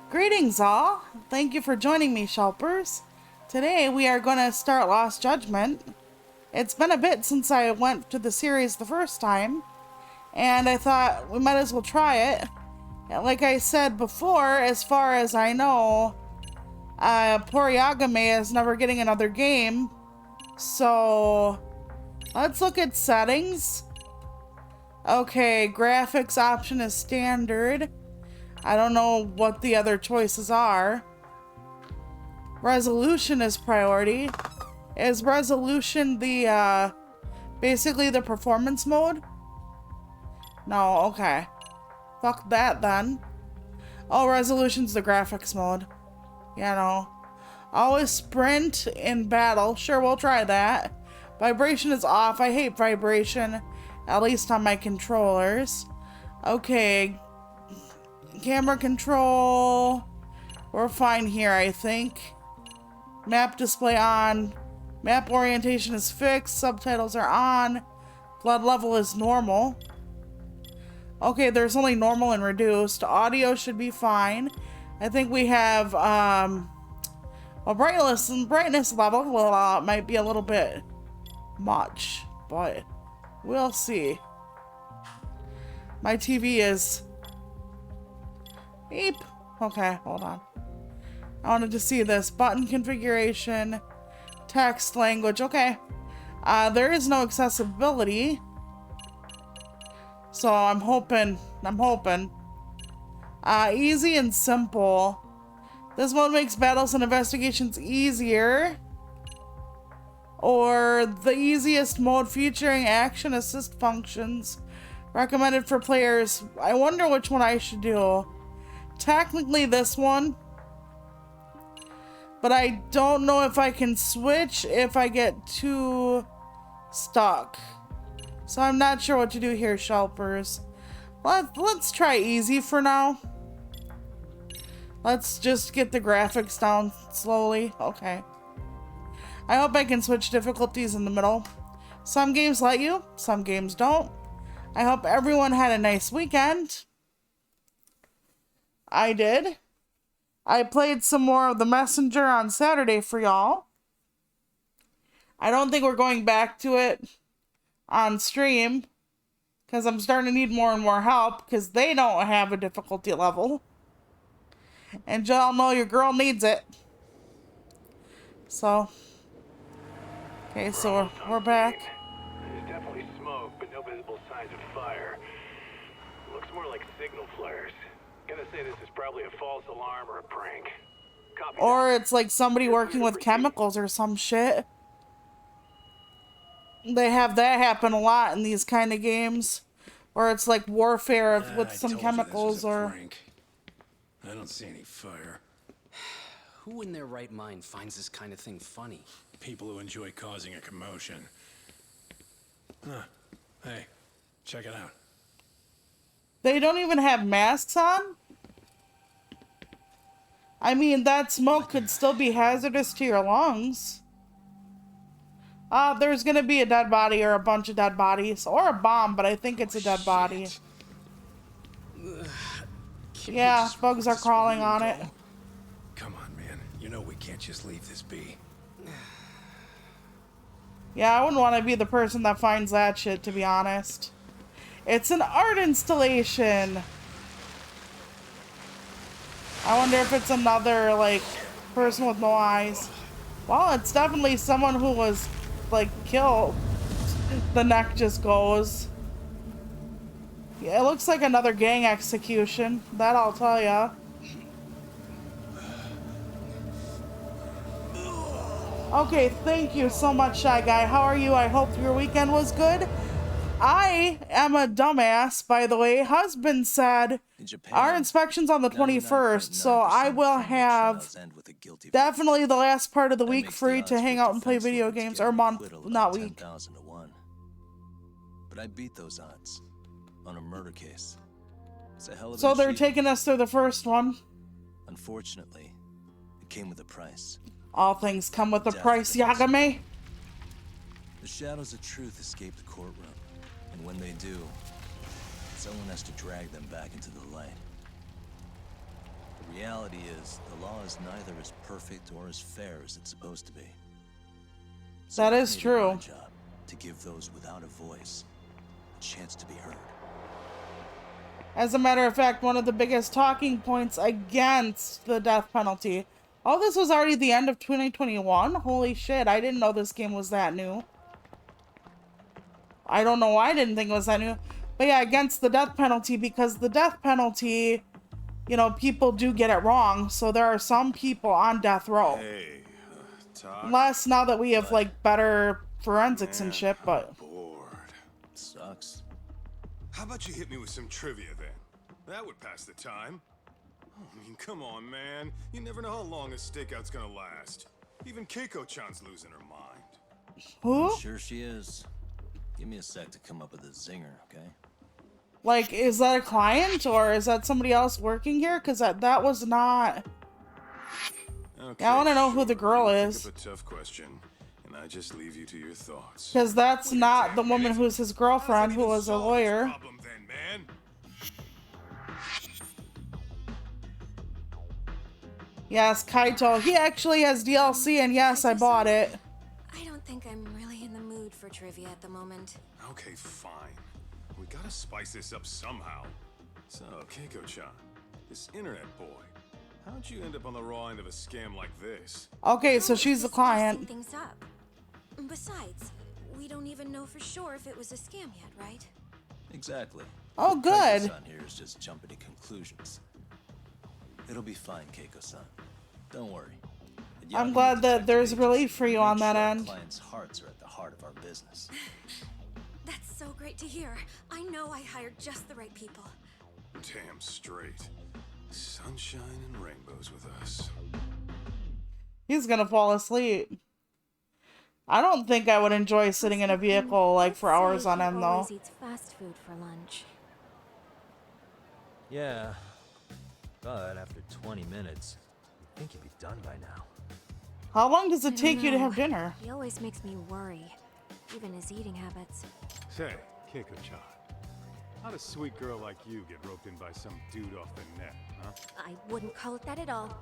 Greetings all! Thank you for joining me, Shelpers. Today we are going to start Lost Judgment. It's been a bit since I went to the series the first time, and I thought we might as well try it. And like I said before, as far as I know, poor Yagame is never getting another game. So let's look at settings. Okay, graphics option is standard. I don't know what the other choices are. Resolution is priority. Is resolution the, basically the performance mode? No, okay. Fuck that then. Oh, resolution's the graphics mode. Yeah, no. Always sprint in battle. Sure, we'll try that. Vibration is off. I hate vibration. At least on my controllers. Okay. Camera control. We're fine here, I think. Map display on. Map orientation is fixed. Subtitles are on. Blood level is normal. Okay, there's only normal and reduced. Audio should be fine. I think we have, well, brightness level might be a little bit much, but we'll see. My TV is... Beep. Okay, hold on. I wanted to see this. Button configuration. Text language. Okay. There is no accessibility. So I'm hoping. Easy and simple. This mode makes battles and investigations easier. Or the easiest mode featuring action assist functions. Recommended for players. I wonder which one I should do. Technically this one, but I don't know if I can switch if I get too stuck. So I'm not sure what to do here, Shelpers. Let's try easy for now. Let's just get the graphics down slowly. Okay. I hope I can switch difficulties in the middle. Some games let you, some games don't. I hope everyone had a nice weekend. I did. I played some more of The Messenger on Saturday for y'all. I don't think we're going back to it on stream because I'm starting to need more and more help because they don't have a difficulty level. And y'all know your girl needs it. So, okay, so we're back. There's definitely smoke, but no visible signs of fire. Looks more like signal flares. Gonna say this is probably a false alarm or a prank. Copy or that. it's like somebody working with chemicals or some shit. They have that happen a lot in these kind of games. Or it's like warfare with some chemicals or... Prank. I don't see any fire. Who in their right mind finds this kind of thing funny? People who enjoy causing a commotion. Huh. Hey, check it out. They don't even have masks on? I mean, that smoke could still be hazardous to your lungs. There's gonna be a dead body or a bunch of dead bodies. Or a bomb, but I think it's a dead body. Yeah, bugs are crawling on it. Come on, man. You know we can't just leave this be. Yeah, I wouldn't want to be the person that finds that shit, to be honest. It's an art installation. I wonder if it's another, like, person with no eyes. Well, it's definitely someone who was, like, killed. The neck just goes. Yeah, it looks like another gang execution. That I'll tell ya. Okay, thank you so much, Shy Guy. How are you? I hope your weekend was good. I am a dumbass, by the way. Husband said our inspection's on the 21st, so I will have definitely the last part of the week free to hang out and play video games, or month, not week. But I beat those odds on a murder case. It's a hell of a So they're achievement. taking us through the first one. Unfortunately, it came with a price. All things come with a Death price, to the Yagame. The shadows of truth escape the courtroom, and when they do, someone has to drag them back into the light. The reality is, the law is neither as perfect or as fair as it's supposed to be. So That I've is made it true. my job to give those without a voice a chance to be heard. As a matter of fact, one of the biggest talking points against the death penalty. Oh, this was already the end of 2021? Holy shit, I didn't know this game was that new. I don't know why I didn't think it was that new. But yeah, against the death penalty, because the death penalty, you know, people do get it wrong. So there are some people on death row. Hey, Talk. Less now that we have, like, better forensics and shit, but... Bored. Sucks. How about you hit me with some trivia then? That would pass the time. I mean, come on, man. You never know how long a stakeout's gonna last. Even Keiko-chan's losing her mind. Who? I'm sure she is. Give me a sec to come up with a zinger, okay? Like, is that a client, or is that somebody else working here? Because that was not... Okay, Yeah, I want to know who the girl you is. Pick up a tough question, and I just leave you to your thoughts. Because that's not the woman who's his girlfriend, who was a lawyer. Problem then, man. Yes, Kaito. He actually has DLC, and yes, I bought it. I don't think I'm really in the mood for trivia at the moment. Okay, fine. We gotta spice this up somehow. So, Keiko-chan, this internet boy, how'd you end up on the raw end of a scam like this? Okay, so Oh, she's the just client. spicing things up. Besides, we don't even know for sure if it was a scam yet, right? Exactly. Oh, good. Keiko-san here is just jumping to conclusions. It'll be fine, Keiko-san. Don't worry. At I'm Yahoo glad that Detective there's Agency, relief for you we on make that sure our end. Clients' hearts are at the heart of our business. That's so great to hear. I know I hired just the right people. Damn straight. Sunshine and rainbows with us. He's gonna fall asleep. I don't think I would enjoy sitting in a vehicle, like, for hours on end, though. Always eats fast food for lunch. Yeah, but after 20 minutes, I think you'd be done by now. How long does I it don't take you to know. have dinner? He always makes me worry, even his eating habits. Say, Keiko-chan, how'd a sweet girl like you get roped in by some dude off the net, huh? I wouldn't call it that at all.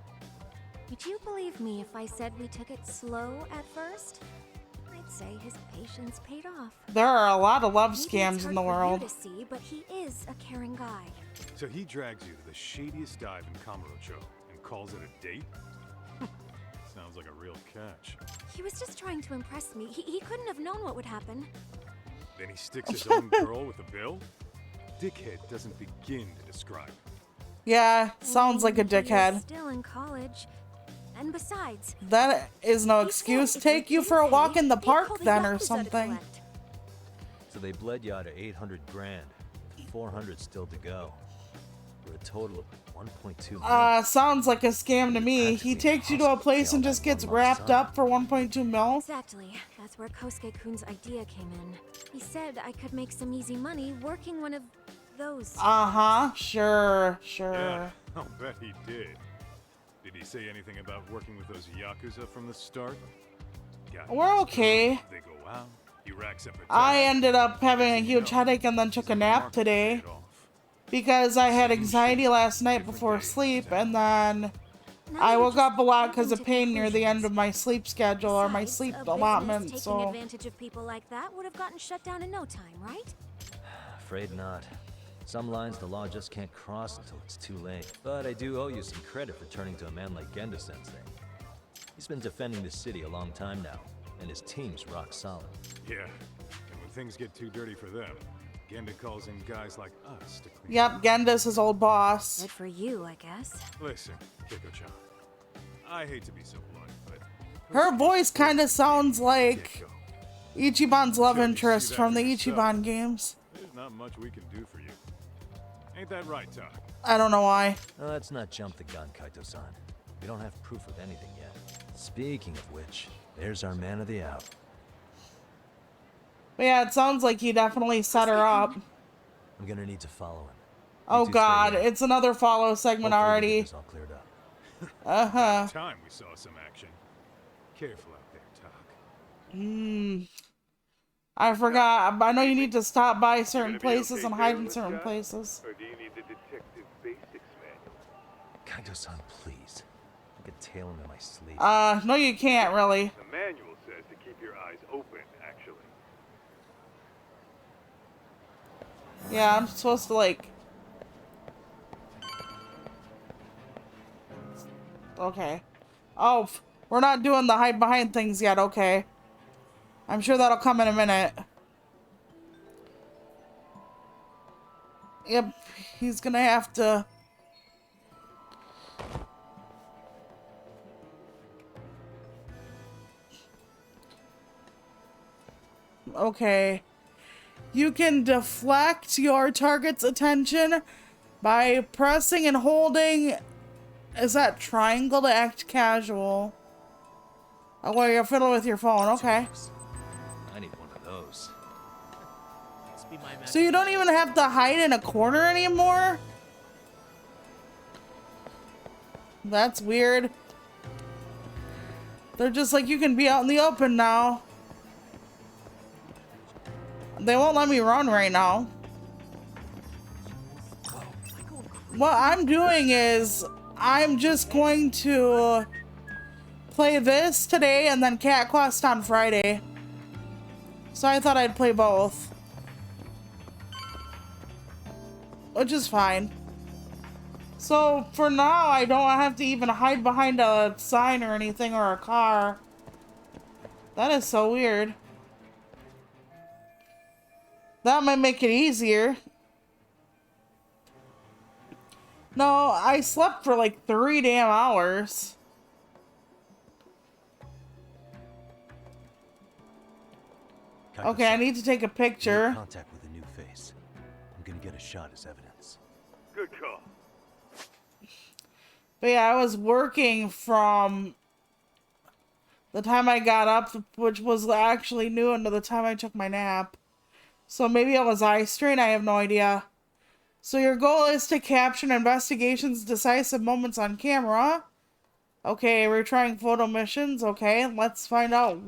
Would you believe me if I said we took it slow at first? I'd say his patience paid off. There are a lot of love Maybe it's scams in the hard for you world. to see, but he is a caring guy. So he drags you to the shadiest dive in Kamurocho and calls it a date? Sounds like a real catch. He was just trying to impress me. He couldn't have known what would happen. Then he sticks his own girl with a bill? Dickhead doesn't begin to describe it. Yeah, sounds like a He is dickhead. still in college. And besides, That is no he excuse. said if Take we you for a didn't walk pay, in the he'd park call the then, or Yakuza to something. collect. So they bled you out of 800 grand, with 400 still to go, for a total of 1.2 million. Sounds like a scam to me. He takes you to a place and just gets wrapped up for 1.2 mil. Exactly. That's where Kosuke-kun's idea came in. He said I could make some easy money working one of those. Uh-huh, sure. Yeah, I'll bet he did. Did he say anything about working with those Yakuza from the start? Got We're his okay. girl, They go out, he racks up a I tab, ended up having a next thing you huge know, headache and then took he's a in the nap market to today pay it off. because I had Same anxiety shit, last night different before days, sleep, Zach. and then Now I you're woke just up a lot because jumping of to pain near the end of conclusions. my sleep schedule or my Besides, sleep a business allotment, taking so... advantage of people like that would have gotten shut down in no time, right? Afraid not. Some lines the law just can't cross until it's too late. But I do owe you some credit for turning to a man like Genda-sensei. He's been defending the city a long time now, and his team's rock solid. Yeah, and when things get too dirty for them, Genda calls in guys like us to clean Yep, Genda's his old boss. Good for you, I guess. Listen, Keiko-chan, I hate to be so blunt, but... Her voice kind of sounds like Get-go. Ichiban's love Sure, you see interest that from for the yourself. Ichiban games. There's not much we can do for you. Ain't that right, Talk? I don't know why. Now, let's not jump the gun, Kaito-san. We don't have proof of anything yet. Speaking of which, there's our man of the hour. But yeah, it sounds like he definitely set her up. I'm gonna need to follow him. Oh You two stay god, here. it's another follow segment Hopefully we get already. this all cleared up. Uh-huh. Time we saw some action. Careful out there, Talk. I forgot. I know you need to stop by certain Gonna be places okay and hide doing in this certain job? places. Or do you need the detective basics manual? Kaito-san, please. I could tail him in my sleep. No you can't really. The manual says to keep your eyes open, actually. Yeah, I'm supposed to like... Okay. Oh, we're not doing the hide behind things yet, okay. I'm sure that'll come in a minute. Yep, he's gonna have to... Okay. You can deflect your target's attention by pressing and holding... Is that triangle to act casual? Oh, well, you're fiddling with your phone. Okay. I need one of those. So you don't even have to hide in a corner anymore? That's weird. They're just like, you can be out in the open now. They won't let me run right now. What I'm doing is, I'm just going to play this today and then Cat Quest on Friday. So I thought I'd play both. Which is fine. So for now, I don't have to even hide behind a sign or anything or a car. That is so weird. That might make it easier. No, I slept for like 3 damn hours. Okay, I need to take a picture. Contact with a new face. I'm gonna get a shot as evidence. Good call. But yeah, I was working from the time I got up, which was actually noon, to the time I took my nap. So maybe I was eye strain, I have no idea. So your goal is to capture an investigation's decisive moments on camera. Okay, we're trying photo missions. Okay, let's find out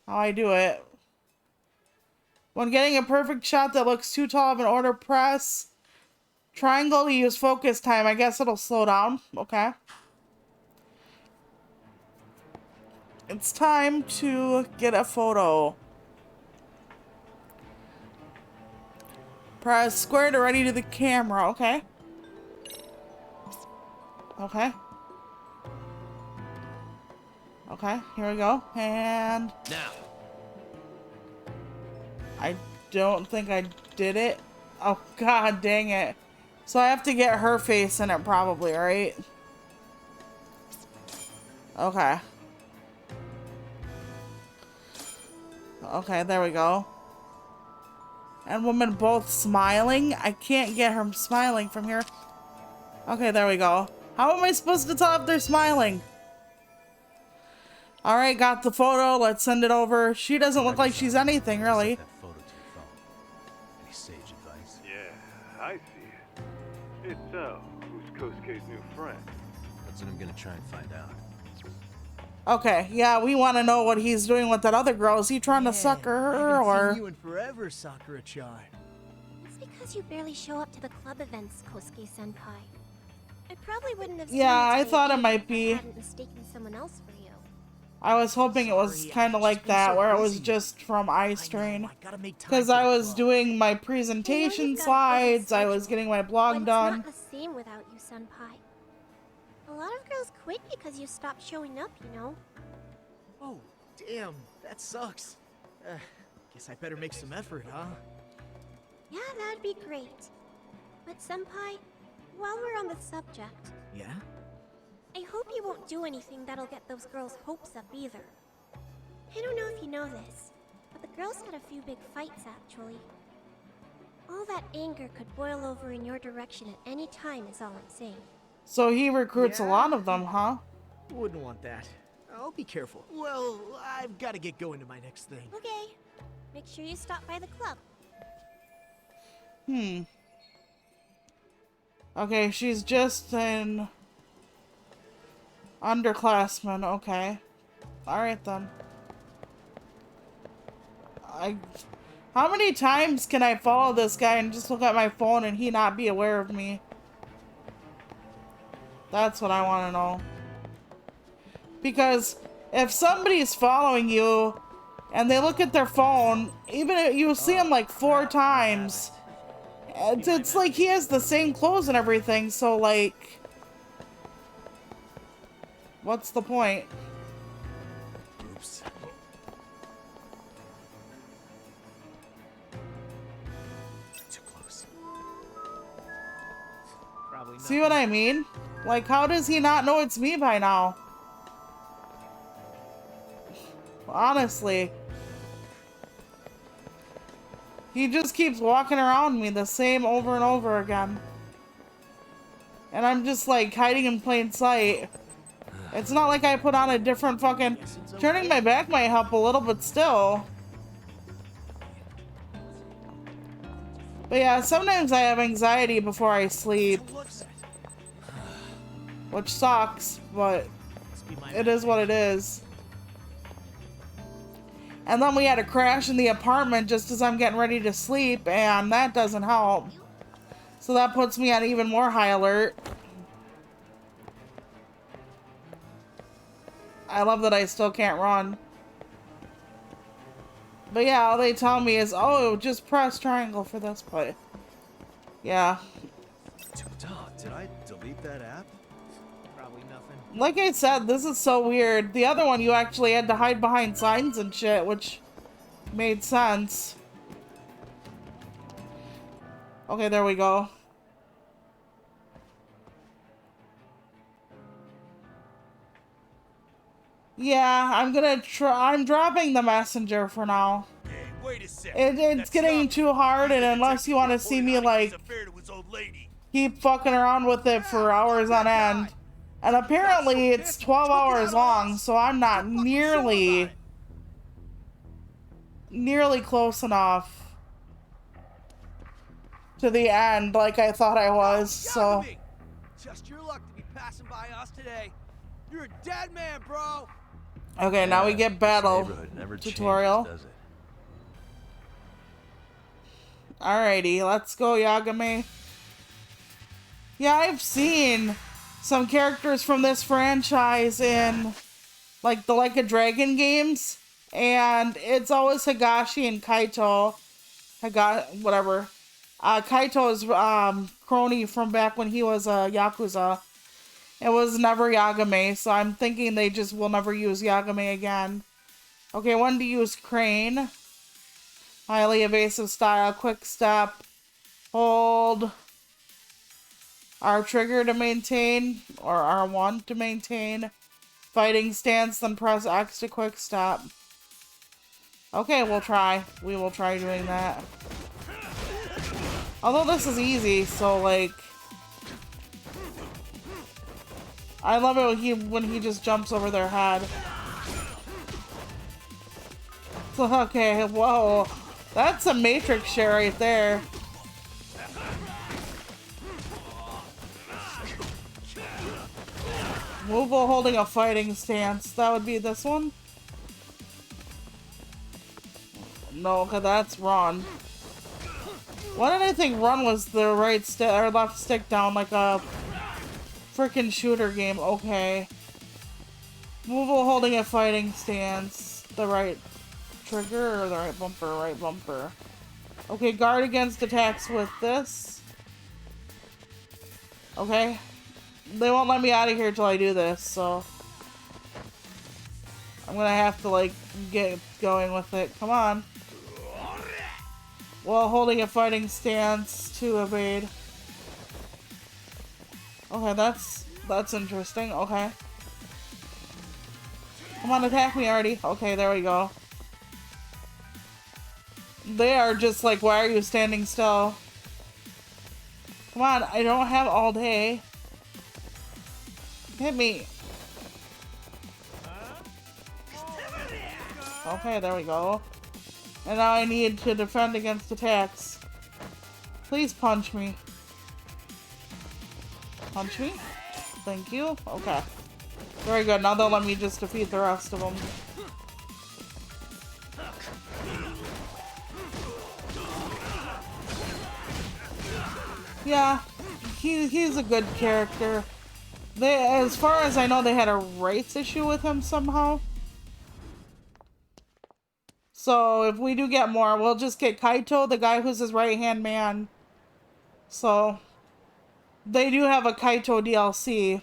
how I do it. When getting a perfect shot that looks too tall of an order, press triangle to use focus time. I guess it'll slow down. Okay. It's time to get a photo. Press square to ready to the camera. Okay. Okay. Okay, here we go. And Now. I don't think I did it. Oh, god dang it. So I have to get her face in it probably, right? Okay. Okay, there we go. And woman both smiling. I can't get her smiling from here. Okay, there we go. How am I supposed to tell if they're smiling? Alright, got the photo. Let's send it over. She doesn't look like she's anything, really. Set that photo to your phone. Any sage advice? Yeah, I see it. It's who's Kosuke's new friend? That's what I'm gonna try and find out. Okay, yeah, we want to know what he's doing with that other girl. Is he trying to sucker her, or? You in forever, Sakura-chan. It's because you barely show up to the club events, Kosuke-senpai. I probably wouldn't have. Yeah, I thought it might be. I hadn't mistaken someone else for you. I was hoping it was kind of like that, where it was just from eye strain. Because I was doing my presentation slides, I was getting my blog done. It's not the same without you, senpai. A lot of girls quit because you stopped showing up, you know. Oh, damn, that sucks. Guess I better make some effort, huh? Yeah, that'd be great. But senpai, while we're on the subject, Yeah? I hope you won't do anything that'll get those girls' hopes up either. I don't know if you know this, but the girls had a few big fights actually. All that anger could boil over in your direction at any time is all I'm saying. So he recruits a lot of them, huh? Wouldn't want that. I'll be careful. Well, I've got to get going to my next thing. Okay, make sure you stop by the club. Okay, she's just an underclassman. Okay. Alright then. How many times can I follow this guy and just look at my phone and he not be aware of me? That's what I want to know. Because if somebody's following you and they look at their phone, even if you see him like 4 times, it's like he has the same clothes and everything, so like, what's the point? Oops. Too close. Probably not. See what I mean? Like, how does he not know it's me by now? Honestly. He just keeps walking around me the same over and over again. And I'm just like hiding in plain sight. It's not like I put on a different fucking... Turning my back might help a little, but still. But yeah, sometimes I have anxiety before I sleep. Which sucks, but it is what it is. And then we had a crash in the apartment just as I'm getting ready to sleep, and that doesn't help. So that puts me on even more high alert. I love that I still can't run. But yeah, all they tell me is, oh, just press triangle for this, but... Yeah. Did I delete that app? Probably nothing. Like I said, this is so weird. The other one, you actually had to hide behind signs and shit, which made sense. Okay, there we go. Yeah, I'm dropping the messenger for now. Hey, wait a second. It's getting too hard, and unless you want to see me, like, keep fucking around with it for hours on end. And apparently it's 12 hours long, so I'm not nearly close enough to the end like I thought I was, so... Just your luck to be passing by us today. You're a dead man, bro. Okay, now we get battle tutorial. Changes, does it? Alrighty, let's go, Yagami. Yeah, I've seen some characters from this franchise in, like, the Like a Dragon games, and it's always Higashi and Kaito. Whatever. Kaito's crony from back when he was a Yakuza. It was never Yagami, so I'm thinking they just will never use Yagami again. Okay, when to use Crane. Highly evasive style, quick step, hold, R trigger to maintain, or R1 to maintain, fighting stance, then press X to quick step. Okay, we'll try. We will try doing that. Although this is easy, so like... I love it when he just jumps over their head. Okay, whoa. That's a matrix share right there. Move while holding a fighting stance. That would be this one? No, okay, that's run. Why did I think run was the right stick or left stick down like a freaking shooter game? Okay. Move while holding a fighting stance. The right trigger or the right bumper? Right bumper. Okay, guard against attacks with this. Okay. They won't let me out of here till I do this, so I'm gonna have to like get going with it. Come on. While holding a fighting stance to evade. Okay, that's interesting. Okay. Come on, attack me already. Okay, there we go. They are just like, why are you standing still? Come on, I don't have all day. Hit me. Okay, there we go. And now I need to defend against attacks. Please punch me. Punch me? Thank you. Okay. Very good. Now they'll let me just defeat the rest of them. Yeah, he's a good character. As far as I know, they had a rights issue with him somehow. So if we do get more, we'll just get Kaito, the guy who's his right-hand man. So they do have a Kaito DLC.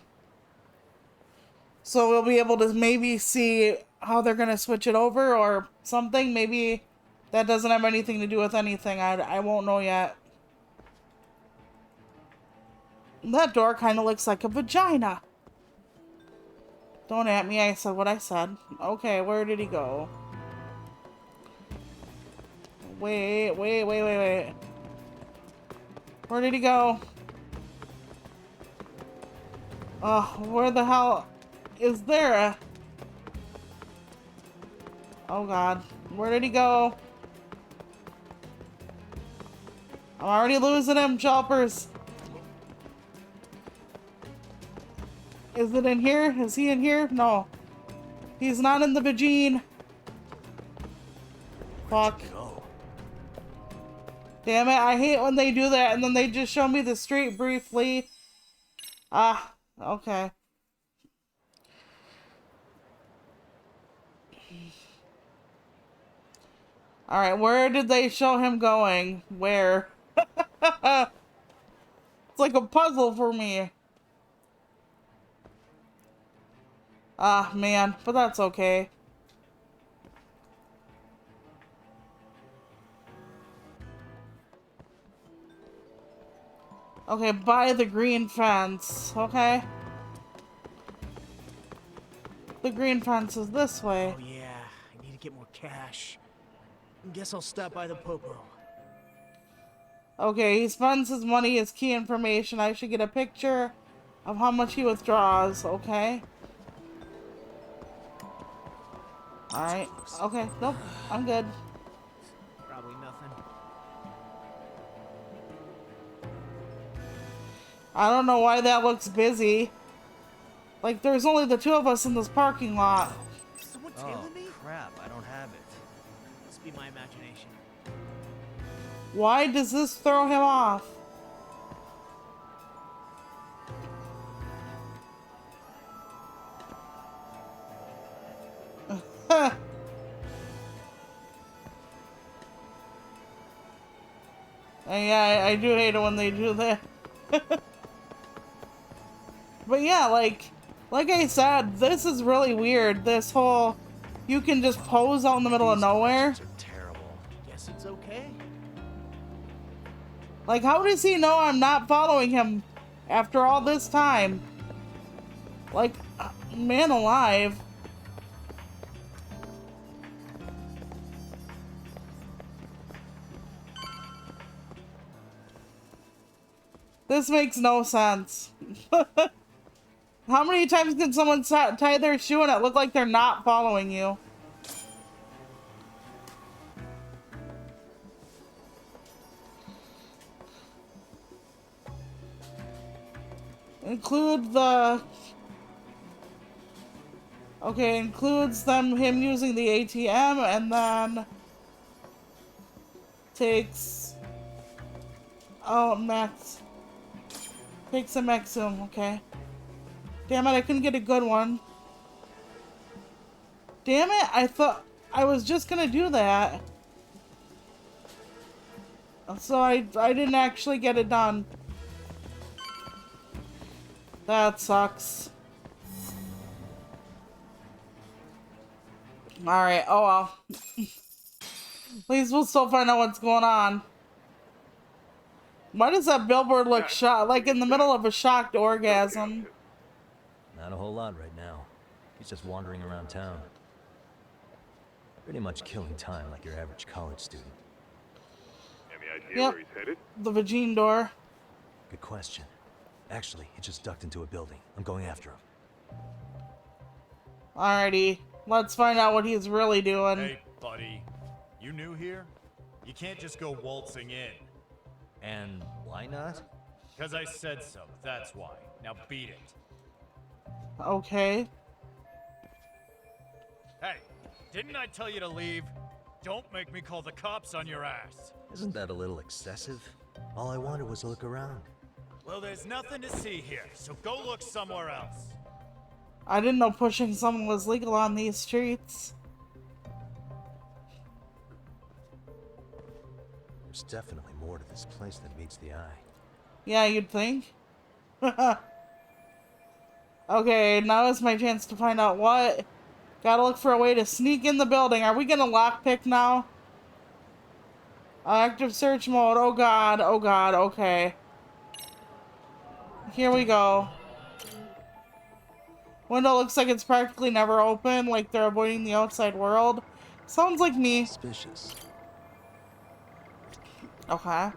So we'll be able to maybe see how they're going to switch it over or something. Maybe that doesn't have anything to do with anything. I won't know yet. That door kind of looks like a vagina. Don't at me, I said what I said. Okay, where did he go? Wait. Where did he go? Oh, where the hell is there a... Oh god, where did he go? I'm already losing him, choppers. Is it in here? Is he in here? No. He's not in the vagine. Fuck. Damn it, I hate when they do that and then they just show me the street briefly. Ah, okay. Alright, where did they show him going? Where? It's like a puzzle for me. Ah, man, but that's okay. Okay, by the green fence, okay? The green fence is this way. Oh yeah, I need to get more cash. Guess I'll stop by the Popo. Okay, he spends his money as key information. I should get a picture of how much he withdraws, okay? Alright, okay, nope, I'm good. Probably nothing. I don't know why that looks busy. Like, there's only the two of us in this parking lot. Someone tailing me? Crap, I don't have it. Must be my imagination. Why does this throw him off? Yeah, I do hate it when they do that. But yeah, like I said, this is really weird. This whole, you can just pose out in the middle of nowhere. Terrible. Guess it's okay. Like, how does he know I'm not following him after all this time? Like, man alive. This makes no sense. How many times can someone tie their shoe and it look like they're not following you? Include the... Okay, includes him using the ATM and then takes... Oh, Max. Takes a Maxim, okay. Damn it, I couldn't get a good one. Damn it, I thought I was just gonna do that. So I didn't actually get it done. That sucks. Alright, oh well. At least we'll still find out what's going on. Why does that billboard look shocked, like in the middle of a shocked orgasm? Not a whole lot right now. He's just wandering around town. Pretty much killing time like your average college student. Any idea where he's headed? The vagine door. Good question. Actually, he just ducked into a building. I'm going after him. Alrighty, let's find out what he's really doing. Hey, buddy. You new here? You can't just go waltzing in. And why not? Because I said so, that's why. Now beat it. Okay. Hey, didn't I tell you to leave? Don't make me call the cops on your ass. Isn't that a little excessive? All I wanted was to look around. Well, there's nothing to see here, so go look somewhere else. I didn't know pushing someone was legal on these streets. There's definitely more to this place than meets the eye. Yeah, you'd think. Okay, now is my chance to find out what. Gotta look for a way to sneak in the building. Are we gonna lockpick now? Active search mode. Oh god, okay. Here we go. Window looks like it's practically never open, like they're avoiding the outside world. Sounds like me. Suspicious. Okay.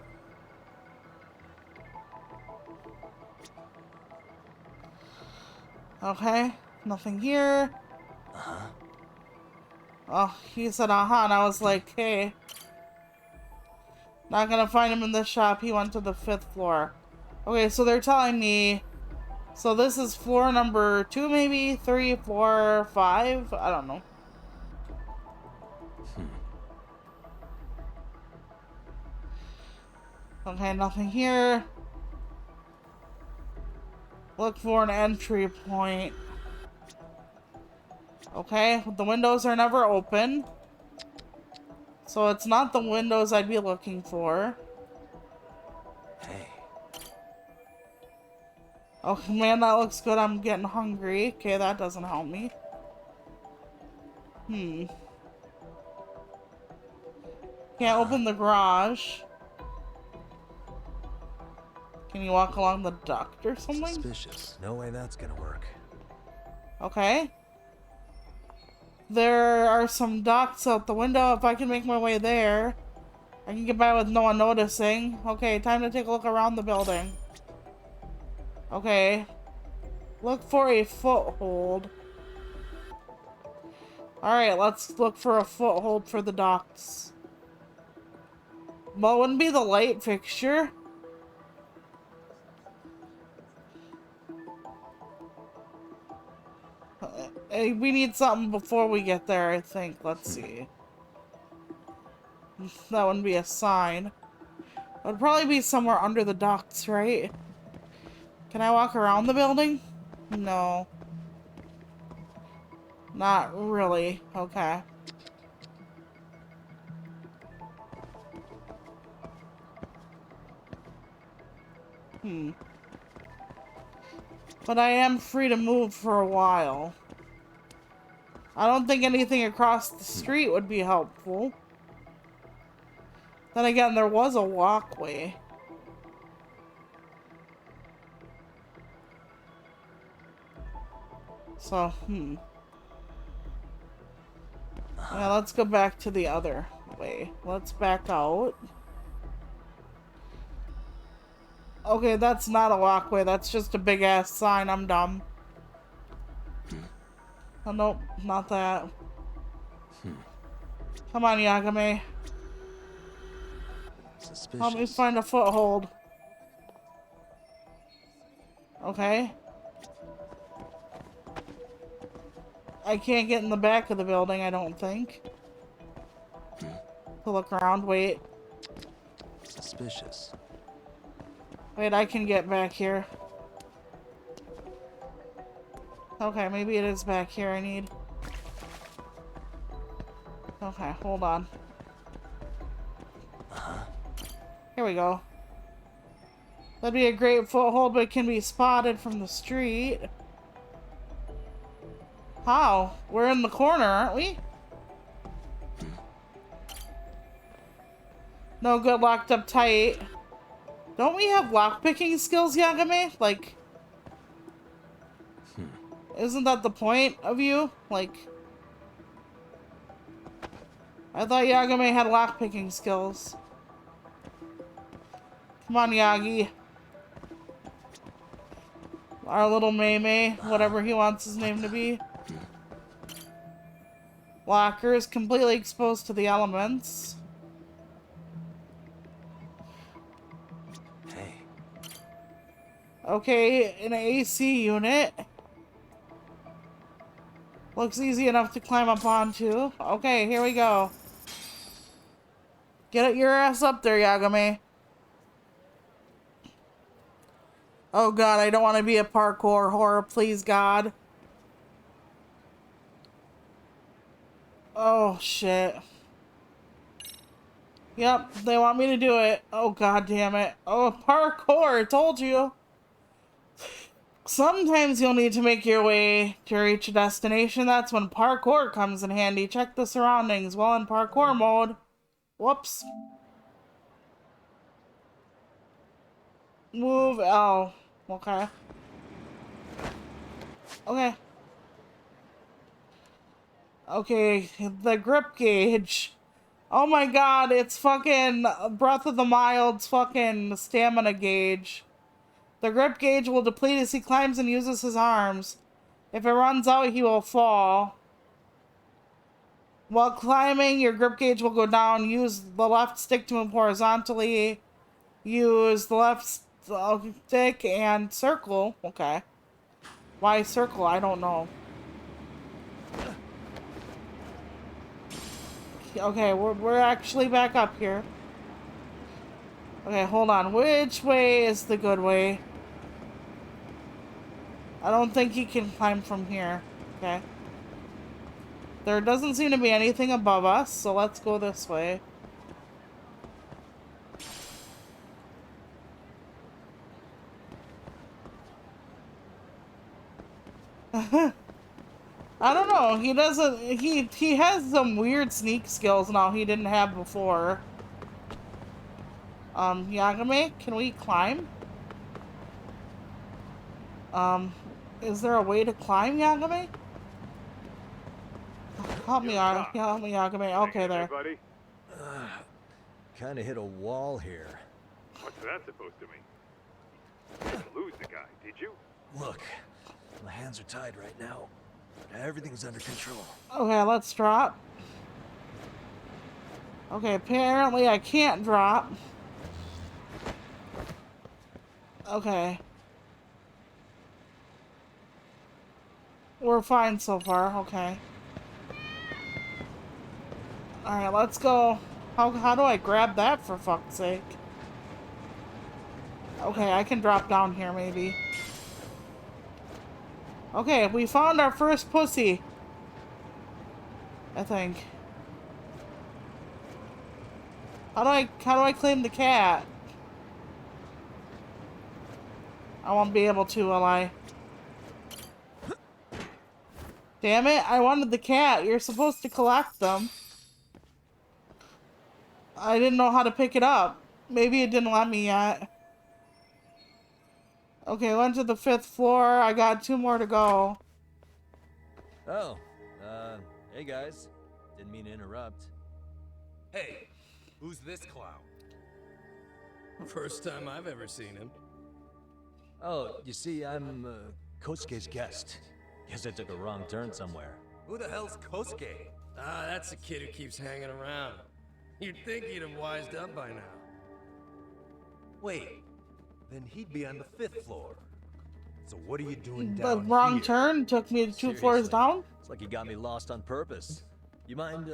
Okay, nothing here. Uh-huh. Oh, he said uh-huh, and I was like, hey. Not gonna find him in this shop, he went to the 5th floor. Okay, so they're telling me... So this is floor number 2, maybe? 3, 4, 5? I don't know. Okay, nothing here. Look for an entry point. Okay, the windows are never open. So it's not the windows I'd be looking for. Hey. Oh man, that looks good. I'm getting hungry. Okay, that doesn't help me. Can't open the garage. Can you walk along the duct or something? Suspicious. No way that's gonna work. Okay. There are some ducts out the window. If I can make my way there, I can get by with no one noticing. Okay, time to take a look around the building. Okay. Look for a foothold. Alright, let's look for a foothold for the ducts. Well, it wouldn't be the light fixture. We need something before we get there, I think. Let's see. That wouldn't be a sign. It would probably be somewhere under the ducts, right? Can I walk around the building? No. Not really. Okay. But I am free to move for a while. I don't think anything across the street would be helpful. Then again, there was a walkway. So, Yeah, let's go back to the other way. Let's back out. Okay, that's not a walkway. That's just a big-ass sign. I'm dumb. Oh, nope, not that. Come on, Yagami. Suspicious. Help me find a foothold. Okay. I can't get in the back of the building, I don't think. To look around, wait. Suspicious. Wait, I can get back here. Okay, maybe it is back here I need. Okay, hold on. Here we go. That'd be a great foothold, but it can be spotted from the street. How? We're in the corner, aren't we? No good, locked up tight. Don't we have lockpicking skills, Yagami? Like, isn't that the point of you? Like, I thought Yagami had lockpicking skills. Come on, Yagi. Our little Mei, whatever he wants his name to be. Locker is completely exposed to the elements. Hey. Okay, an AC unit. Looks easy enough to climb up onto. Okay, here we go. Get your ass up there, Yagami. Oh god, I don't want to be a parkour horror, please god. Oh shit. Yep, they want me to do it. Oh god damn it. Oh, parkour, told you. Sometimes you'll need to make your way to reach a destination. That's when parkour comes in handy. Check the surroundings while in parkour mode. Whoops. Move L. Okay. Okay. Okay, the grip gauge. Oh my god, it's fucking Breath of the Wild's fucking stamina gauge. The grip gauge will deplete as he climbs and uses his arms. If it runs out, he will fall. While climbing, your grip gauge will go down. Use the left stick to move horizontally. Use the left stick and circle. Okay. Why circle? I don't know. Okay, we're actually back up here. Okay, hold on. Which way is the good way? I don't think he can climb from here. Okay. There doesn't seem to be anything above us, so let's go this way. I don't know. He doesn't. He has some weird sneak skills now he didn't have before. Yagame, can we climb? Is there a way to climb, Yagame? Help me out. Help me, Yagame. Okay, there. Buddy? Kinda hit a wall here. What's that supposed to mean? You didn't lose the guy, did you? Look, my hands are tied right now. But everything's under control. Okay, let's drop. Okay, apparently I can't drop. Okay. We're fine so far, okay. Alright, let's go. How do I grab that for fuck's sake? Okay, I can drop down here maybe. Okay, we found our first pussy. I think. How do I claim the cat? I won't be able to, will I? Damn it, I wanted the cat. You're supposed to collect them. I didn't know how to pick it up. Maybe it didn't let me yet. Okay, went to the 5th floor. I got 2 more to go. Oh, hey guys. Didn't mean to interrupt. Hey, who's this clown? First time I've ever seen him. Oh, you see, I'm Kosuke's guest. Guess I took a wrong turn somewhere. Who the hell's Kosuke? Ah, that's the kid who keeps hanging around. You'd think he'd have wised up by now. Wait, then he'd be on the 5th floor. So what are you doing The down wrong here? turn took me 2 floors Seriously, down. It's like you got me lost on purpose. You mind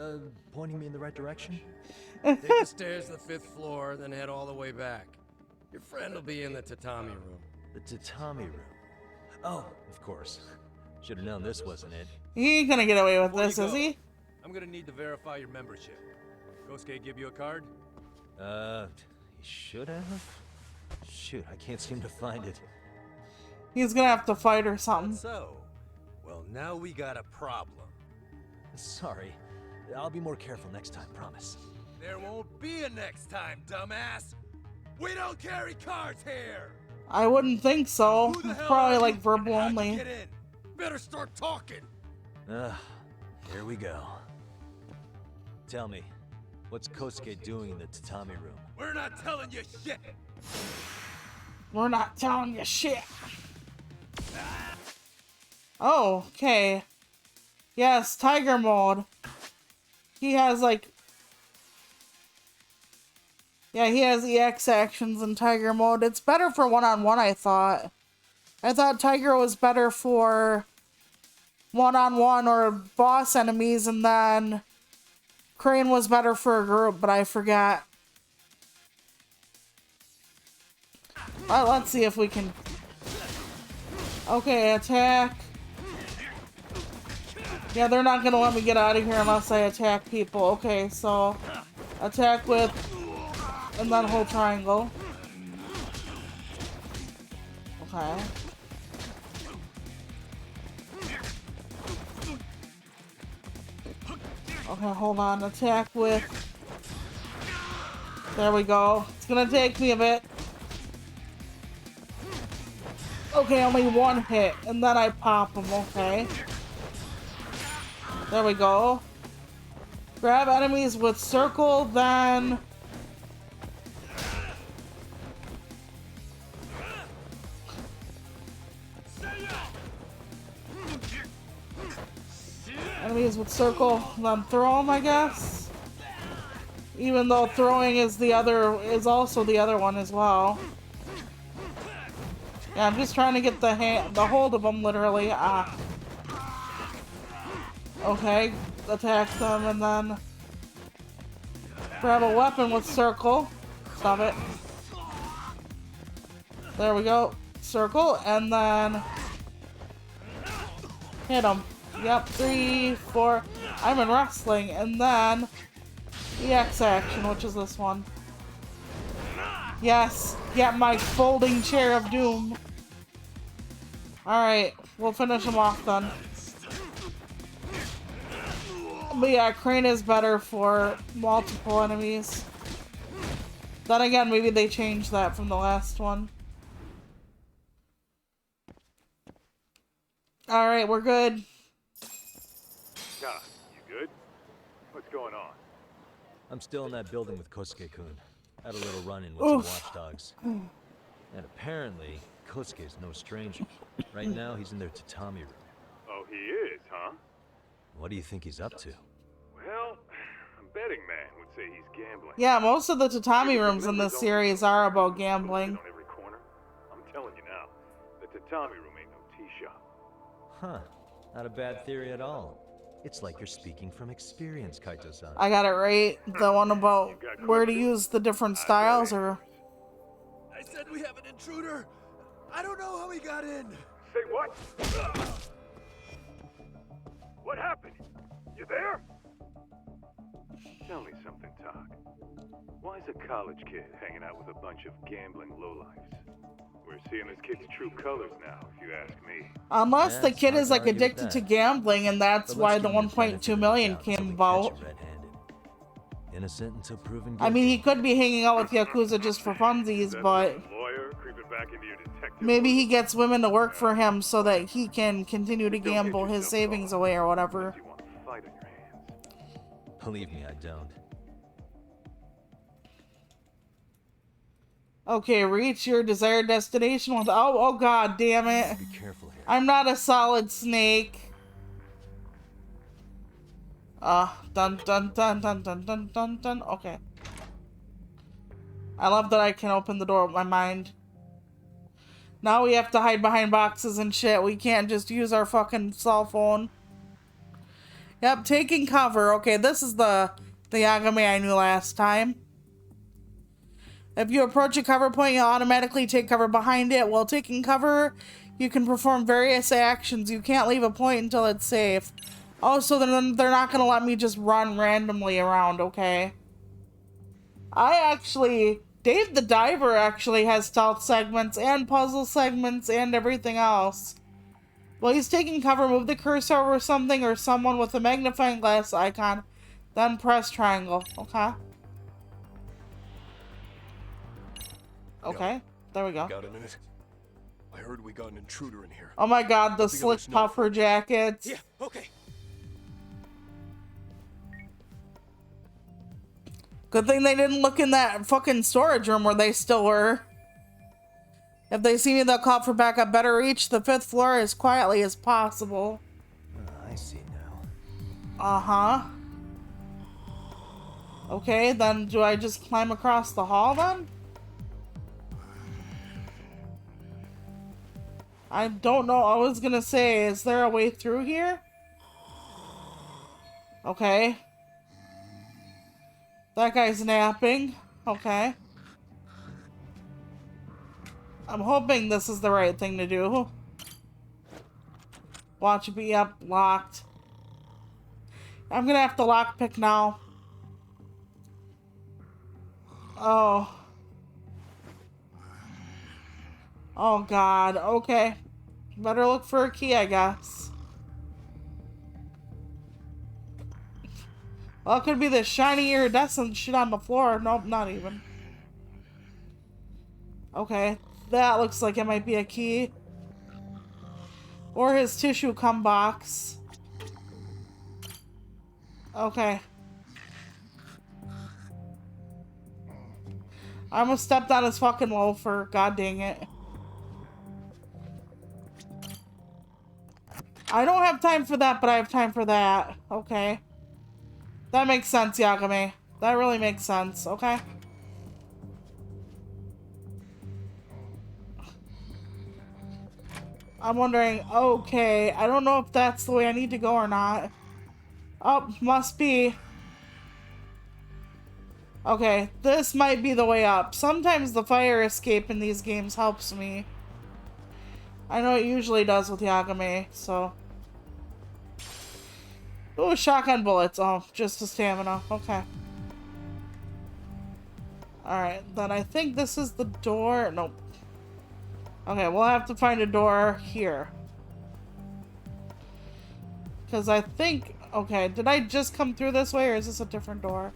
pointing me in the right direction? Take the stairs to the 5th floor, then head all the way back. Your friend will be in the tatami room. The tatami room. Oh, of course. Should have known this wasn't it. He ain't gonna get away with Before you this, is go, he? I'm gonna need to verify your membership. Kosuke give you a card? He should have? Shoot, I can't seem to find it. He's gonna have to fight or something. So, well, now we got a problem. Sorry. I'll be more careful next time, promise. There won't be a next time, dumbass! We don't carry cards here! I wouldn't think so. Who the It's hell probably are like you? verbal How'd you only. get in? Better start talking! Here we go. Tell me, what's Kosuke doing in the tatami room? We're not telling you shit! We're not telling you shit. Oh, okay. Yes, tiger mode. He has like... Yeah, he has EX actions in tiger mode. It's better for one-on-one, I thought. I thought tiger was better for one-on-one or boss enemies, and then Crane was better for a group, but I forgot. Let's see if we can Okay, attack. Yeah, they're not gonna let me get out of here unless I attack people. Okay, so attack with and then hold triangle. Okay. Okay, hold on. Attack with. There we go. It's gonna take me a bit. Okay, only one hit, and then I pop them. Okay. There we go. Grab enemies with circle, then... Enemies with circle, then throw them, I guess. Even though throwing is also the other one as well. Yeah, I'm just trying to get the hold of them, literally. Okay, attack them and then grab a weapon with circle. Stop it. There we go. Circle and then hit them. Yep, 3, 4. I'm in wrestling and then EX action, which is this one. Yes, get my folding chair of doom. Alright, we'll finish them off then. But yeah, Crane is better for multiple enemies. Then again, maybe they changed that from the last one. Alright, we're good. Ah, you good? What's going on? I'm still in that building with Kosuke-kun. Had a little run-in with Oof. some watchdogs. And apparently, Kosuke's no stranger. Right now, he's in their tatami room. Oh, he is, huh? What do you think he's up to? Well, a betting man would say he's gambling. Yeah, most of the tatami rooms in this series are about gambling. On every corner. I'm telling you now, the tatami room ain't no tea shop. Huh. Not a bad theory at all. It's like you're speaking from experience, Kaito-san. I got it right. The one about where to use the different styles, or... I said we have an intruder. I don't know how he got in. Say what? What happened? You there? Tell me something, Todd. Why is a college kid hanging out with a bunch of gambling lowlifes? We're seeing this kid's true colors now, if you ask me. Unless the That's kid hard is to like argue with addicted that. to gambling, and that's But why let's the give him benefit 1.2 of the million doubt until came we catch about. him red-handed. Innocent until proven guilty. I mean, he could be hanging out with Yakuza just for funsies, but Lawyer creeping back into your detective maybe work? he gets women to work for him so that he can continue to gamble his savings away or whatever. You want a fight on your hands. Believe me, I don't. Okay, reach your desired destination with... Oh god damn it. Be careful here. I'm not a solid snake. Dun dun dun dun dun dun dun dun. Okay. I love that I can open the door with my mind. Now we have to hide behind boxes and shit. We can't just use our fucking cell phone. Yep, taking cover. Okay, this is the Yagami I knew last time. If you approach a cover point, you automatically take cover behind it. While taking cover, you can perform various actions. You can't leave a point until it's safe. Oh, so then they're not going to let me just run randomly around, okay? Dave the Diver actually has stealth segments and puzzle segments and everything else. While he's taking cover, move the cursor over something or someone with a magnifying glass icon, then press triangle, okay? Okay, there we go. Got a minute? I heard we got an intruder in here. Oh my god, the Let the others slick know puffer jackets. Yeah, okay. Good thing they didn't look in that fucking storage room where they still were. If they see me, they'll call for backup. Better reach the 5th floor as quietly as possible. I see now. Uh-huh. Okay, then do I just climb across the hall then? I don't know. I was gonna say, is there a way through here? Okay. That guy's napping. Okay. I'm hoping this is the right thing to do. Watch it be up, locked. I'm gonna have to lockpick now. Oh. Oh god, okay. Better look for a key, I guess. Well, it could be the shiny iridescent shit on the floor. Nope, not even. Okay, that looks like it might be a key. Or his tissue cum box. Okay. I almost stepped on his fucking loafer. God dang it. I don't have time for that, but I have time for that. Okay. That makes sense, Yagami. That really makes sense. Okay. I'm wondering, okay, I don't know if that's the way I need to go or not. Oh, must be. Okay, this might be the way up. Sometimes the fire escape in these games helps me. I know it usually does with Yagami, so. Ooh, shotgun bullets. Oh, just the stamina. Okay. Alright, then I think this is the door. Nope. Okay, we'll have to find a door here. Because I think... Okay, did I just come through this way, or is this a different door?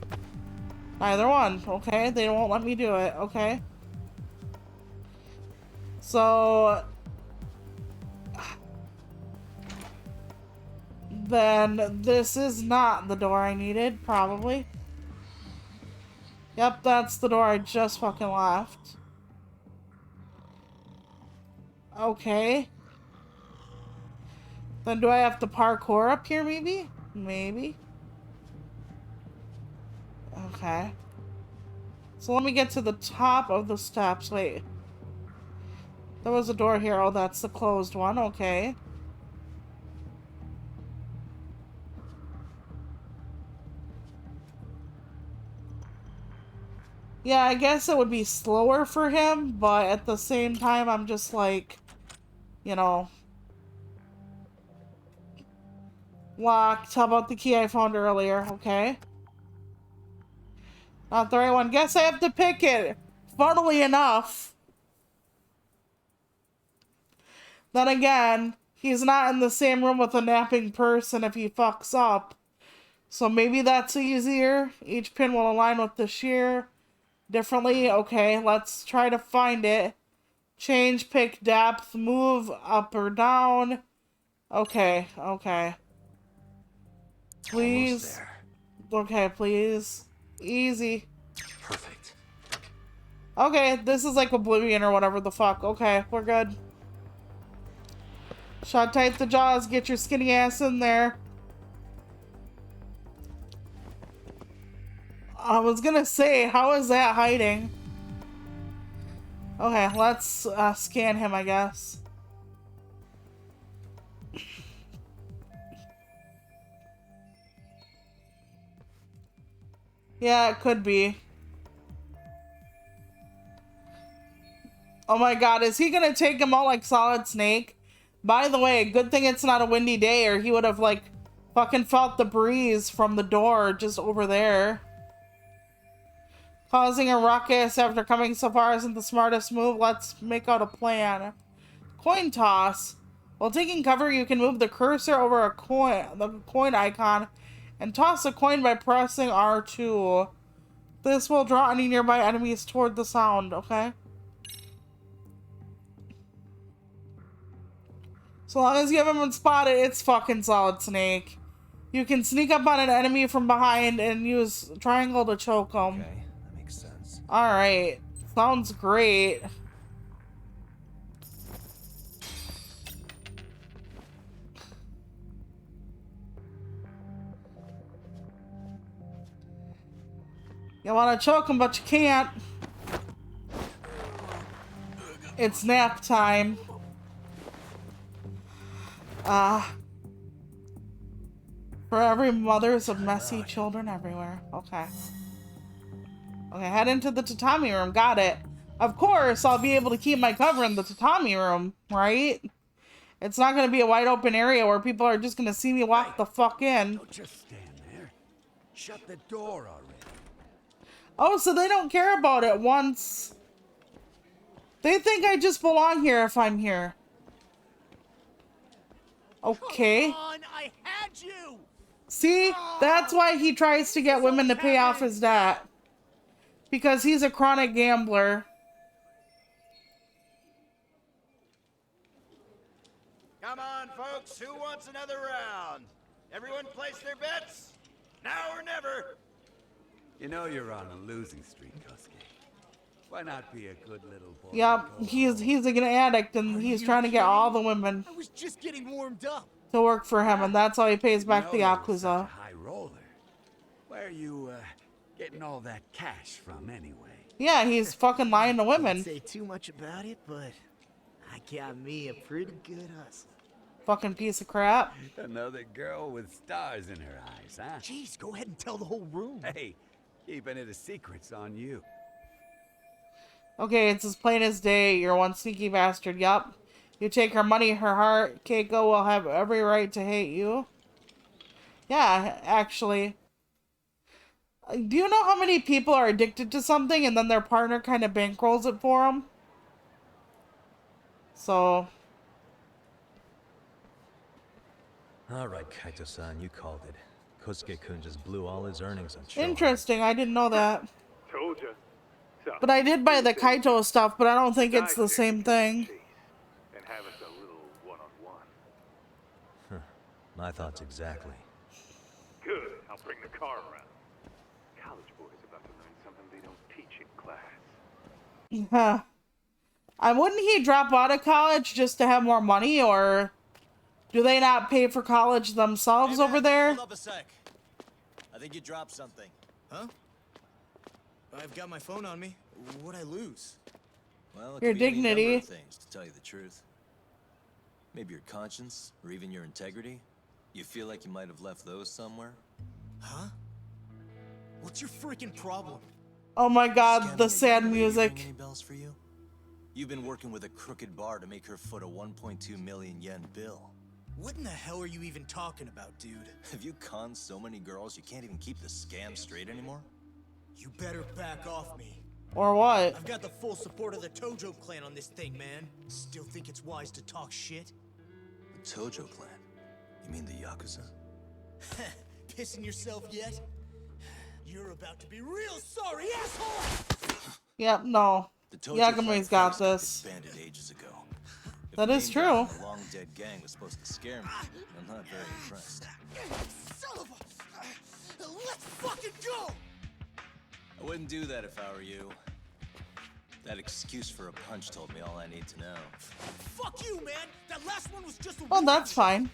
Neither one. Okay, they won't let me do it. Okay. So... Then this is not the door I needed, probably. Yep, that's the door I just fucking left. Okay. Then do I have to parkour up here, maybe? Maybe. Okay. So let me get to the top of the steps. Wait. There was a door here. Oh, that's the closed one. Okay. Yeah, I guess it would be slower for him, but at the same time, I'm just like, you know, locked. How about the key I found earlier? Okay. Not the right one. Guess I have to pick it. Funnily enough. Then again, he's not in the same room with a napping person if he fucks up. So maybe that's easier. Each pin will align with the shear differently. Okay, let's try to find it. Change pick depth, move up or down. Okay, okay. Please. Okay, please. Easy. Perfect. Okay, this is like Oblivion or whatever the fuck. Okay, we're good. Shut tight the jaws, get your skinny ass in there. I was gonna say, how is that hiding? Okay, let's scan him, I guess. Yeah, it could be. Oh my god, is he gonna take him out like Solid Snake? By the way, good thing it's not a windy day, or he would have, like, fucking felt the breeze from the door just over there. Causing a ruckus after coming so far isn't the smartest move. Let's make out a plan. Coin toss. While taking cover, you can move the cursor over a coin, the coin icon, and toss a coin by pressing R2. This will draw any nearby enemies toward the sound, okay? So long as you haven't spotted, it's fucking Solid Snake. You can sneak up on an enemy from behind and use triangle to choke them. Okay, that makes sense. Alright. Sounds great. You want to choke him, but you can't. It's nap time. For every mothers of messy children everywhere. Okay. Okay, head into the tatami room. Got it. Of course, I'll be able to keep my cover in the tatami room, right? It's not gonna be a wide open area where people are just gonna see me walk the fuck in. Don't just stand there. Shut the door already. Oh, so they don't care about it once. They think I just belong here if I'm here. Okay. Come on, I had you. See? That's why he tries to get women to pay off his debt. Because he's a chronic gambler. Come on, folks. Who wants another round? Everyone place their bets? Now or never. You know you're on a losing streak, Kosuke. Why not be a good little boy? Yep, he's an addict and he's trying to get all the women I was just getting warmed up. to work for him, and that's how he pays back the You were such a Yakuza. high roller. Where are you getting all that cash from anyway? Yeah, he's fucking lying to women. Don't say too much about it, but I got me a pretty good hustle. Fucking piece of crap. Another girl with stars in her eyes, huh? Jeez, go ahead and tell the whole room. Hey, keeping it a secret's on you. Okay, it's as plain as day. You're one sneaky bastard. Yup. You take her money, her heart. Keiko will have every right to hate you. Yeah, actually. Do you know how many people are addicted to something and then their partner kind of bankrolls it for them? So... Alright, Kaito-san, you called it. Kosuke-kun just blew all his earnings on children. Interesting, I didn't know that. Told ya. So, But I did buy the Kaito stuff, but I don't think it's the same thing. and have us a little one-on-one. My thoughts exactly. Good. I'll bring the car around. College boys about to learn something they don't teach in class. Wouldn't he drop out of college just to have more money, or do they not pay for college themselves Hey, man, over there? Hold up a sec. I think you dropped something. Huh? I've got my phone on me. What'd I lose? Well, it Your could be any number dignity. of things, to tell you the truth. Maybe your conscience, or even your integrity. You feel like you might have left those somewhere? Huh? What's your freaking problem? Oh my god, Scamming the a sad young lady music. ring any bells for you? You've been working with a crooked bar to make her foot a 1.2 million yen bill. What in the hell are you even talking about, dude? Have you conned so many girls you can't even keep the scam straight anymore? You better back off me. Or what? I've got the full support of the Tojo clan on this thing, man. Still think it's wise to talk shit? The Tojo clan? You mean the Yakuza? Pissing yourself yet? You're about to be real sorry, asshole! Yep, no. The Tojo Yakuma's clan got first got this. disbanded ages ago. If That the is name true. guy in the long dead gang was supposed to scare me, I'm not very impressed. Son of a... Let's fucking go! I wouldn't do that if I were you. That excuse for a punch told me all I need to know. Fuck you, man! That last one was just a... Well, that's fine.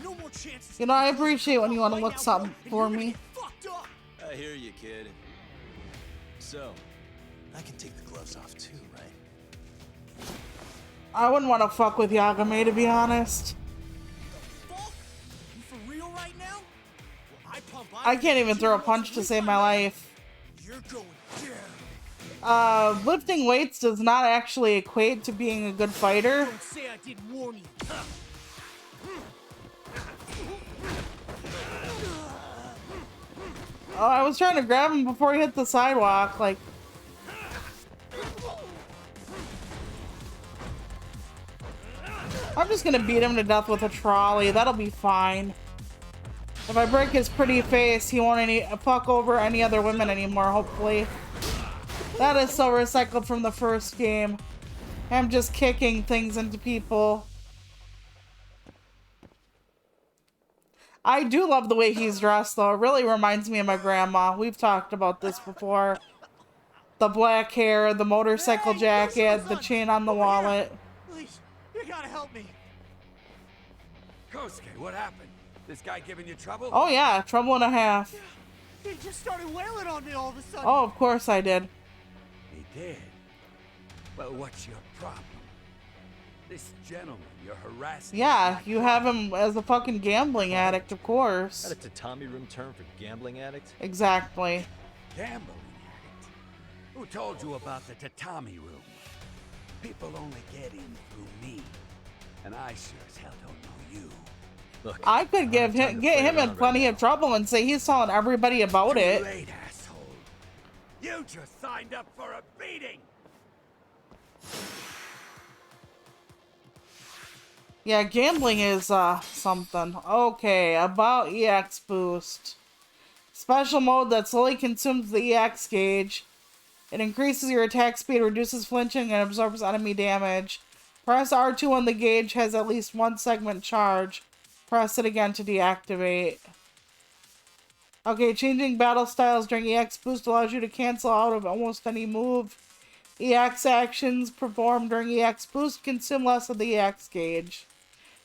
No more chances. You know, I appreciate when you want to look something for me. Fucked up! I hear you, kid. So, I can take the gloves off too, right? I wouldn't want to fuck with Yagami, to be honest. Fuck? You for real right now? Well, I pump I can't even throw a punch to save my life. You're going down. Lifting weights does not actually equate to being a good fighter. Don't say I didn't warn you. Oh, I was trying to grab him before he hit the sidewalk, like... I'm just gonna beat him to death with a trolley. That'll be fine. If I break his pretty face, he won't fuck over any other women anymore, hopefully. That is so recycled from the first game. I'm just kicking things into people. I do love the way he's dressed, though. It really reminds me of my grandma. We've talked about this before. The black hair, the motorcycle jacket, the chain on the wallet. Please, you gotta help me. Kosuke, what happened? This guy giving you trouble? Oh yeah, trouble and a half. He just started wailing on me all of a sudden. Oh, of course I did. He did? Well, what's your problem? This gentleman you're harassing... Yeah, you have him as a fucking gambling addict, of course. Is that a tatami room term for gambling addict? Exactly. Gambling addict? Who told you about the tatami room? People only get in through me. And I sure as hell don't know you. Look, I could get him in plenty of trouble and say he's telling everybody about Too it. late, asshole. You just signed up for a beating. Yeah, gambling is something. Okay, about EX boost. Special mode that slowly consumes the EX gauge. It increases your attack speed, reduces flinching, and absorbs enemy damage. Press R2 when the gauge has at least one segment charge. Press it again to deactivate. Okay, changing battle styles during EX boost allows you to cancel out of almost any move. EX actions performed during EX boost consume less of the EX gauge.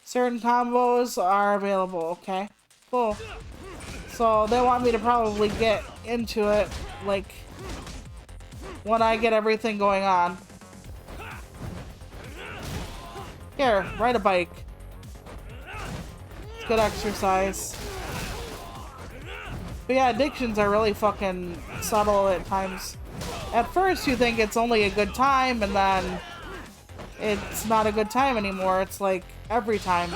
Certain combos are available, okay? Cool. So they want me to probably get into it, like, when I get everything going on. Here, ride a bike. It's good exercise. But yeah, addictions are really fucking subtle at times. At first you think it's only a good time, and then it's not a good time anymore. It's like every time.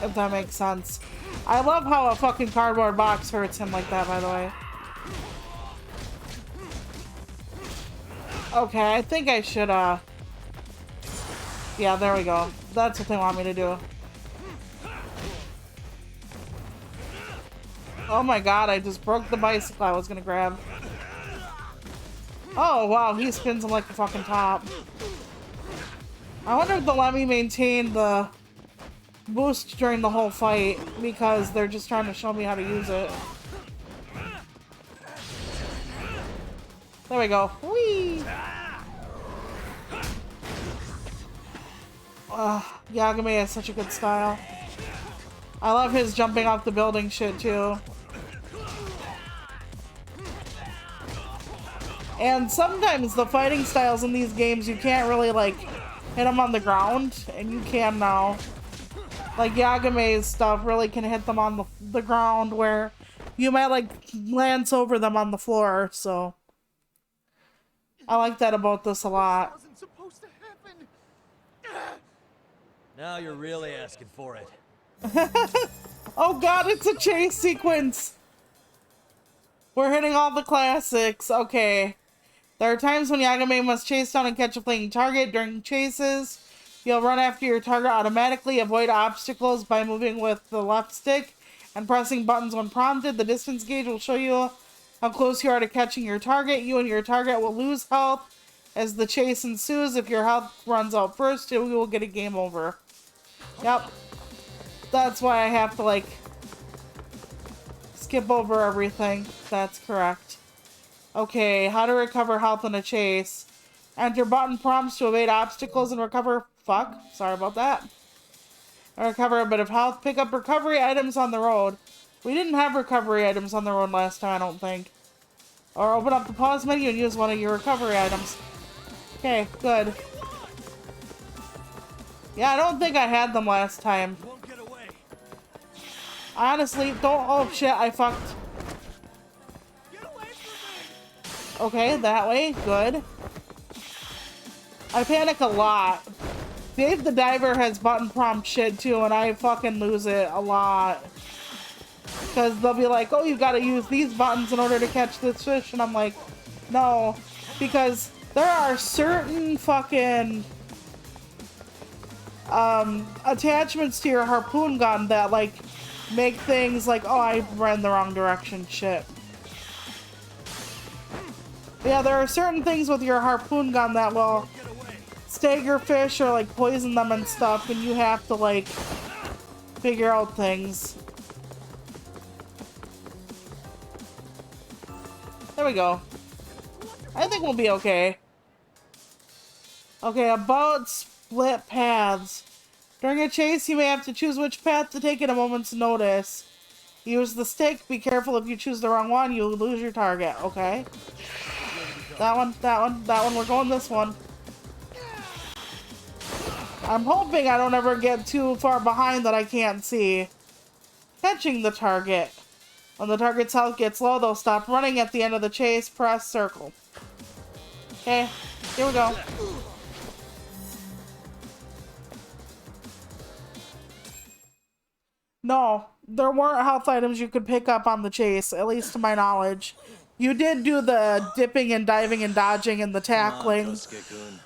If that makes sense. I love how a fucking cardboard box hurts him like that, by the way. Okay, I think I should, yeah, there we go. That's what they want me to do. Oh my god, I just broke the bicycle I was gonna grab. Oh wow, he spins him like a fucking top. I wonder if they'll let me maintain the boost during the whole fight, because they're just trying to show me how to use it. There we go. Whee! Yagami has such a good style. I love his jumping off the building shit too. And sometimes the fighting styles in these games, you can't really like hit them on the ground, and you can now. Like Yagame's stuff really can hit them on the ground, where you might like glance over them on the floor, so I like that about this a lot. Now you're really asking for it. Oh god, it's a chase sequence! We're hitting all the classics. Okay. There are times when Yagami must chase down and catch a fleeing target. During chases, you'll run after your target automatically. Avoid obstacles by moving with the left stick and pressing buttons when prompted. The distance gauge will show you how close you are to catching your target. You and your target will lose health as the chase ensues. If your health runs out first, you will get a game over. Yep. That's why I have to, like, skip over everything. That's correct. Okay, how to recover health in a chase. Enter button prompts to evade obstacles and recover... Fuck, sorry about that. Recover a bit of health. Pick up recovery items on the road. We didn't have recovery items on the road last time, I don't think. Or open up the pause menu and use one of your recovery items. Okay, good. Yeah, I don't think I had them last time. I honestly don't... Oh shit, I fucked. Okay, that way. Good. I panic a lot. Dave the Diver has button prompt shit too, and I fucking lose it a lot. Because they'll be like, oh, you gotta use these buttons in order to catch this fish, and I'm like, no. Because there are certain fucking attachments to your harpoon gun that, like, make things like, oh, I ran the wrong direction shit. Yeah, there are certain things with your harpoon gun that will stagger fish or like poison them and stuff, and you have to like figure out things. There we go. I think we'll be okay. Okay, about split paths. During a chase, you may have to choose which path to take at a moment's notice. Use the stick. Be careful if you choose the wrong one, you'll lose your target. Okay. That one, that one, that one. We're going this one. I'm hoping I don't ever get too far behind that I can't see. Catching the target. When the target's health gets low, they'll stop running at the end of the chase. Press circle. Okay, here we go. No, there weren't health items you could pick up on the chase, at least to my knowledge. You did do the dipping and diving and dodging and the tackling. Kosuke-kun.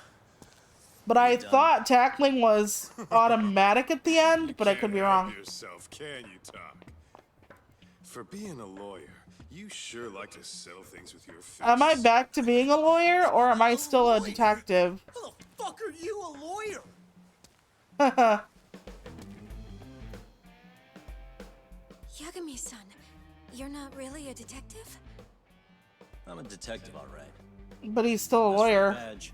But I thought tackling was automatic at the end, but I could be Can't wrong. help yourself, can you, Talk? For being a lawyer, you sure like to settle things with your fists. Am I back to being a lawyer, or am I still a detective? How the fuck are you a lawyer? Yagami-san, you're not really a detective? I'm a detective, all right. But he's still a As for lawyer. badge,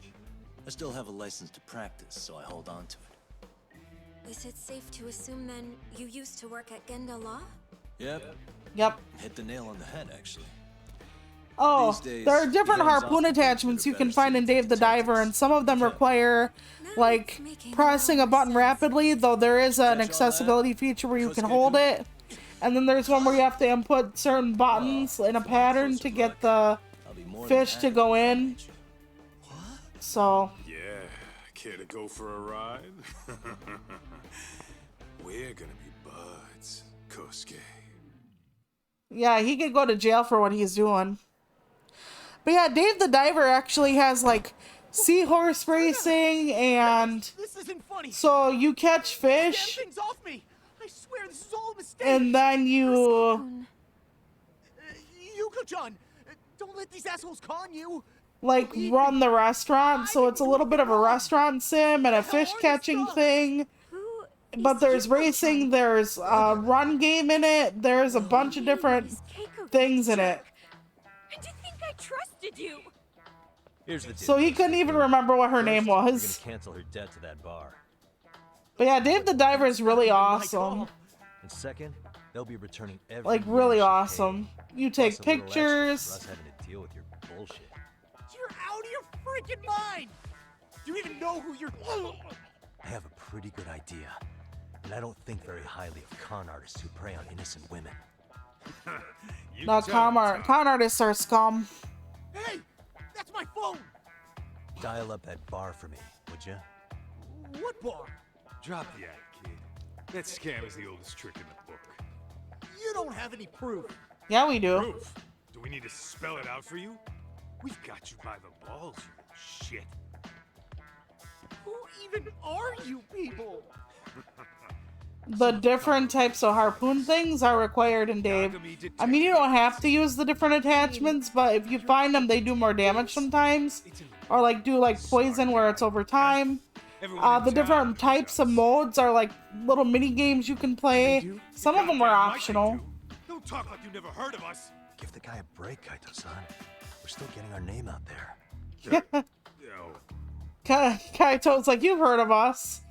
I still have a license to practice, so I hold on to it. Is it safe to assume then you used to work at Genda Law? Yep. Yep. Hit the nail on the head, actually. Oh, These days, there are different the hands harpoon often attachments do you can better find in suited Dave the Diver, and some of them require, like, pressing a button rapidly, though there is an accessibility feature where you can hold it. And then there's one where you have to input certain buttons in a pattern to get the fish to go in. So... Yeah, care to go for a ride? We're gonna be buds, Kosuke. yeah, he could go to jail for what he's doing. But yeah, Dave the Diver actually has, like, seahorse racing, and This isn't funny. so you catch fish, Damn things off me. I swear this is all a mistake. and then you, Yuko-chan, don't let these assholes con you. like, run the restaurant, so it's a little bit of a restaurant sim and a fish catching thing. But there's racing, there's a run game in it, there's a bunch of different things in it. And to think I trusted you! Here's the deal. So he couldn't even remember what her name You're was. gonna cancel her debt to that bar. But yeah, Dave the Diver is really awesome. And second, they'll be returning every Like, yen really she awesome. You take Plus a little extra pictures. for us having to deal with your bullshit. You're out of your freaking mind. Do you even know who you're... I have a pretty good idea. And I don't think very highly of con artists who prey on innocent women. No, con artists are scum. Hey, that's my phone. Dial up that bar for me, would you? What bar? Drop the act, kid. That scam is the oldest trick in the book. You don't have any proof. Yeah, we do. Proof? Do we need to spell it out for you? We've got you by the balls, you shit. Who even are you people? The different types of harpoon things are required in Dave. I mean, you don't have to use the different attachments, but if you find them, they do more damage sometimes. Or, like, do, like, poison where it's over time. The different types of modes are, like, little mini games you can play. Some of them are optional. Don't talk like you never heard of us. Give the guy a break, Kaito-san. We're still getting our name out there. Kaito's like, you've heard of us.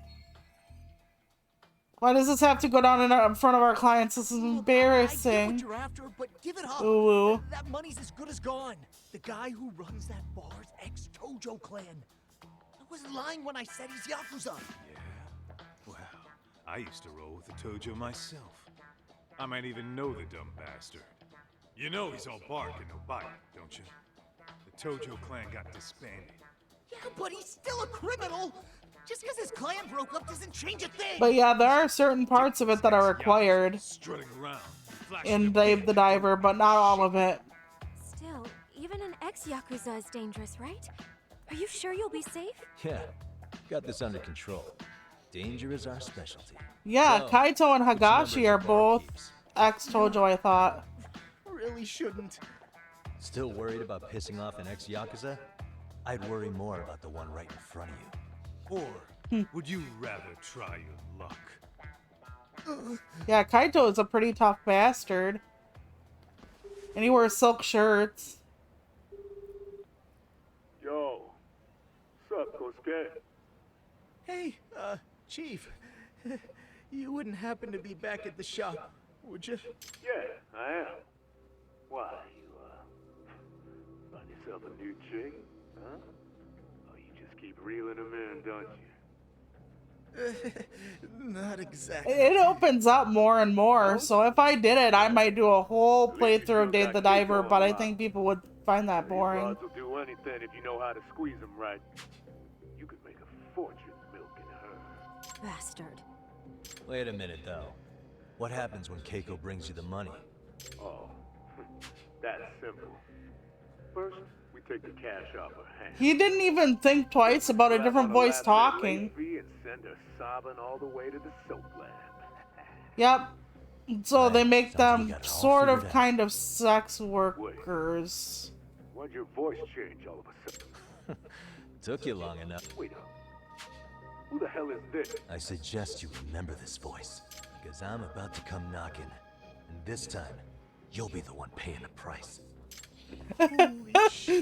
Why does this have to go down in front of our clients? This is I get what embarrassing. you're after, but give it up. Ooh. That money's as good as gone. The guy who runs that bar's ex-Tojo clan. I wasn't lying when I said he's Yakuza. Yeah? Well, I used to roll with the Tojo myself. I might even know the dumb bastard. You know he's all bark and no bite, don't you? The Tojo clan got disbanded. Yeah, but he's still a criminal. Just because his clan broke up doesn't change a thing. But yeah, there are certain parts of it that are required Strutting around, in Dave the Diver, but not all of it. Still, even an ex-Yakuza is dangerous, right? Are you sure you'll be safe? Yeah, got this under control. Danger is our specialty. Yeah, So, Kaito and which number Hagashi the are bar both keeps? ex-Tojo, I thought. Really shouldn't. Still worried about pissing off an ex-Yakuza? I'd worry more about the one right in front of you. Or would you rather try your luck? Yeah, Kaito is a pretty tough bastard. And he wears silk shirts. Yo, what's up, Kosuke? Hey, Chief. You wouldn't happen to be back at the shop, would you? Yeah, I am. Why, you, find yourself a new chick, huh? Oh, you just keep reeling them in, don't you? Not exactly. It opens up more and more, so if I did it, I might do a whole playthrough of Dave the Diver, but I think people would find that boring. Rods will do anything if you know how to squeeze them right. You could make a fortune milking her. Bastard. Wait a minute, though. What happens when Keiko brings you the money? Oh, that's simple. First, we take the cash off her hand. He didn't even think twice about a different voice talking. And send her sobbing all the way to the soapland. Yep. So they make them sort of, figured out. kind of sex workers. Why'd your voice change all of a sudden? Took you long enough. Wait up. Who the hell is this? I suggest you remember this voice, because I'm about to come knocking. And this time, you'll be the one paying the price.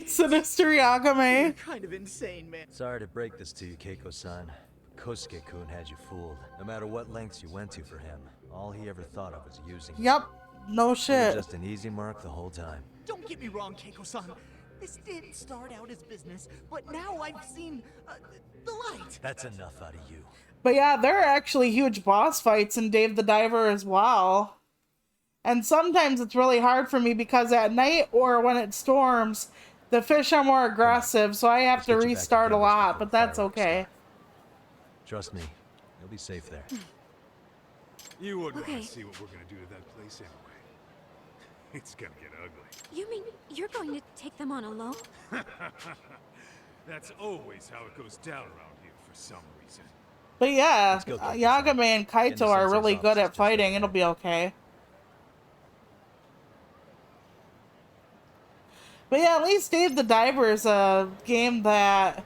Sinister Yagame. You're kind of insane, man. Sorry to break this to you, Keiko-san. Kosuke-kun had you fooled. No matter what lengths you went to for him, all he ever thought of was using you. Yep. No You were shit. just an easy mark the whole time. Don't get me wrong, Keiko-san. This did start out as business, but now I've seen the light. That's enough out of you. But yeah, there are actually huge boss fights in Dave the Diver as well. And sometimes it's really hard for me because at night or when it storms, the fish are more aggressive, so I have to restart a lot, but that's okay. Trust me, you'll be safe there. You wouldn't Okay. want to see what we're gonna do to that place anyway. It's gonna get ugly. You mean you're going to take them on alone? That's always how it goes down around here for some reason. But yeah, Let's go, Keiko-san. Yagame and Kaito are Sensei's really good office is at just fighting. over It'll be okay. But yeah, at least Dave the Diver is a game that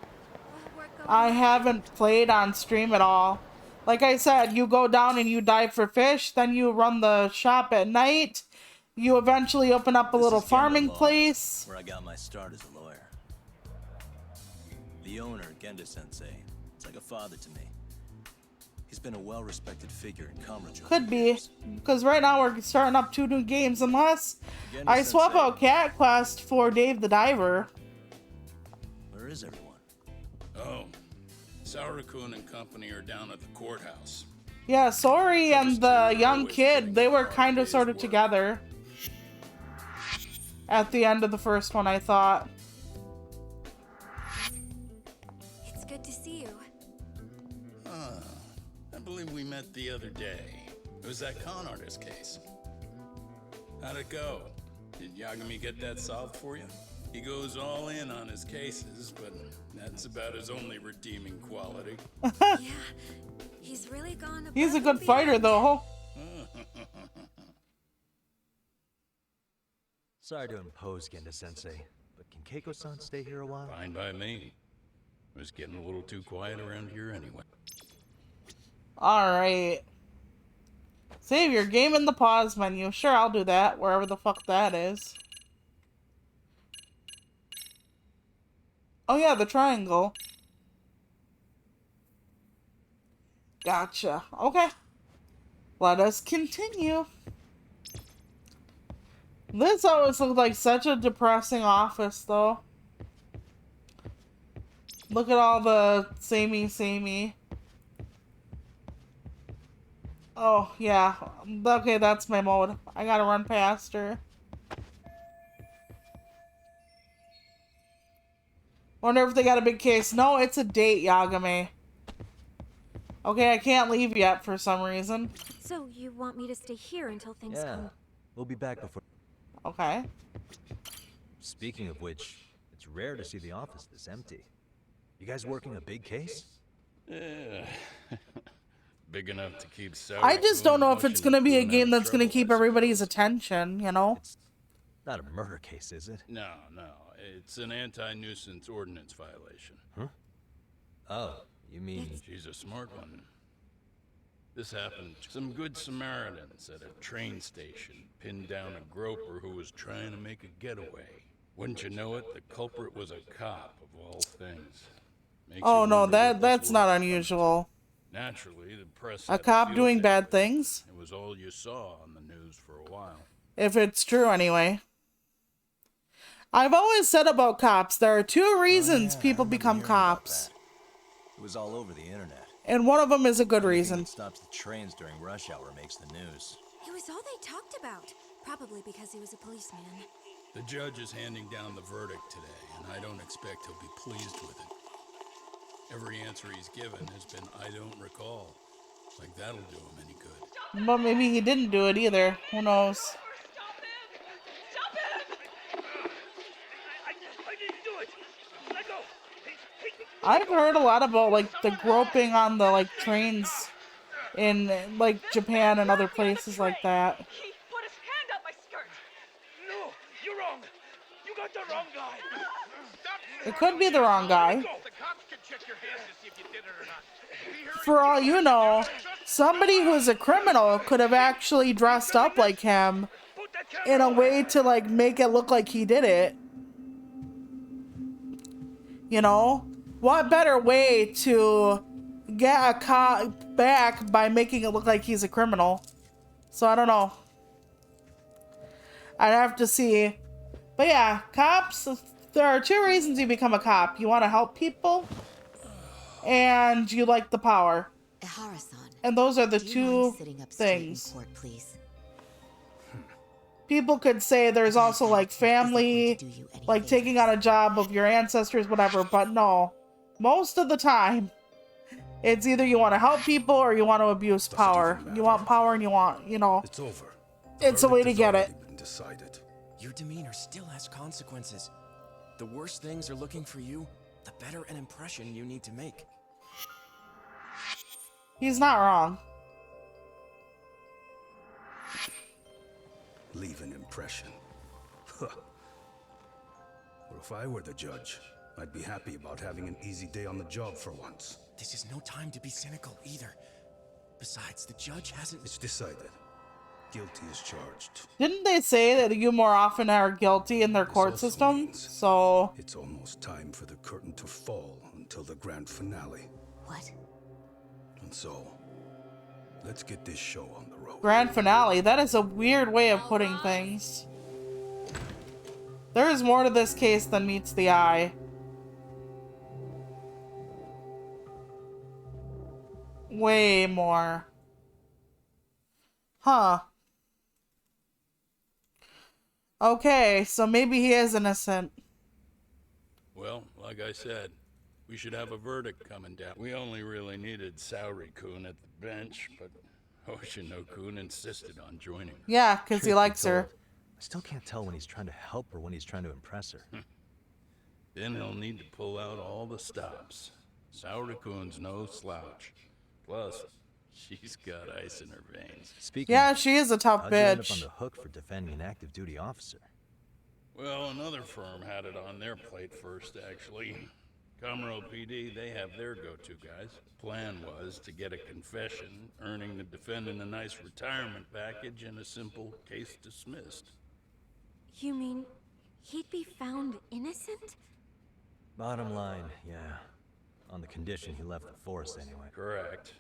I haven't played on stream at all. Like I said, you go down and you dive for fish, then you run the shop at night. You eventually open up a little This is Gendo farming Law, place. where I got my start as a lawyer. The owner, Genda-sensei, it's like a father to me. He's been a well-respected figure in Kamurocho. Could be, because right now we're starting up 2 new games, unless I swap out Cat Quest for Dave the Diver. Where is everyone? Oh, Saurakun and company are down at the courthouse. Yeah, Sori and the young kid, they were kind of sort of together. At the end of the first one, I thought. It's good to see you. I believe we met the other day. It was that con artist case. How'd it go? Did Yagami get that solved for you? He goes all in on his cases, but that's about his only redeeming quality. Yeah, he's really gone. He's a above good and fighter, beyond. though. Sorry to impose, Genda-sensei, but can Keiko-san stay here a while? Fine by me. It was getting a little too quiet around here anyway. Alright. Save your game in the pause menu. Sure, I'll do that, wherever the fuck that is. Oh yeah, the triangle. Gotcha. Okay. Let us continue. This always looked like such a depressing office, though. Look at all the samey. Oh, yeah. Okay, that's my mode. I gotta run past her. Wonder if they got a big case. No, it's a date, Yagame. Okay, I can't leave yet for some reason. So you want me to stay here until things Yeah, come? we'll be back before... Okay. Speaking of which, it's rare to see the office this empty. You guys working a big case? Yeah. Big enough to keep I just don't know if it's gonna be a game that's gonna keep everybody's attention, you know? Not a murder case, is it? No. It's an anti-nuisance ordinance violation. Huh? Oh, you mean... She's a smart one. This happened. Some good Samaritans at a train station pinned down a groper who was trying to make a getaway. Wouldn't you know it, the culprit was a cop, of all things. Makes Oh you no, wonder what this that's not world- unusual. Naturally, the press A had cop field doing day bad with it. things? It was all you saw on the news for a while. If it's true, anyway. I've always said about cops, there are 2 reasons people become cops. It was all over the internet. And one of them is a good reason. Anything that stops the trains during rush hour makes the news. It was all they talked about. Probably because he was a policeman. The judge is handing down the verdict today, and I don't expect he'll be pleased with it. Every answer he's given has been, I don't recall. Like that'll do him any good. But maybe he didn't do it either. Who knows? I've heard a lot about like the groping on the like trains in like Japan and other places like that. He put his hand up my skirt. No, you're wrong. You got the wrong guy. It could be the wrong guy. The cops can check your hands to see if you did it or not. For all you know, somebody who's a criminal could have actually dressed up like him in a way to like make it look like he did it. You know? What better way to get a cop back by making it look like he's a criminal? So I don't know. I'd have to see. But yeah, cops, there are two reasons you become a cop. You want to help people, and you like the power. And those are the two things. Court, please? People could say there's also like family, like taking on a job of your ancestors, whatever, but no. Most of the time, it's either you want to help people or you want to abuse power. You want power and you want, you know, It's over. it's a way to get it. Decided. Your demeanor still has consequences. The worse things are looking for you, the better an impression you need to make. He's not wrong. Leave an impression. Huh. Well, if I were the judge, I'd be happy about having an easy day on the job for once. This is no time to be cynical either. Besides, the judge hasn't... It's decided. Guilty is charged. Didn't they say that you more often are guilty in their court system? So it's almost time for the curtain to fall until the grand finale. What? And so, let's get this show on the road. grand finale. That is a weird way of putting things. There is more to this case than meets the eye. Way more. Huh. Okay, so maybe he is innocent. Well, like I said, we should have a verdict coming down. We only really needed Saori-kun at the bench, but Hoshino-kun insisted on joining her. Yeah, because he likes her. I still can't tell when he's trying to help or when he's trying to impress her. Then he'll need to pull out all the stops. Saori-kun's no slouch. Plus, she's got ice in her veins. Yeah, she is a tough how'd you end up bitch. on the hook for defending an active duty officer? Well, another firm had it on their plate first, actually. Comro PD, they have their go-to guys. Plan was to get a confession, earning the defendant a nice retirement package and a simple case dismissed. You mean he'd be found innocent? Bottom line, yeah. On the condition he left the force anyway. Correct.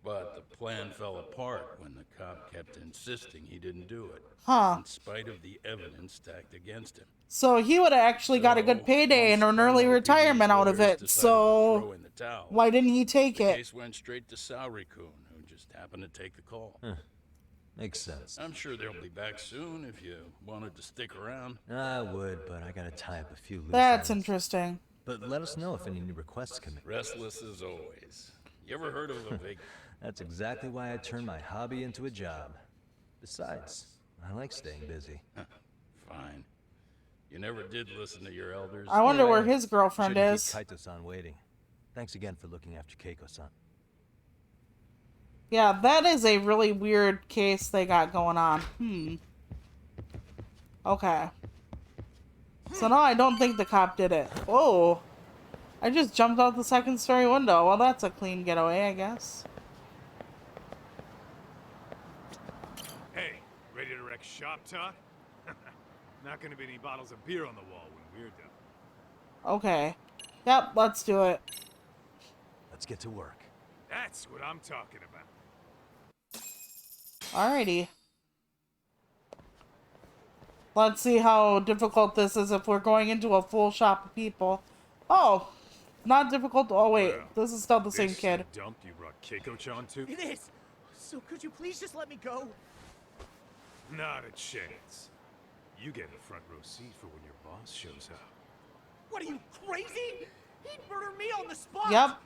But the plan fell apart when the cop kept insisting he didn't do it. Huh. In spite of the evidence stacked against him. So he would have actually got a good payday and an early retirement out of it. So why didn't he take The it? case went straight to Saori-kun, who just happened to take the call. Huh. Makes sense. I'm sure they'll be back soon if you wanted to stick around. I would, but I gotta tie up a few loose That's ends. interesting. But let us know if any new requests come in. Restless as always. You ever heard of a vac... That's exactly why I turned my hobby into a job. Besides, I like staying busy. Fine. You never did listen to your elders. I wonder where his girlfriend Shouldn't is. keep Kaito-san waiting. Thanks again for looking after Keiko-san. Yeah, that is a really weird case they got going on. Okay. So no, I don't think the cop did it. Oh. I just jumped out the second story window. Well, that's a clean getaway, I guess. Hey, ready to wreck shop talk? Not gonna be any bottles of beer on the wall when we're done. Okay. Yep, let's do it. Let's get to work. That's what I'm talking about. Alrighty. Let's see how difficult this is if we're going into a full shop of people. Oh, not difficult. Oh, wait. This is still the same kid. Dump you brought Keiko-chan to? It is! So could you please just let me go? Not a chance. You get a front row seat for when your boss shows up. What are you, crazy? He'd murder me on the spot! Yep.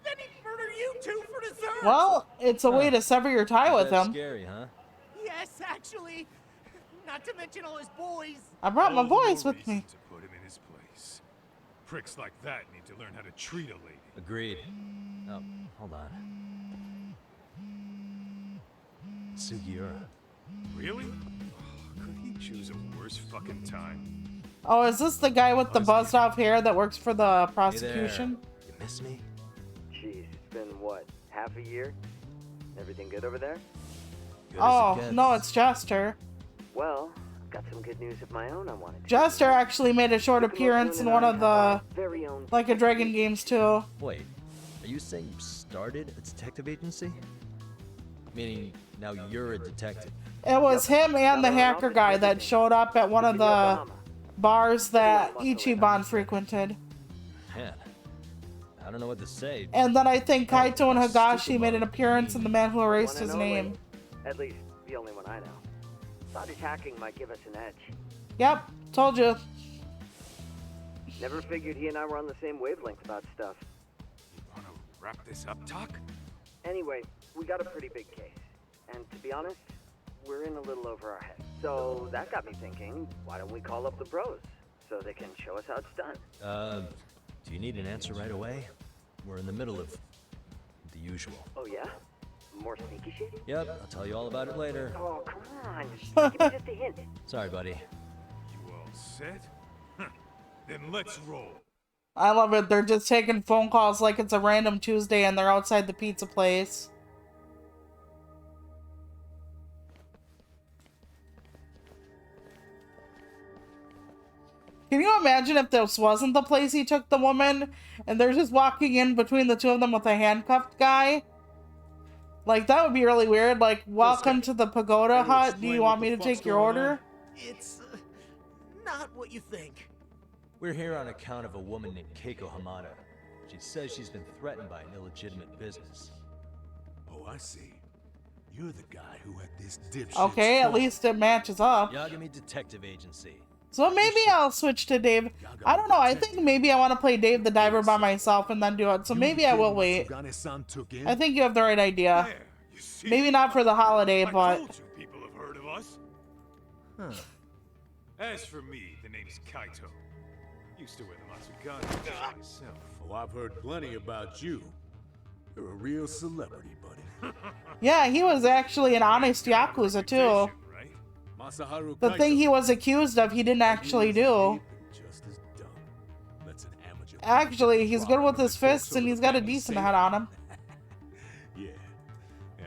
Then he'd murder you two for dessert! Well, it's a way to sever your tie with That's him. scary, huh? Yes, actually. Not to mention all his boys. I brought my All the more boys with reason me. to put him in his place. Pricks like that need to learn how to treat a lady. Agreed. Oh, hold on. Sugiura. Really? Could he choose a worse fucking time? Oh, is this the guy with the buzzed off hair that works for the prosecution? You miss me? Jeez, it's been what, half a year? Everything good over there? Good Oh, no, it's Jester. Well, I've got some good news of my own I wanted to Jester actually made a short appearance in one of the Like a Dragon games too. Wait, are you saying you started a detective agency? Meaning now you're a detective? It was him and the hacker guy that showed up at one of the bars that Ichiban frequented. Man, I don't know what to say. And then I think Kaito and Higashi made an appearance in The Man Who Erased His Name. At least, the only one I know. Thought his hacking might give us an edge. Yep, told you. Never figured he and I were on the same wavelength about stuff. Wanna wrap this up, Talk? Anyway, we got a pretty big case. And to be honest, we're in a little over our heads. So that got me thinking, why don't we call up the bros so they can show us how it's done? Do you need an answer right away? We're in the middle of the usual. Oh yeah? More sneaky shit? Yep, I'll tell you all about it later. Oh, come on. Give me just a hint. Sorry, buddy. You all set? Then let's roll. I love it. They're just taking phone calls like it's a random Tuesday and they're outside the pizza place. Can you imagine if this wasn't the place he took the woman and they're just walking in between the two of them with a handcuffed guy? Like, that would be really weird. Like, welcome to the Pagoda Hut. Do you want me to take your order? It's not what you think. We're here on account of a woman named Keiko Hamada. She says she's been threatened by an illegitimate business. Oh, I see. You're the guy who had this dipshit. Okay, at least it matches up. Yagami Detective Agency. So maybe I'll switch to Dave. I don't know. I think maybe I want to play Dave the Diver by myself and then do it. So maybe I will wait. I think you have the right idea. Maybe not for the holiday, but... People have heard of us. As for me, the name's Kaito. Used to wear the Matsugane myself. Oh, I've heard plenty about you. You're a real celebrity, buddy. Yeah, he was actually an honest Yakuza, too. Masaharu The thing he was accused of, he didn't actually do. Actually, he's good with his fists and he's got a decent head on him. Yeah,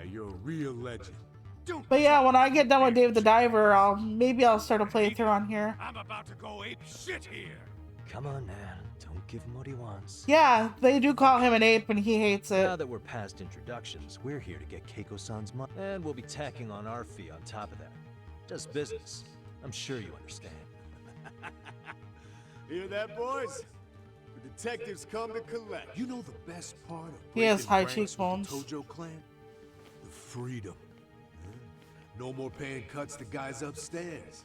you're a real legend. But yeah, when I get done with Dave the Diver, maybe I'll start a playthrough on here. I'm about to go ape shit here. Come on, man. Don't give him what he wants. Yeah, they do call him an ape and he hates it. Now that we're past introductions, we're here to get Keiko-san's money. And we'll be tacking on our fee on top of that. Just business. I'm sure you understand. Hear that, boys? The detectives come to collect. You know the best part of He has high breaking ranks cheekbones. with the Tojo clan? The freedom. No more paying cuts to guys upstairs.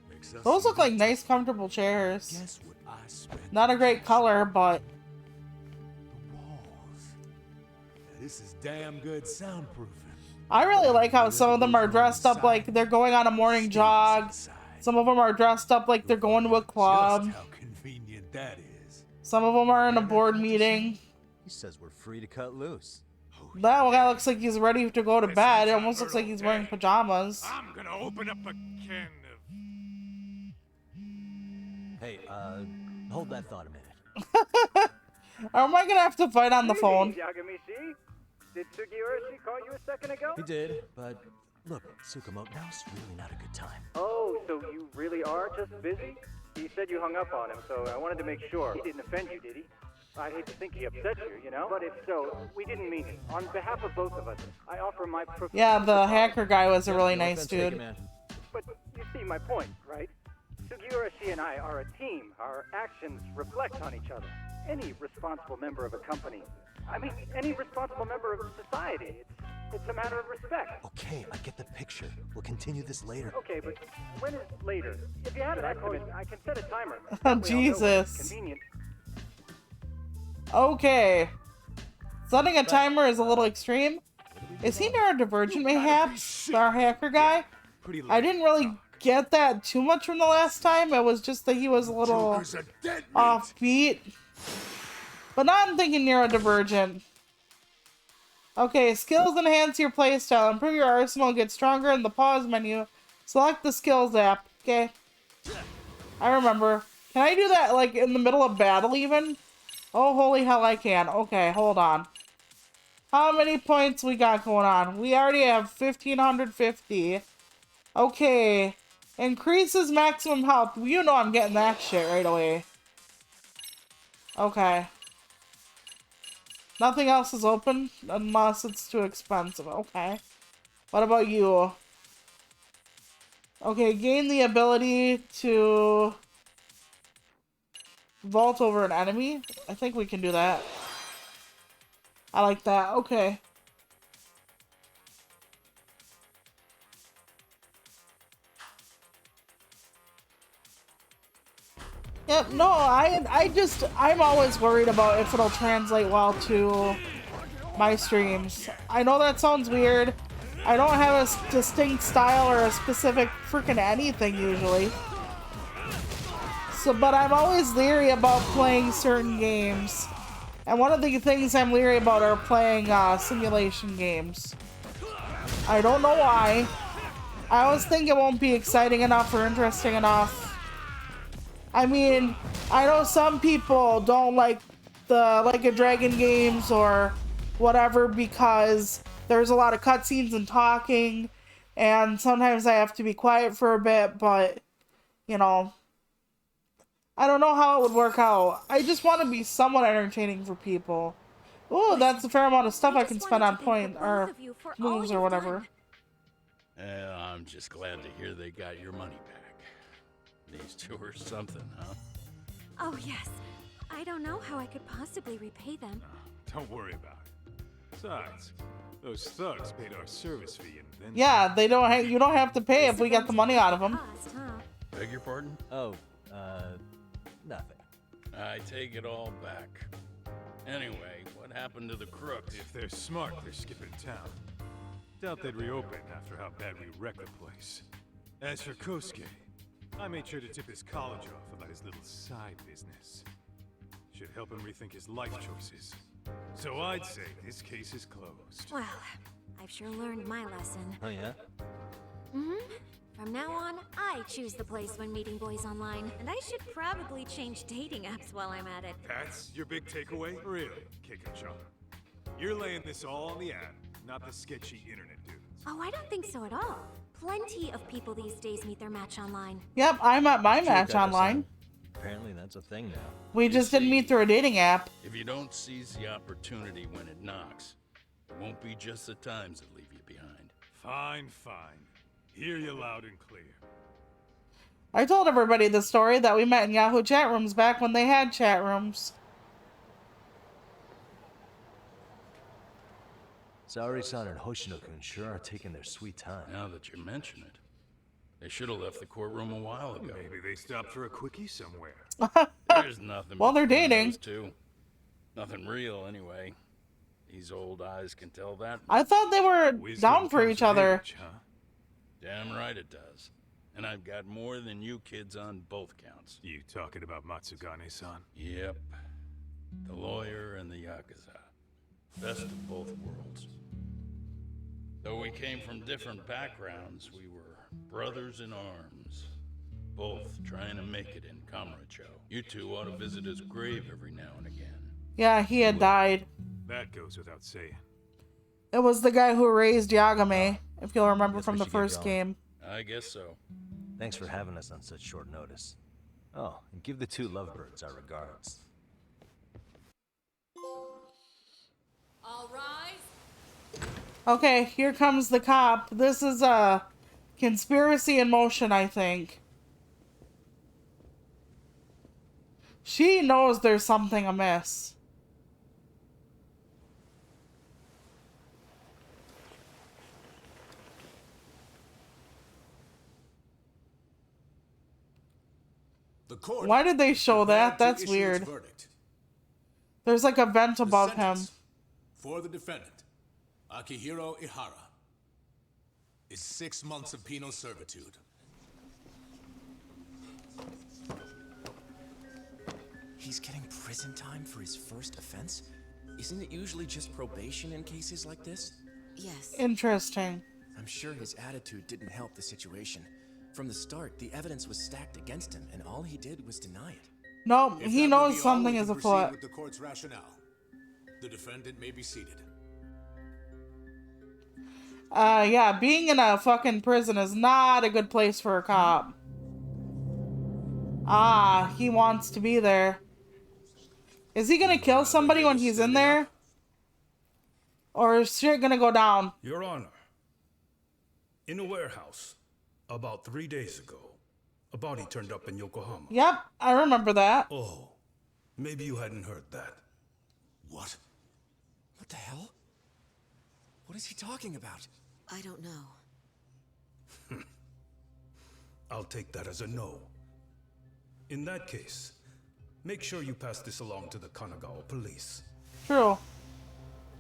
Makes us Those look like nice, comfortable chairs. Guess what I spent? Not a great color, but... This is damn good soundproofing. I really like how some of them are dressed up like they're going on a morning jog. Some of them are dressed up like they're going to a club. Just how convenient that is. Some of them are in a board meeting. He says we're free to cut loose. That guy looks like he's ready to go to bed. It almost looks like he's wearing pajamas. I'm gonna open up a can of... Hey, hold that thought a minute. Am I gonna have to fight on the phone? Yagami-shi? Did Sugiura-shi call you a second ago? He did, but look, Tsukumo, now's really not a good time. Oh, so you really are just busy? He said you hung up on him, so I wanted to make sure. He didn't offend you, did he? I hate to think he upset you, you know? But if so, we didn't mean it. On behalf of both of us, I offer my... Yeah, the hacker guy was a really nice dude. But you see my point, right? Sugiura-shi and I are a team. Our actions reflect on each other. Any responsible member of a company, I mean, any responsible member of society, it's a matter of respect. Okay, I get the picture. We'll continue this later. Okay, but when is later? If you have an estimate, I can set a timer. Oh, Jesus. Convenient. Okay. Setting a timer is a little extreme. Is he neurodivergent mayhaps? Our hacker guy? I didn't really get that too much from the last time. It was just that he was a little offbeat. But now I'm thinking neurodivergent. Okay, skills enhance your playstyle. Improve your arsenal, get stronger in the pause menu. Select the skills app. Okay. I remember. Can I do that, like, in the middle of battle, even? Oh, holy hell, I can. Okay, hold on. How many points we got going on? We already have 1,550. Okay. Increases maximum health. You know I'm getting that shit right away. Okay. Nothing else is open unless it's too expensive. Okay. What about you? Okay, gain the ability to vault over an enemy. I think we can do that. I like that. Okay. Yeah, no, I'm always worried about if it'll translate well to my streams. I know that sounds weird. I don't have a distinct style or a specific freaking anything usually. So, but I'm always leery about playing certain games. And one of the things I'm leery about are playing simulation games. I don't know why. I always think it won't be exciting enough or interesting enough. I mean, I know some people don't like the Like a Dragon games or whatever because there's a lot of cutscenes and talking, and sometimes I have to be quiet for a bit, but, you know, I don't know how it would work out. I just want to be somewhat entertaining for people. Ooh, that's a fair amount of stuff I can spend on point or moves or whatever. I'm just glad to hear they got your money back. These two are something, huh? Oh, yes. I don't know how I could possibly repay them. Don't worry about it. Besides, those thugs paid our service fee and then... Yeah, they don't. You don't have to pay if we get the money out of them. Beg your pardon? Oh, nothing. I take it all back. Anyway, what happened to the crooks? If they're smart, they're skipping town. Doubt they'd reopen after how bad we wrecked the place. As for Kosuke, I made sure to tip his college off about his little side business. Should help him rethink his life choices. So I'd say this case is closed. Well, I've sure learned my lesson. Oh, yeah? Mm-hmm. From now on, I choose the place when meeting boys online, and I should probably change dating apps while I'm at it. That's your big takeaway? Really, Keiko-chan? You're laying this all on the app, not the sketchy internet dudes. Oh, I don't think so at all. Plenty of people these days meet their match online. Yep, I'm at my match online. Apparently that's a thing now. We just didn't meet through a dating app. If you don't seize the opportunity when it knocks, it won't be just the times that leave you behind. Fine, fine. Hear you loud and clear. I told everybody the story that we met in Yahoo chat rooms back when they had chat rooms. Saori-san and Hoshino-kun sure are taking their sweet time. Now that you mention it, they should have left the courtroom a while ago. Maybe they stopped for a quickie somewhere. There's nothing. Well, they're dating. Those two. Nothing real, anyway. These old eyes can tell that. I thought they were down for each other. Age, huh? Damn right it does. And I've got more than you kids on both counts. You talking about Matsugane-san? Yep. The lawyer and the Yakuza. Best of both worlds. Though we came from different backgrounds, we were brothers in arms. Both trying to make it in Kamurocho. You two ought to visit his grave every now and again. Yeah, he had died. That goes without saying. It was the guy who raised Yagami, if you'll remember from the first game. I guess so. Thanks for having us on such short notice. Oh, and give the two lovebirds our regards. All rise. Okay, here comes the cop. This is a conspiracy in motion, I think. She knows there's something amiss. The court. Why did they show that? That's weird. There's like a vent above him. For the defendant, Akihiro Ihara, is 6 months of penal servitude. He's getting prison time for his first offense? Isn't it usually just probation in cases like this? Yes. Interesting. I'm sure his attitude didn't help the situation. From the start, the evidence was stacked against him, and all he did was deny it. No, If he that will knows be all, something we is can afoot. proceed with the court's rationale. The defendant may be seated. Yeah, being in a fucking prison is not a good place for a cop. Ah, he wants to be there. Is he gonna kill somebody when he's in there? Or is shit gonna go down? Your Honor, in a warehouse, about 3 days ago, a body turned up in Yokohama. Yep, I remember that. Oh, maybe you hadn't heard that. What? What the hell? What is he talking about? I don't know. I'll take that as a no. In that case, make sure you pass this along to the Kanagawa police. True.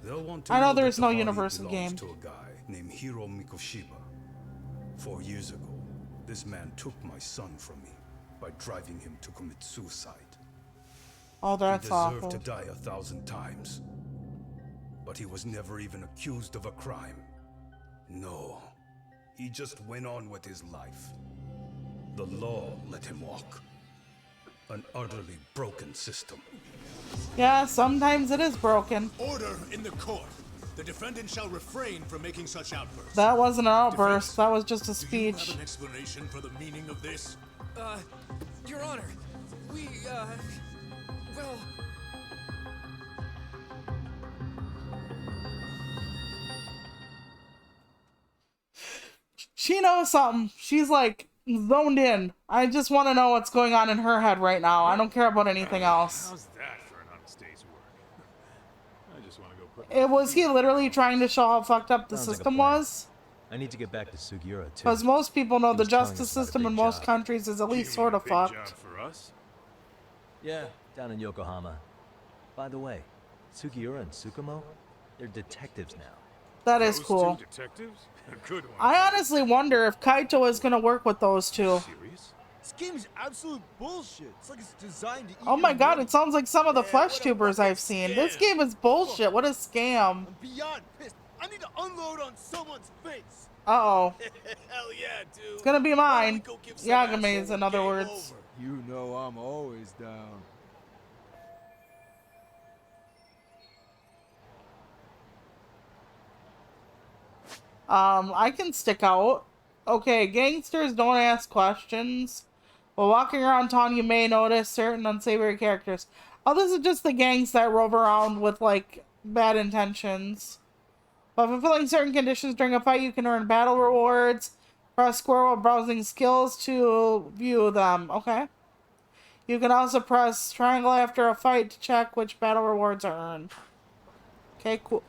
They'll want to I know that there's the no body universal belongs game. to a guy named Hiro Mikoshiba. 4 years ago, this man took my son from me by driving him to commit suicide. Oh, that's he deserved awful. to die 1,000 times. But he was never even accused of a crime. No, he just went on with his life. The law let him walk. An utterly broken system. Yeah, sometimes it is broken. Order in the court. The defendant shall refrain from making such outbursts. That wasn't an outburst, Defense, that was just a do you speech. have an explanation for the meaning of this? Your Honor, we, well... She knows something. She's like zoned in. I just want to know what's going on in her head right now. I don't care about anything else. How's that for an honest day's work? I just want to go put... It was he literally trying to show how fucked up the Sounds like a system plan. was? I need to get back to Sugiura, too. Because most people know He the was telling justice us about a system big in most job. countries is at least sort of Big job fucked. for us? Yeah, down in Yokohama. By the way, Sugiura and Tsukumo, they're detectives now. That is Those cool. two detectives? A good one. I honestly wonder if Kaito is going to work with those two. Serious? This game is absolute bullshit. It's like it's designed to eat Oh my your god, money. it sounds like some of the Man, flesh what a tubers fucking I've seen. This scam. game is bullshit. What a scam. I'm beyond pissed. I need to unload on someone's face. Uh-oh. Hell yeah, dude. It's gonna be Why don't we mine. go give some Yagame's, asshole in other game words. over? You know I'm always down. I can stick out. Okay, gangsters don't ask questions. While walking around town, you may notice certain unsavory characters. Oh, this is just the gangs that rove around with, like, bad intentions. By fulfilling certain conditions during a fight, you can earn battle rewards. Press square while browsing skills to view them. Okay. You can also press triangle after a fight to check which battle rewards are earned. Okay, cool.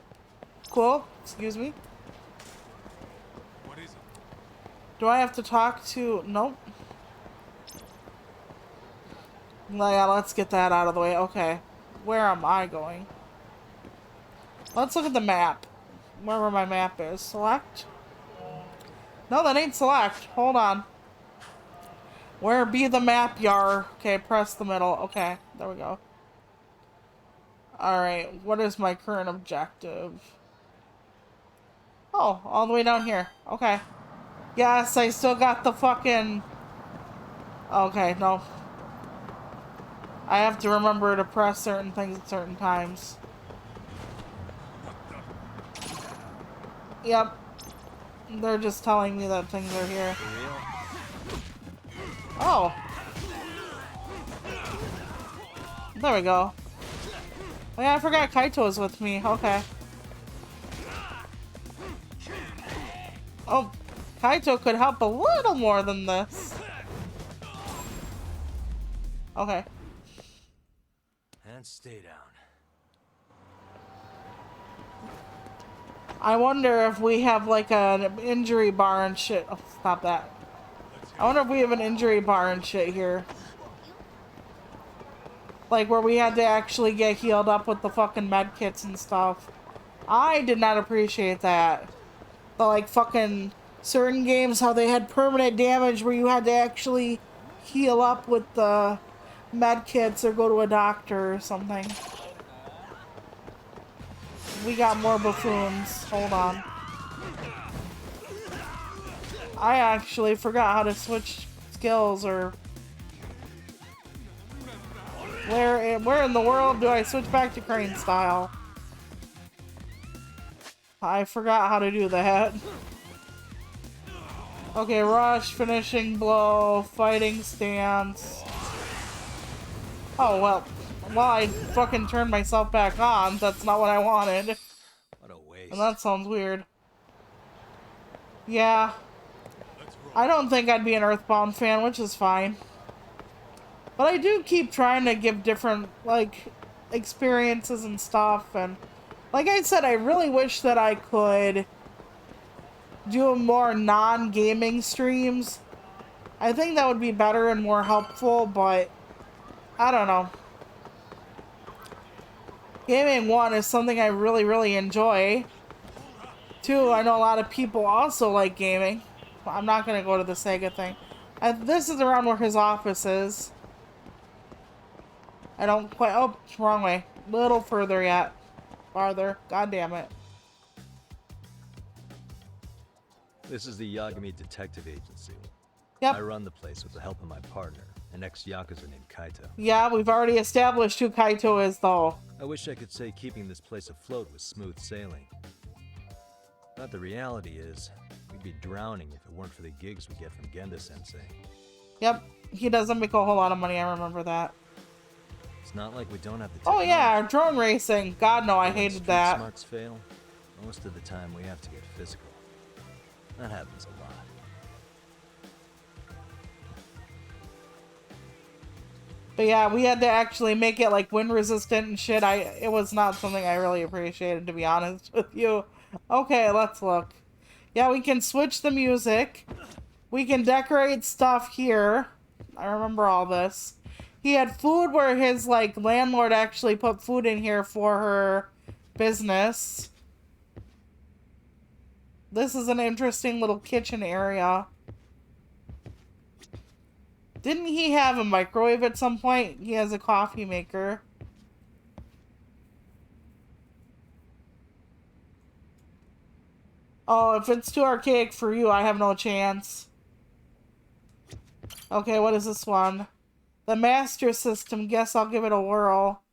Cool. Excuse me. What is it? Do I have to talk to... Nope. Yeah, let's get that out of the way. Okay. Where am I going? Let's look at the map. Wherever my map is. Select? No, that ain't select. Hold on. Where be the map, yar? Okay, press the middle. Okay, there we go. Alright, what is my current objective? Oh, all the way down here. Okay. Yes, I still got the fucking... Okay, no. I have to remember to press certain things at certain times. Yep. They're just telling me that things are here. Oh. There we go. Oh yeah, I forgot Kaito was with me. Okay. Oh, Kaito could help a little more than this. Okay. And stay down. I wonder if we have like an injury bar and shit. Oh, stop that. I wonder if we have an injury bar and shit here. Like where we had to actually get healed up with the fucking med kits and stuff. I did not appreciate that. The, like, fucking certain games, how they had permanent damage where you had to actually heal up with the med kits or go to a doctor or something. We got more buffoons. Hold on. I actually forgot how to switch skills, or where in the world do I switch back to crane style? I forgot how to do that. Okay, rush, finishing blow, fighting stance. Oh, well, I fucking turned myself back on. That's not what I wanted. What a waste. And that sounds weird. Yeah. I don't think I'd be an Earthbound fan, which is fine. But I do keep trying to give different, like, experiences and stuff. And like I said, I really wish that I could do more non-gaming streams. I think that would be better and more helpful, but I don't know. Gaming, one, is something I really, really enjoy. Two, I know a lot of people also like gaming. I'm not going to go to the Sega thing. This is around where his office is. I don't quite... Oh, wrong way. Little further yet. Farther. God damn it. This is the Yagami Detective Agency. Yep. I run the place with the help of my partner, an ex-Yakuza named Kaito. Yeah, we've already established who Kaito is, though. I wish I could say keeping this place afloat was smooth sailing. But the reality is, we'd be drowning if it weren't for the gigs we get from Genda-sensei. Yep, he doesn't make a whole lot of money, I remember that. It's not like we don't have the Oh technology. yeah, drone racing. God no, I When hated street that. smarts fail, most of the time we have to get physical. That happens a lot. But yeah, we had to actually make it like wind resistant and shit. It was not something I really appreciated, to be honest with you. Okay, let's look. Yeah, we can switch the music. We can decorate stuff here. I remember all this. He had food where his like landlord actually put food in here for her business. This is an interesting little kitchen area. Didn't he have a microwave at some point? He has a coffee maker. Oh, if it's too archaic for you, I have no chance. Okay, what is this one? The Master System. Guess I'll give it a whirl.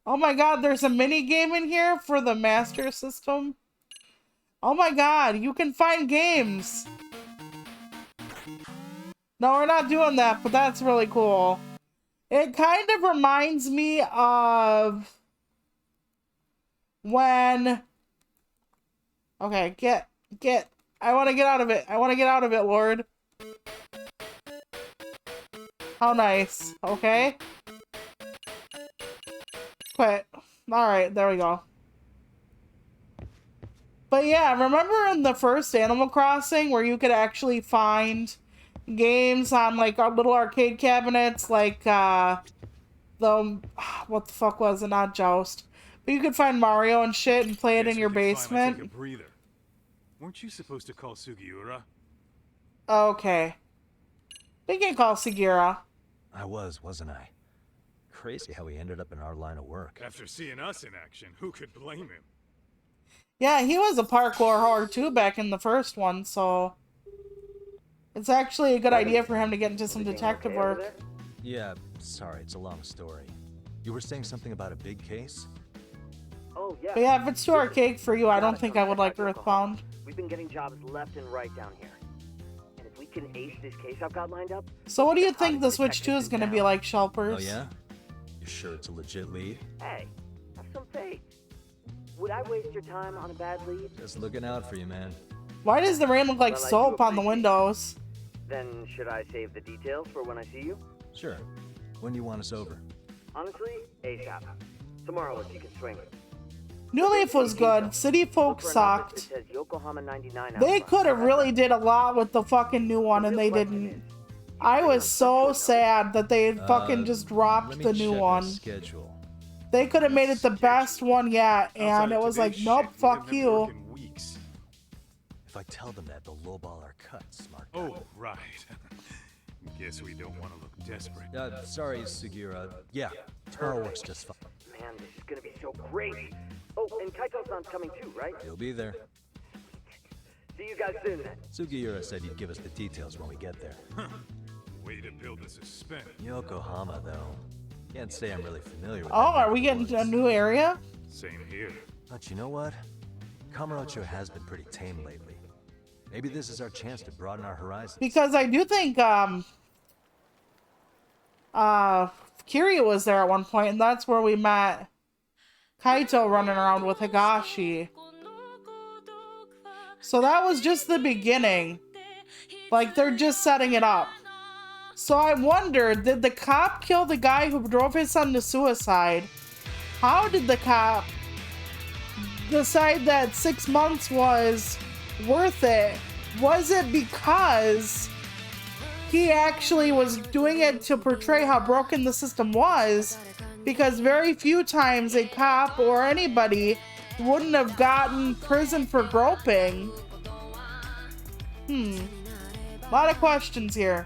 Oh my god, there's a mini game in here for the Master System? Oh my god, you can find games! No, we're not doing that, but that's really cool. It kind of reminds me of when... Okay, get. I want to get out of it. I want to get out of it, Lord. How nice. Okay. Quit. Alright, there we go. But yeah, remember in the first Animal Crossing where you could actually find games on like our little arcade cabinets, like what the fuck was it? Not Joust. But you could find Mario and shit and play it in your basement. Take a breather. Weren't you supposed to call Sugiura? Okay. We can call Sugiura. I wasn't I? Crazy how he ended up in our line of work. After seeing us in action, who could blame him? Yeah, he was a parkour whore too back in the first one, so it's actually a good idea for him to get into some detective work. Yeah, sorry, it's a long story. You were saying something about a big case? Oh, yeah. But yeah, if it's too archaic for you, I don't think I would like Earthbound. We've been getting jobs left and right down here. And if we can ace this case I've got lined up... So what do you think the Switch 2 is going to be like, Shelpers? Oh yeah? You sure it's a legit lead? Hey, have some faith. Would I waste your time on a bad lead? Just looking out for you, man. Why does the rain look like soap on the windows? Then should I save the details for when I see you? Sure. When do you want us over? Honestly, ASAP. Tomorrow if you can swing it. New Leaf was good. City Folk sucked. They could have really did a lot with the fucking new one and they didn't. I was so sad that they fucking just dropped the new one. Schedule. They could have made it the best one yet, and it was like, nope, fuck you. If I tell them that, they'll lowball our cuts, smart guy. Oh, right. Guess we don't want to look desperate. Sorry, Sugiura. Yeah, tomorrow works just fine. Man, this is gonna be so great. Oh, and Kaito-san's coming too, right? He'll be there. See you guys soon then. Sugiura said he'd give us the details when we get there. Way to build a suspense. Yokohama, though. Can't say I'm really familiar with Oh, are we getting to a new area? Same here. But you know what? Kamurocho has been pretty tame lately. Maybe this is our chance to broaden our horizons. Because I do think Kiryu was there at one point, and that's where we met Kaito running around with Higashi. So that was just the beginning. Like, they're just setting it up. So I wondered, did the cop kill the guy who drove his son to suicide? How did the cop decide that 6 months was worth it? Was it because he actually was doing it to portray how broken the system was? Because very few times a cop or anybody wouldn't have gotten prison for groping. A lot of questions here.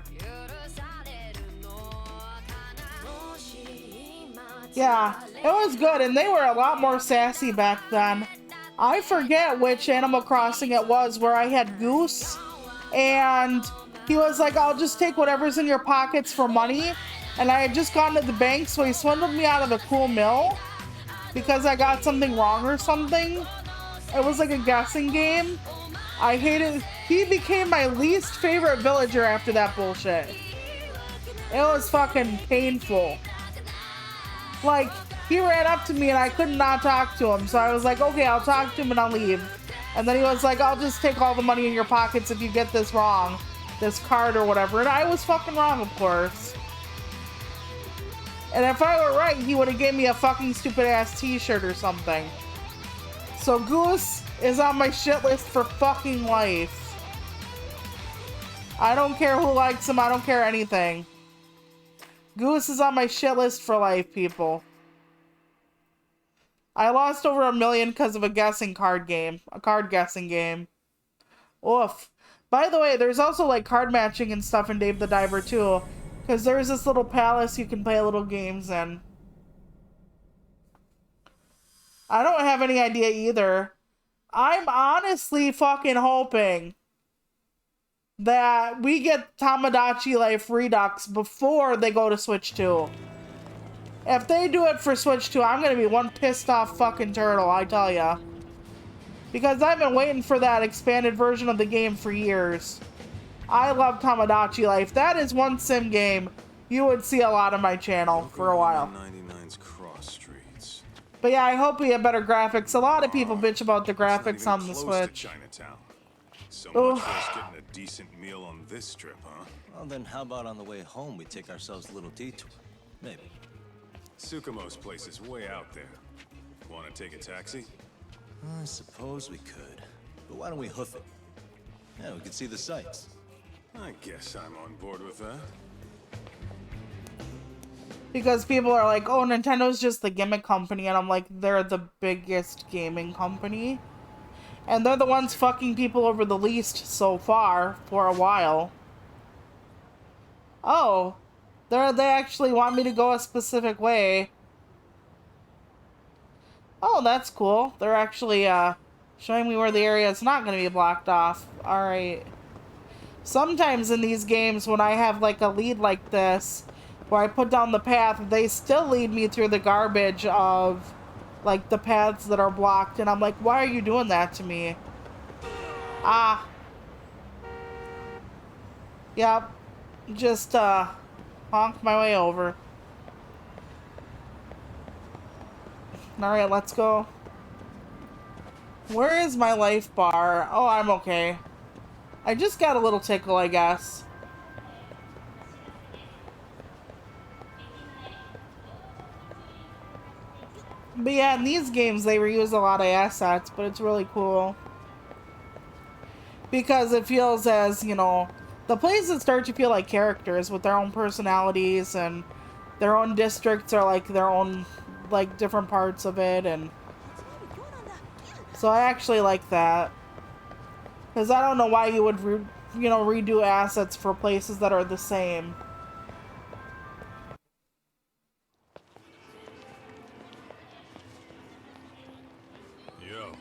Yeah, it was good, and they were a lot more sassy back then. I forget which Animal Crossing it was where I had Goose, and he was like, I'll just take whatever's in your pockets for money. And I had just gone to the bank, so he swindled me out of a cool mill because I got something wrong or something. It was like a guessing game. I hated. He became my least favorite villager after that bullshit. It was fucking painful. Like, he ran up to me and I could not talk to him. So I was like, okay, I'll talk to him and I'll leave. And then he was like, I'll just take all the money in your pockets if you get this wrong. This card or whatever. And I was fucking wrong, of course. And if I were right, he would have gave me a fucking stupid ass t-shirt or something. So Goose is on my shit list for fucking life. I don't care who likes him. I don't care anything. Goose is on my shit list for life, people. I lost over 1 million because of a guessing card game. A card guessing game. Oof. By the way, there's also like card matching and stuff in Dave the Diver too. Because there's this little palace you can play little games in. I don't have any idea either. I'm honestly fucking hoping that we get Tamagotchi Life Redux before they go to Switch 2. If they do it for Switch 2, I'm gonna be one pissed off fucking turtle, I tell ya. Because I've been waiting for that expanded version of the game for years. I love Tamagotchi Life. That is one sim game you would see a lot on my channel for a while. 99's cross streets. But yeah, I hope we have better graphics. A lot of people bitch about the graphics on the Switch. So much for us getting a decent meal on this trip, huh? Well, then how about on the way home we take ourselves a little detour? Maybe. Tsukumo's place is way out there. Want to take a taxi? I suppose we could. But why don't we hoof it? Yeah, we could see the sights. I guess I'm on board with that. Because people are like, oh, Nintendo's just the gimmick company. And I'm like, they're the biggest gaming company. And they're the ones fucking people over the least so far for a while. Oh, they actually want me to go a specific way. Oh, that's cool. They're actually showing me where the area is not going to be blocked off. Alright. Sometimes in these games when I have like a lead like this, where I put down the path, they still lead me through the garbage of like the paths that are blocked, and I'm like, why are you doing that to me? Yep. Just honk my way over. Alright, let's go. Where is my life bar? Oh, I'm okay. I just got a little tickle, I guess. But yeah, in these games they reuse a lot of assets, but it's really cool. Because it feels as, you know, the places start to feel like characters with their own personalities, and their own districts are like their own like different parts of it, and so I actually like that. Because I don't know why you would, redo assets for places that are the same. Yo,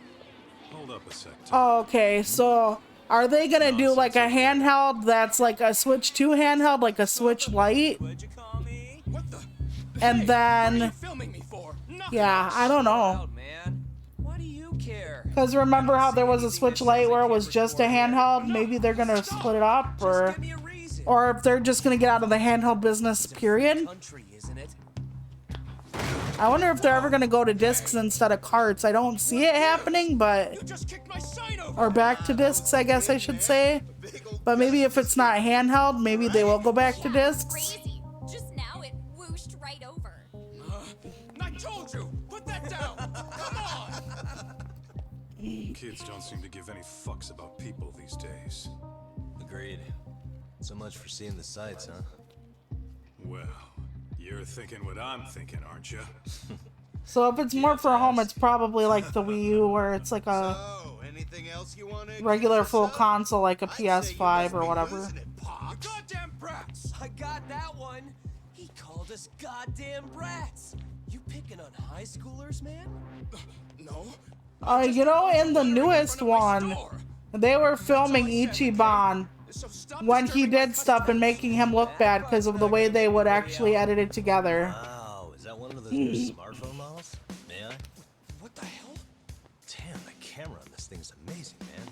hold up a sec. Oh, okay, so are they gonna do like a handheld that's like a Switch 2 handheld, like a Switch Lite? And then, yeah, I don't know. Because remember how there was a Switch Lite where it was just a handheld? Maybe they're gonna split it up, or if they're just gonna get out of the handheld business, period. I wonder if they're ever gonna go to discs instead of carts. I don't see it happening, but... Or back to discs, I guess I should say. But maybe if it's not handheld, maybe they will go back to discs. Just now it whooshed right over. I told you! Put that down! Come on! Kids don't seem to give any fucks about people these days. Agreed. So much for seeing the sights, huh? Well, you're thinking what I'm thinking, aren't you? So if it's more for home, it's probably like the Wii U, where it's like a regular full console, like a PS5 or whatever. Goddamn brats! I got that one. He called us goddamn brats. You picking on high schoolers, man? No. In the newest one, they were filming Ichiban when he did stuff and making him look bad because of the way they would actually edit it together. Wow, is that one of those new smartphone models? May I? What the hell? Damn, the camera on this thing's amazing, man.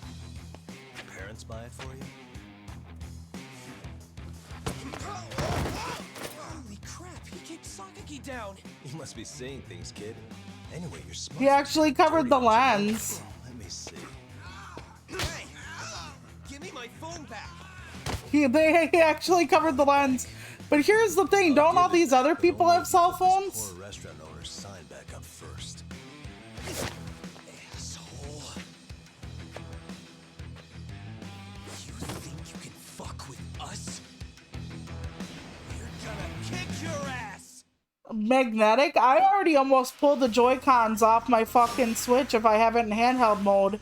Your parents buy it for you? Holy crap, he kicked Sakaki down. You must be seeing things, kid. Anyway, you're smart. He actually covered the lens. Let me see. Hey, give me my phone back. He actually covered the lens. But here's the thing, don't all these other people have cell phones? Poor restaurant owners sign back up first. Asshole. You think you can fuck with us? We're gonna kick your ass. Magnetic? I already almost pulled the Joy-Cons off my fucking Switch if I have it in handheld mode.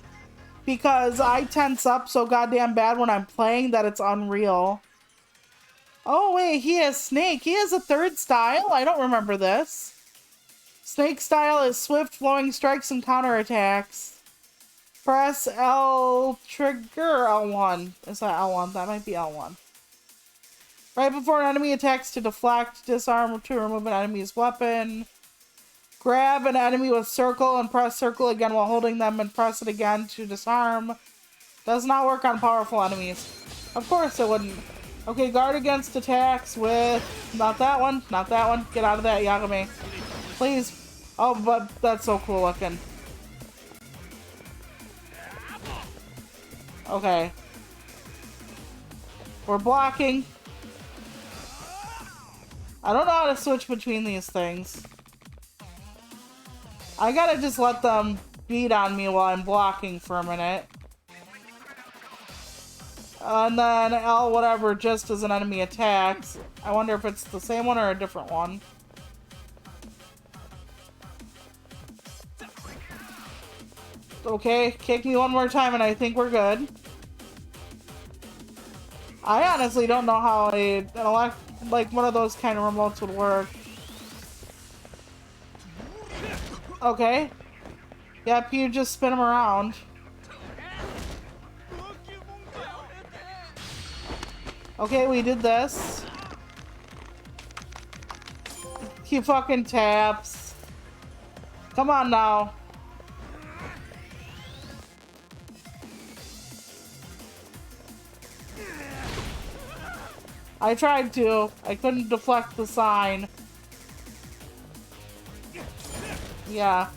Because I tense up so goddamn bad when I'm playing that it's unreal. Oh wait, he has Snake. He has a third style? I don't remember this. Snake style is swift flowing strikes and counterattacks. Press L trigger L1. Is that L1? That might be L1. Right before an enemy attacks to deflect, disarm, to remove an enemy's weapon. Grab an enemy with circle and press circle again while holding them and press it again to disarm. Does not work on powerful enemies. Of course it wouldn't. Okay, guard against attacks with... Not that one. Not that one. Get out of that, Yagami. Please. Oh, but that's so cool looking. Okay. We're blocking. I don't know how to switch between these things. I gotta just let them beat on me while I'm blocking for a minute. And then L whatever just as an enemy attacks. I wonder if it's the same one or a different one. Okay, kick me one more time and I think we're good. I honestly don't know how like one of those kind of remotes would work. Okay. Yep, you just spin them around. Okay, we did this. He fucking taps. Come on now. I tried to. I couldn't deflect the sign. Yeah.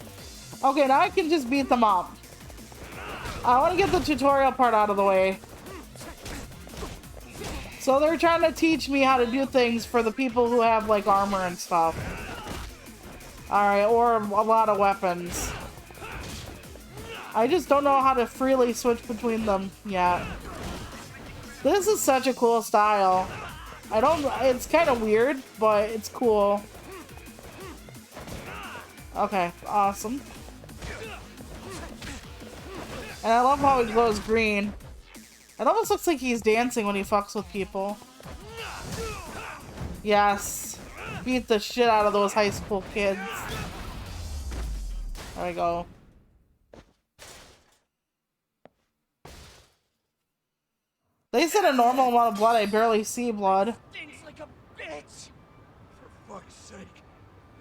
Okay, now I can just beat them up. I want to get the tutorial part out of the way. So they're trying to teach me how to do things for the people who have, like, armor and stuff. Alright, or a lot of weapons. I just don't know how to freely switch between them yet. This is such a cool style. It's kind of weird, but it's cool. Okay, awesome. And I love how he glows green. It almost looks like he's dancing when he fucks with people. Yes. Beat the shit out of those high school kids. There we go. They said a normal amount of blood. I barely see blood. Things like a bitch. For fuck's sake,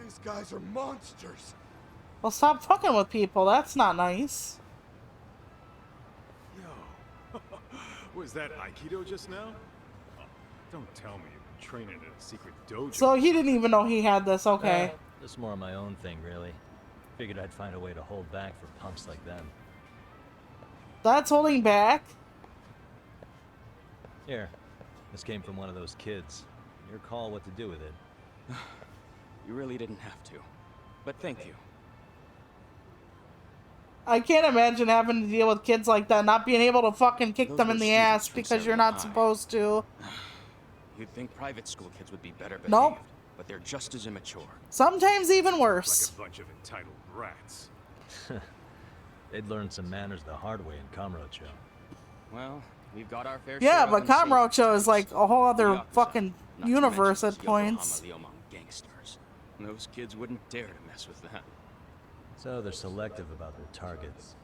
these guys are monsters. Well, stop fucking with people. That's not nice. Yo, was that Aikido just now? Oh, don't tell me you've been training in a secret dojo. So he didn't even know he had this. Okay. Just more of my own thing, really. Figured I'd find a way to hold back for punks like them. That's holding back. Here, this came from one of those kids. Your call what to do with it. You really didn't have to, but thank you. I can't imagine having to deal with kids like that, not being able to fucking kick Those them were in the students ass from because you're Several not High. supposed to. You'd think private school kids would be better behaved, Nope. but they're just as immature. Sometimes even worse. Like a bunch of entitled brats. They'd learn some manners the hard way in Kamurocho. Well, we've got our fair Yeah, share but of them saved. Kamurocho is like a whole other Yakuza, fucking not to universe mention at those points. Yokohama Ryomon gangsters. Those kids wouldn't dare to mess with that. So they're selective about their targets.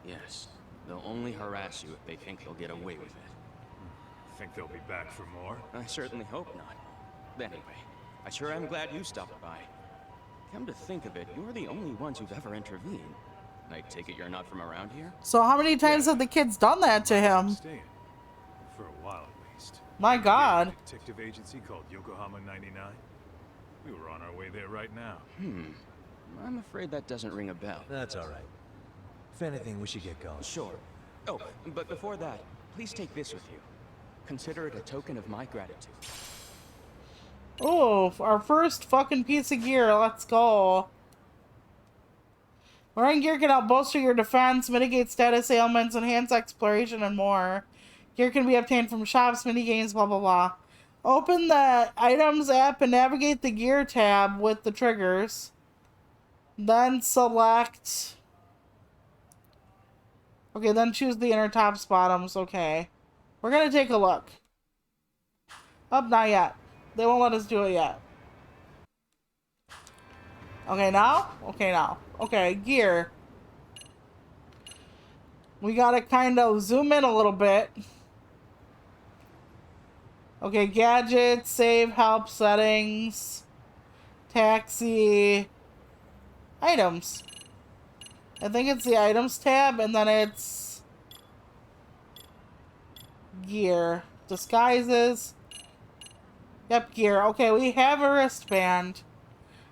Yes, they'll only harass you if they think they'll get away with it. Think they'll be back for more? I certainly hope not. Anyway, I sure am glad you stopped by. Come to think of it, you're the only ones who've ever intervened. I take it you're not from around here? So how many times have the kids done that to him? Staying. For a while at least. My God. A detective agency called Yokohama 99. We were on our way there right now. I'm afraid that doesn't ring a bell. That's all right. If anything, we should get going. Sure. Oh, but before that, please take this with you. Consider it a token of my gratitude. Oh, our first fucking piece of gear. Let's go. Wearing gear can help bolster your defense, mitigate status ailments, enhance exploration, and more. Gear can be obtained from shops, minigames, blah, blah, blah. Open the items app and navigate the gear tab with the triggers. Then select... Okay, then choose the inner tops, bottoms. Okay. We're gonna take a look. Oh, not yet. They won't let us do it yet. Okay, now? Okay, now. Okay, gear. We gotta kind of zoom in a little bit. Okay, gadgets, save, help, settings, taxi, items. I think it's the items tab, and then it's gear. Disguises. Yep, gear. Okay, we have a wristband.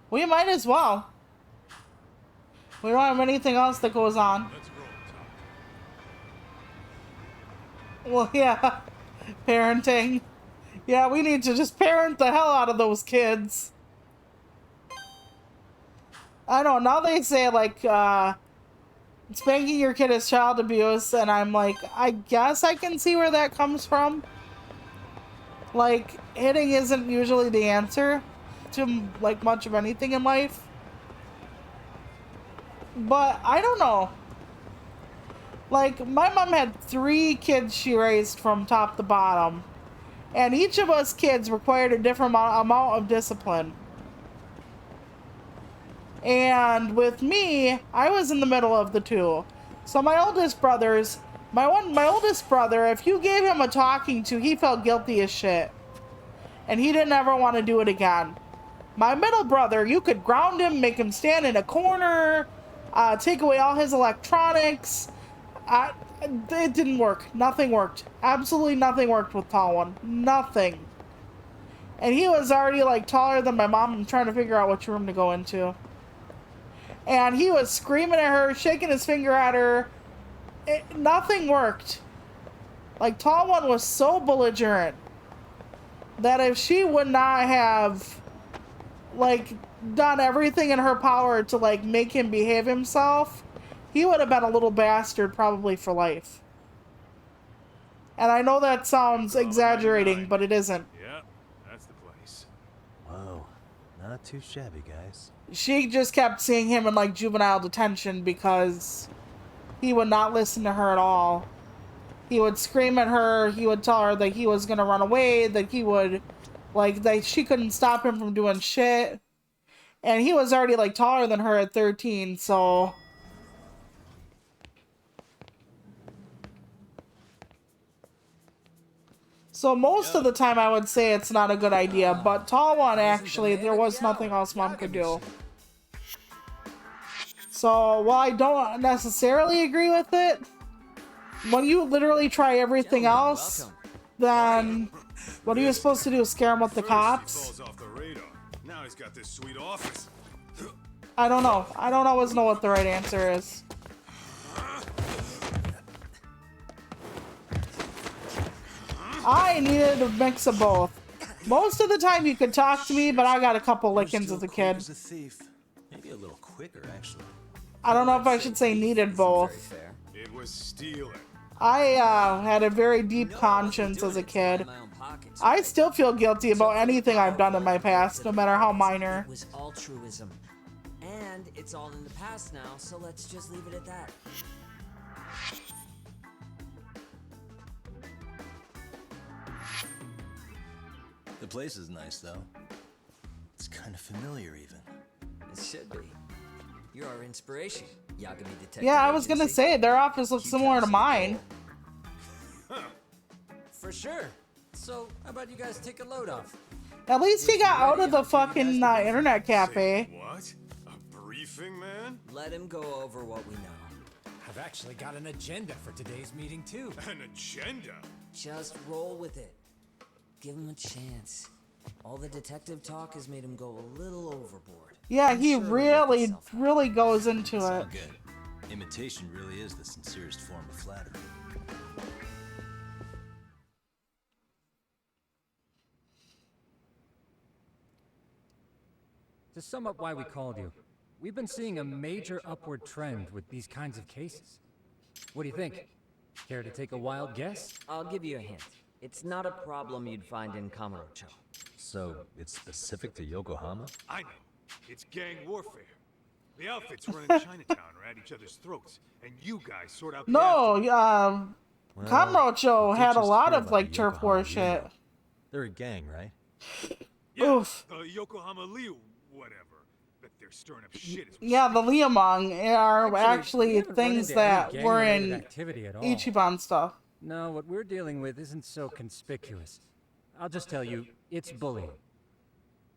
We might as well. We don't have anything else that goes on. Well, yeah. Parenting. Yeah, we need to just parent the hell out of those kids. I don't know. Now they say, like, spanking your kid is child abuse, and I'm like, I guess I can see where that comes from. Like, hitting isn't usually the answer to, like, much of anything in life. But, I don't know. Like, my mom had 3 kids she raised from top to bottom. And each of us kids required a different amount of discipline. And with me, I was in the middle of the two. So my oldest brothers, my oldest brother, if you gave him a talking to, he felt guilty as shit. And he didn't ever want to do it again. My middle brother, you could ground him, make him stand in a corner, take away all his electronics. It didn't work. Nothing worked. Absolutely nothing worked with tall one. Nothing. And he was already like taller than my mom. I'm trying to figure out which room to go into. And he was screaming at her, shaking his finger at her. Nothing worked. Like, tall one was so belligerent that if she would not have, like, done everything in her power to, like, make him behave himself, he would have been a little bastard probably for life. And I know that sounds exaggerating, but it isn't. Yeah, that's the place. Whoa, Not too shabby, guys. She just kept seeing him in like juvenile detention because he would not listen to her at all. He would scream at her, he would tell her that he was gonna run away, that he would, like, that she couldn't stop him from doing shit. And he was already, like, taller than her at 13, so... So most of the time I would say it's not a good idea, but tall one, actually, there was nothing else Mom could do. So, while I don't necessarily agree with it, when you literally try everything else, then what are you supposed to do? Scare him with the cops? Now he's got this sweet office. I don't know. I don't always know what the right answer is. I needed a mix of both. Most of the time you could talk to me, but I got a couple lickings as a kid. Maybe a little quicker, actually. I don't know if I should say needed both. It was stealing. I had a very deep conscience as a kid. I still feel guilty about anything I've done in my past, no matter how minor. It was altruism. And it's all in the past now, so let's just leave it at that. The place is nice, though. It's kind of familiar, even. It should be. You're our inspiration, Yagami Detective Yeah, I was gonna say, their office looks similar to mine. For sure. So, how about you guys take a load off? At least he got out of the fucking internet cafe. What? A briefing, man? Let him go over what we know. I've actually got an agenda for today's meeting, too. An agenda? Just roll with it. Give him a chance. All the detective talk has made him go a little overboard. Yeah, he really goes into It's all it. good. Imitation really is the sincerest form of flattery. To sum up why we called you, we've been seeing a major upward trend with these kinds of cases. What do you think? Care to take a wild guess? I'll give you a hint. It's not a problem you'd find in Kamurocho. So, it's specific to Yokohama? I know. It's gang warfare. The outfits run in Chinatown are at each other's throats, and you guys sort out the No, Kamurocho had a lot of, like, turf war shit. They're a gang, right? Yeah, Oof. the Yokohama Liu, whatever. Bet they're stirring up shit. Yeah, the Liamong are actually things that were in activity at all. Ichiban stuff. No, what we're dealing with isn't so conspicuous. I'll just tell you, it's bullying.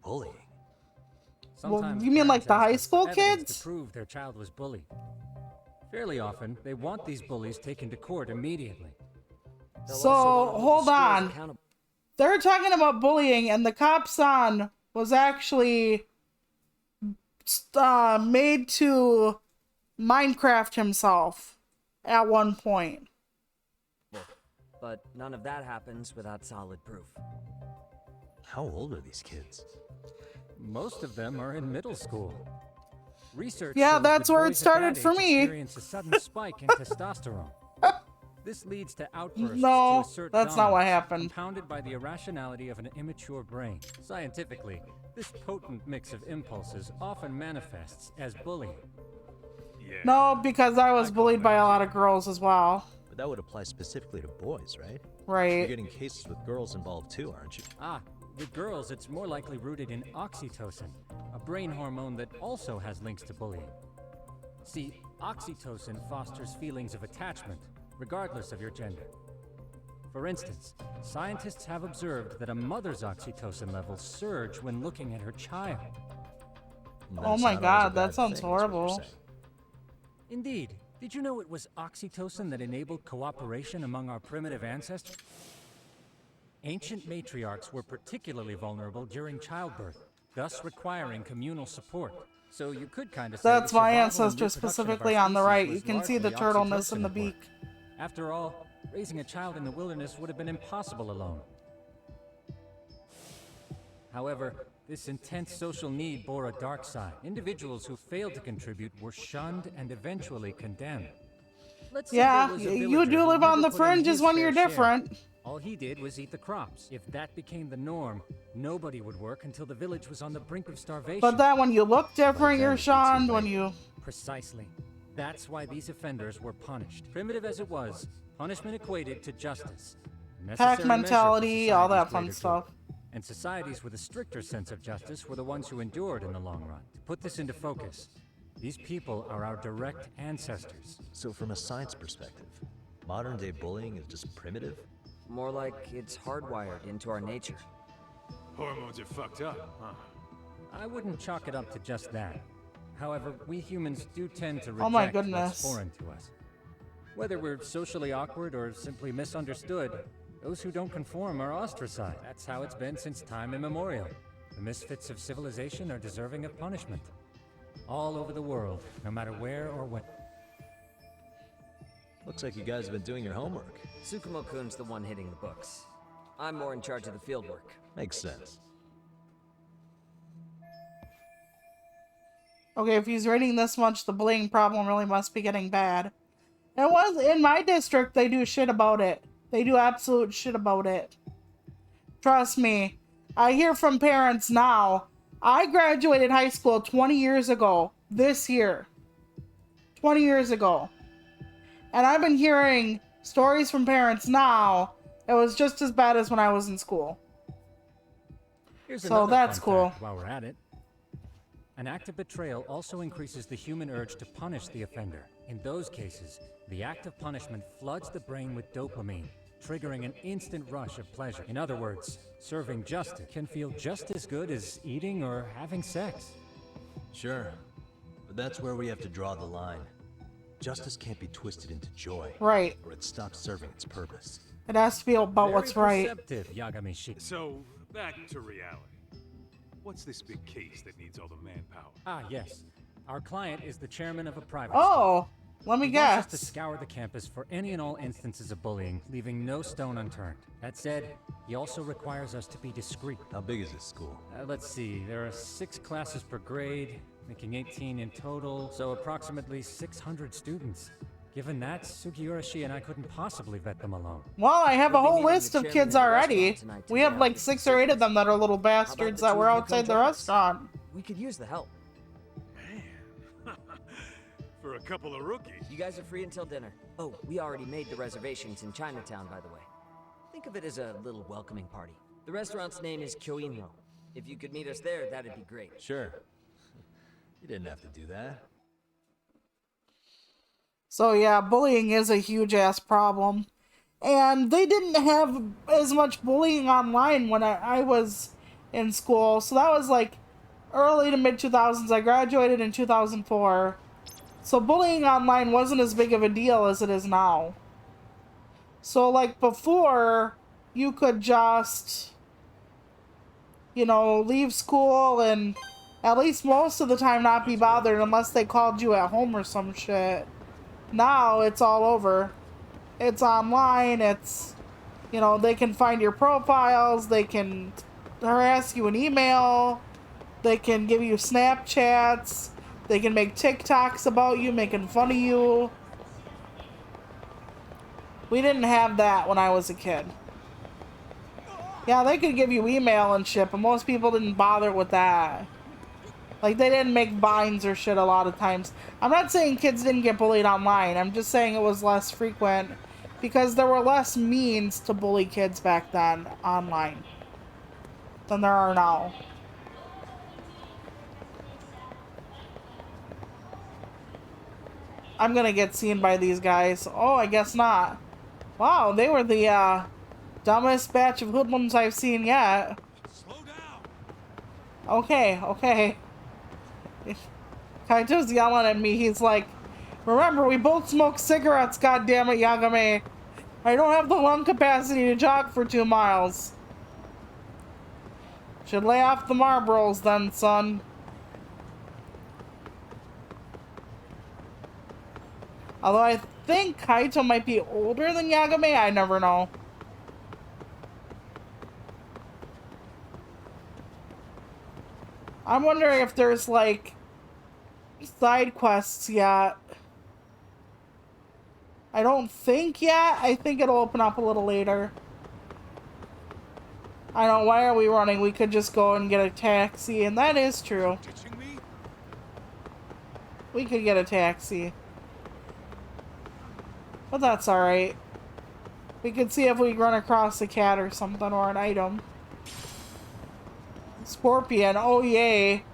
Bullying? Sometimes you mean like the high school evidence kids? To prove their child was bullied. Fairly often, they want these bullies taken to court immediately. So, hold on. They're talking about bullying, and the cop son was actually made to Minecraft himself at one point. But none of that happens without solid proof. How old are these kids? Most of them are in middle school. Research Yeah, shows that's that where it boys at started that for age me. experience a sudden spike in testosterone. This leads to outbursts No, to assert that's not what dominance, happened. compounded by the irrationality of an immature brain. Scientifically, this potent mix of impulses often manifests as bullying. No, because I was bullied by a lot of girls as well. But that would apply specifically to boys, right? Right. You're getting cases with girls involved too, aren't you? Ah, with girls, it's more likely rooted in oxytocin, a brain hormone that also has links to bullying. See, oxytocin fosters feelings of attachment, regardless of your gender. For instance, scientists have observed that a mother's oxytocin levels surge when looking at her child. Oh my god, that sounds horrible. Indeed. Did you know it was oxytocin that enabled cooperation among our primitive ancestors? Ancient matriarchs were particularly vulnerable during childbirth, thus requiring communal support. So you could kind of say That's the my survival and ancestor reproduction of our specifically on the species right. was You can see the largely turtleness in the oxytocin at beak. work. After all, raising a child in the wilderness would have been impossible alone. However, this intense social need bore a dark side. Individuals who failed to contribute were shunned and eventually condemned. Let's say Yeah, there was a you villager do who live on never the put in fringes his when fair you're share. different. All he did was eat the crops. If that became the norm, nobody would work until the village was on the brink of starvation. But then when you look different, you're shunned. When you... Precisely. That's why these offenders were punished. Primitive as it was, punishment equated to justice. Pack mentality, all that fun stuff. And societies with a stricter sense of justice were the ones who endured in the long run. To put this into focus, these people are our direct ancestors. So from a science perspective, modern-day bullying is just primitive? More like it's hardwired into our nature. Hormones are fucked up, huh? I wouldn't chalk it up to just that. However, we humans do tend to Oh my reject goodness. what's foreign to us. Whether we're socially awkward or simply misunderstood, those who don't conform are ostracized. That's how it's been since time immemorial. The misfits of civilization are deserving of punishment. All over the world, no matter where or when. Looks like you guys have been doing your homework. Tsukumo-kun's the one hitting the books. I'm more in charge of the field work. Makes sense. Okay, if he's reading this much, the bullying problem really must be getting bad. It was in my district, they do shit about it. They do absolute shit about it. Trust me. I hear from parents now. I graduated high school 20 years ago. This year. 20 years ago. And I've been hearing stories from parents now. It was just as bad as when I was in school. Here's so another that's fun cool. fact while we're at it. An act of betrayal also increases the human urge to punish the offender. In those cases, the act of punishment floods the brain with dopamine, triggering an instant rush of pleasure. In other words, serving justice can feel just as good as eating or having sex. Sure, but that's where we have to draw the line. Justice can't be twisted into joy. Right. Or it stops serving its purpose. It has to be about what's right. So, back to reality. What's this big case that needs all the manpower? Ah, yes. Our client is the chairman of a private Oh, let me He wants us guess. to scour the campus for any and all instances of bullying, leaving no stone unturned. That said, he also requires us to be discreet. How big is this school? Let's see, there are 6 classes per grade, making 18 in total, so approximately 600 students. Given that, Sugiurashi and I couldn't possibly vet them alone. Well, I have a whole list of kids already. We have like 6 or 8 of them that are little bastards that were outside the restaurant. We could use the help. For a couple of rookies. You guys are free until dinner. Oh, we already made the reservations in Chinatown, by the way. Think of it as a little welcoming party. The restaurant's name is Kyoinro. If you could meet us there, that'd be great. Sure. You didn't have to do that. So yeah, bullying is a huge ass problem. And they didn't have as much bullying online when I was in school. So that was like early to mid 2000s. I graduated in 2004. So bullying online wasn't as big of a deal as it is now. So like before, you could just, you know, leave school and at least most of the time not be bothered unless they called you at home or some shit. Now it's all over. It's online, it's, you know, they can find your profiles, they can harass you in email, they can give you Snapchats, they can make TikToks about you, making fun of you. We didn't have that when I was a kid. Yeah, they could give you email and shit, but most people didn't bother with that. Like, they didn't make vines or shit a lot of times. I'm not saying kids didn't get bullied online. I'm just saying it was less frequent because there were less means to bully kids back then online than there are now. I'm gonna get seen by these guys. Oh, I guess not. Wow, they were the dumbest batch of hoodlums I've seen yet. Okay, okay. Kaito's yelling at me. He's like, remember, we both smoke cigarettes, goddammit, Yagame. I don't have the lung capacity to jog for 2 miles. Should lay off the Marlboros then, son. Although I think Kaito might be older than Yagame, I never know. I'm wondering if there's like side quests yet. I don't think yet. I think it'll open up a little later. I don't. Why are we running? We could just go and get a taxi, and that is true. We could get a taxi. But that's alright. We could see if we run across a cat or something, or an item. Scorpion, oh yay.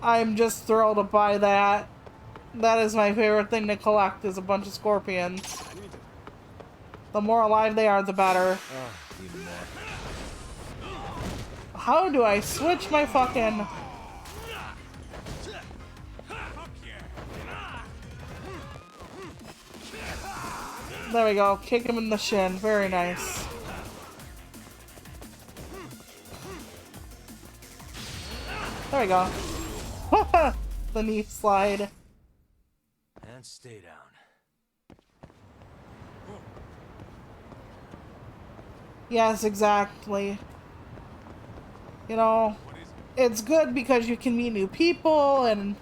I'm just thrilled to buy that. That is my favorite thing to collect, is a bunch of scorpions. The more alive they are, the better. Oh, even more. How do I switch my fucking... There we go. Kick him in the shin. Very nice. There we go. The knee slide. And stay down. Yes, exactly. You know, it's good because you can meet new people and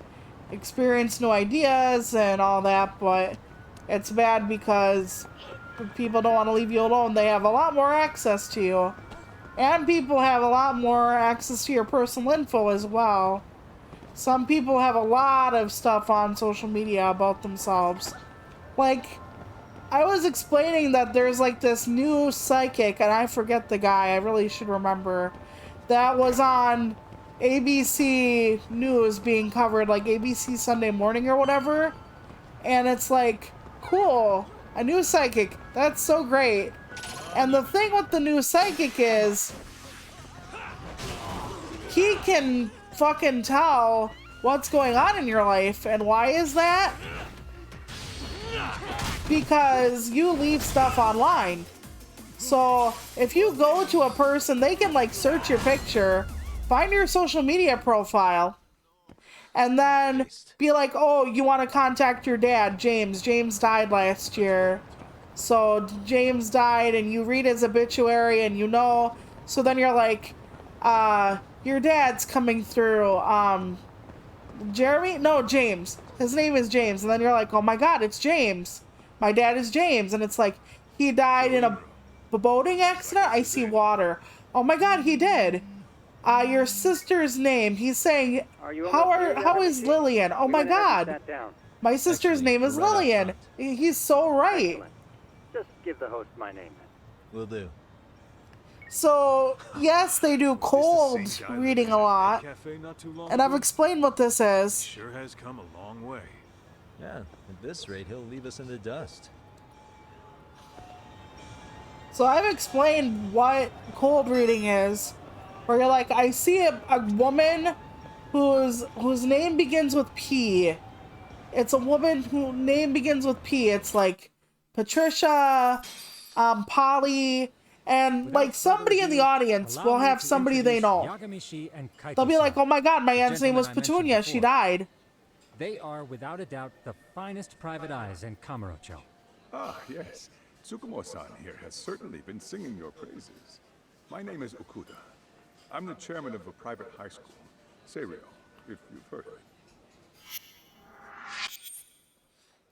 experience new ideas and all that, but it's bad because people don't want to leave you alone. They have a lot more access to you. And people have a lot more access to your personal info as well. Some people have a lot of stuff on social media about themselves. Like, I was explaining that there's like this new psychic, and I forget the guy, I really should remember, that was on ABC News being covered, like ABC Sunday Morning or whatever. And it's like, cool, a new psychic, that's so great. And the thing with the new psychic is, he can fucking tell what's going on in your life. And why is that? Because you leave stuff online. So if you go to a person, they can like search your picture, find your social media profile, and then be like, oh, you want to contact your dad, James. James died last year. So James died, and you read his obituary, and you know. So then you're like, your dad's coming through. Jeremy? No, James. His name is James. And then you're like, oh my god, it's James. My dad is James. And it's like, he died in a boating accident? I see water. Oh my god, he did. Your sister's name. He's saying, how is Lillian? Oh my god. My sister's name is Lillian. He's so right. Excellent. Just give the host my name. Will do. So, yes, they do cold reading a lot. And I've explained what this is. Sure has come a long way. Yeah, at this rate, he'll leave us in the dust. So I've explained what cold reading is. Where you're like, I see a woman whose name begins with P. It's a woman whose name begins with P. It's like Patricia, Polly, and like somebody in the audience will have somebody they know. They'll be like, oh my god, my aunt's name was Petunia, she died. They are without a doubt the finest private eyes in Kamurocho. Ah, yes. Tsukumo-san here has certainly been singing your praises. My name is Okuda. I'm the chairman of a private high school, Seiryo, if you've heard of it.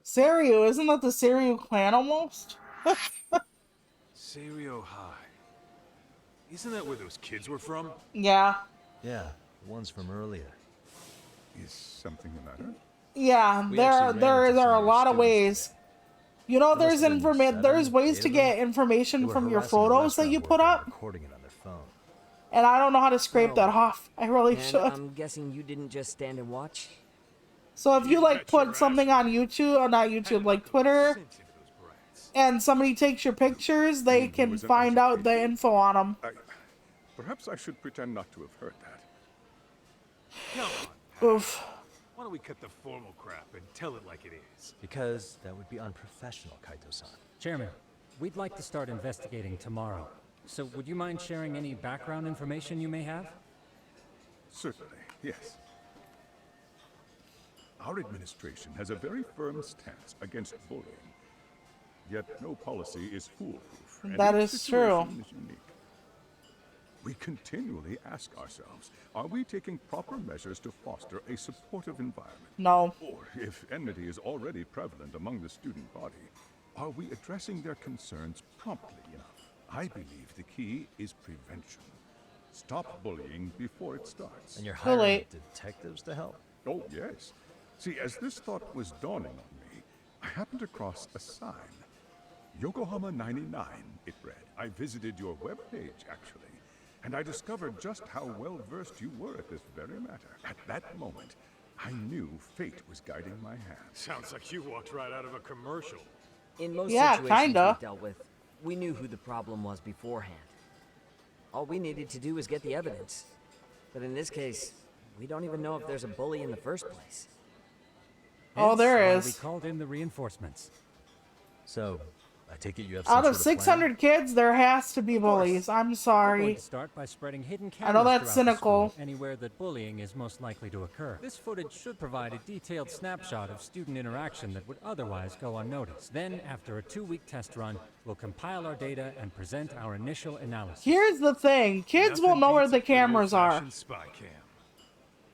Seiryo, isn't that the Seiryo clan almost? Seiryo High. Isn't that where those kids were from? Yeah. Yeah, the ones from earlier. Is something the matter? Yeah, there are a lot of ways. You know, there's ways to get information from your photos that you put up. Recording it on their phone. And I don't know how to scrape that off. I really should. I'm guessing you didn't just stand and watch? So if you like put something on YouTube, or not YouTube, like Twitter, and somebody takes your pictures, they can find out the info on them. Perhaps I should pretend not to have heard that. Come on. Oof. Why don't we cut the formal crap and tell it like it is? Because that would be unprofessional, Kaito-san. Chairman, we'd like to start investigating tomorrow. So would you mind sharing any background information you may have? Certainly, yes. Our administration has a very firm stance against bullying. Yet no policy is foolproof. That is true. Is unique. We continually ask ourselves, are we taking proper measures to foster a supportive environment? No. Or if enmity is already prevalent among the student body, are we addressing their concerns promptly enough? I believe the key is prevention. Stop bullying before it starts. And you're hiring detectives to help? Oh, yes. See, as this thought was dawning on me, I happened across a sign. Yokohama 99, it read. I visited your webpage, actually, and I discovered just how well-versed you were at this very matter. At that moment, I knew fate was guiding my hand. Sounds like you walked right out of a commercial. In most situations we dealt with, we knew who the problem was beforehand. All we needed to do was get the evidence. But in this case, we don't even know if there's a bully in the first place. Oh, there is. We called in the reinforcements. So, I take it you have some Out of sort 600 kids, there has to be bullies. I'm We're going sorry. to start by spreading hidden I know cameras that's throughout the cynical. school, anywhere that bullying is most likely to occur. This footage should provide a detailed snapshot of student interaction that would otherwise go unnoticed. Then, after a 2-week test run, we'll compile our data and present our initial analysis. Here's the thing. Kids will know where the cameras are. Spy cam.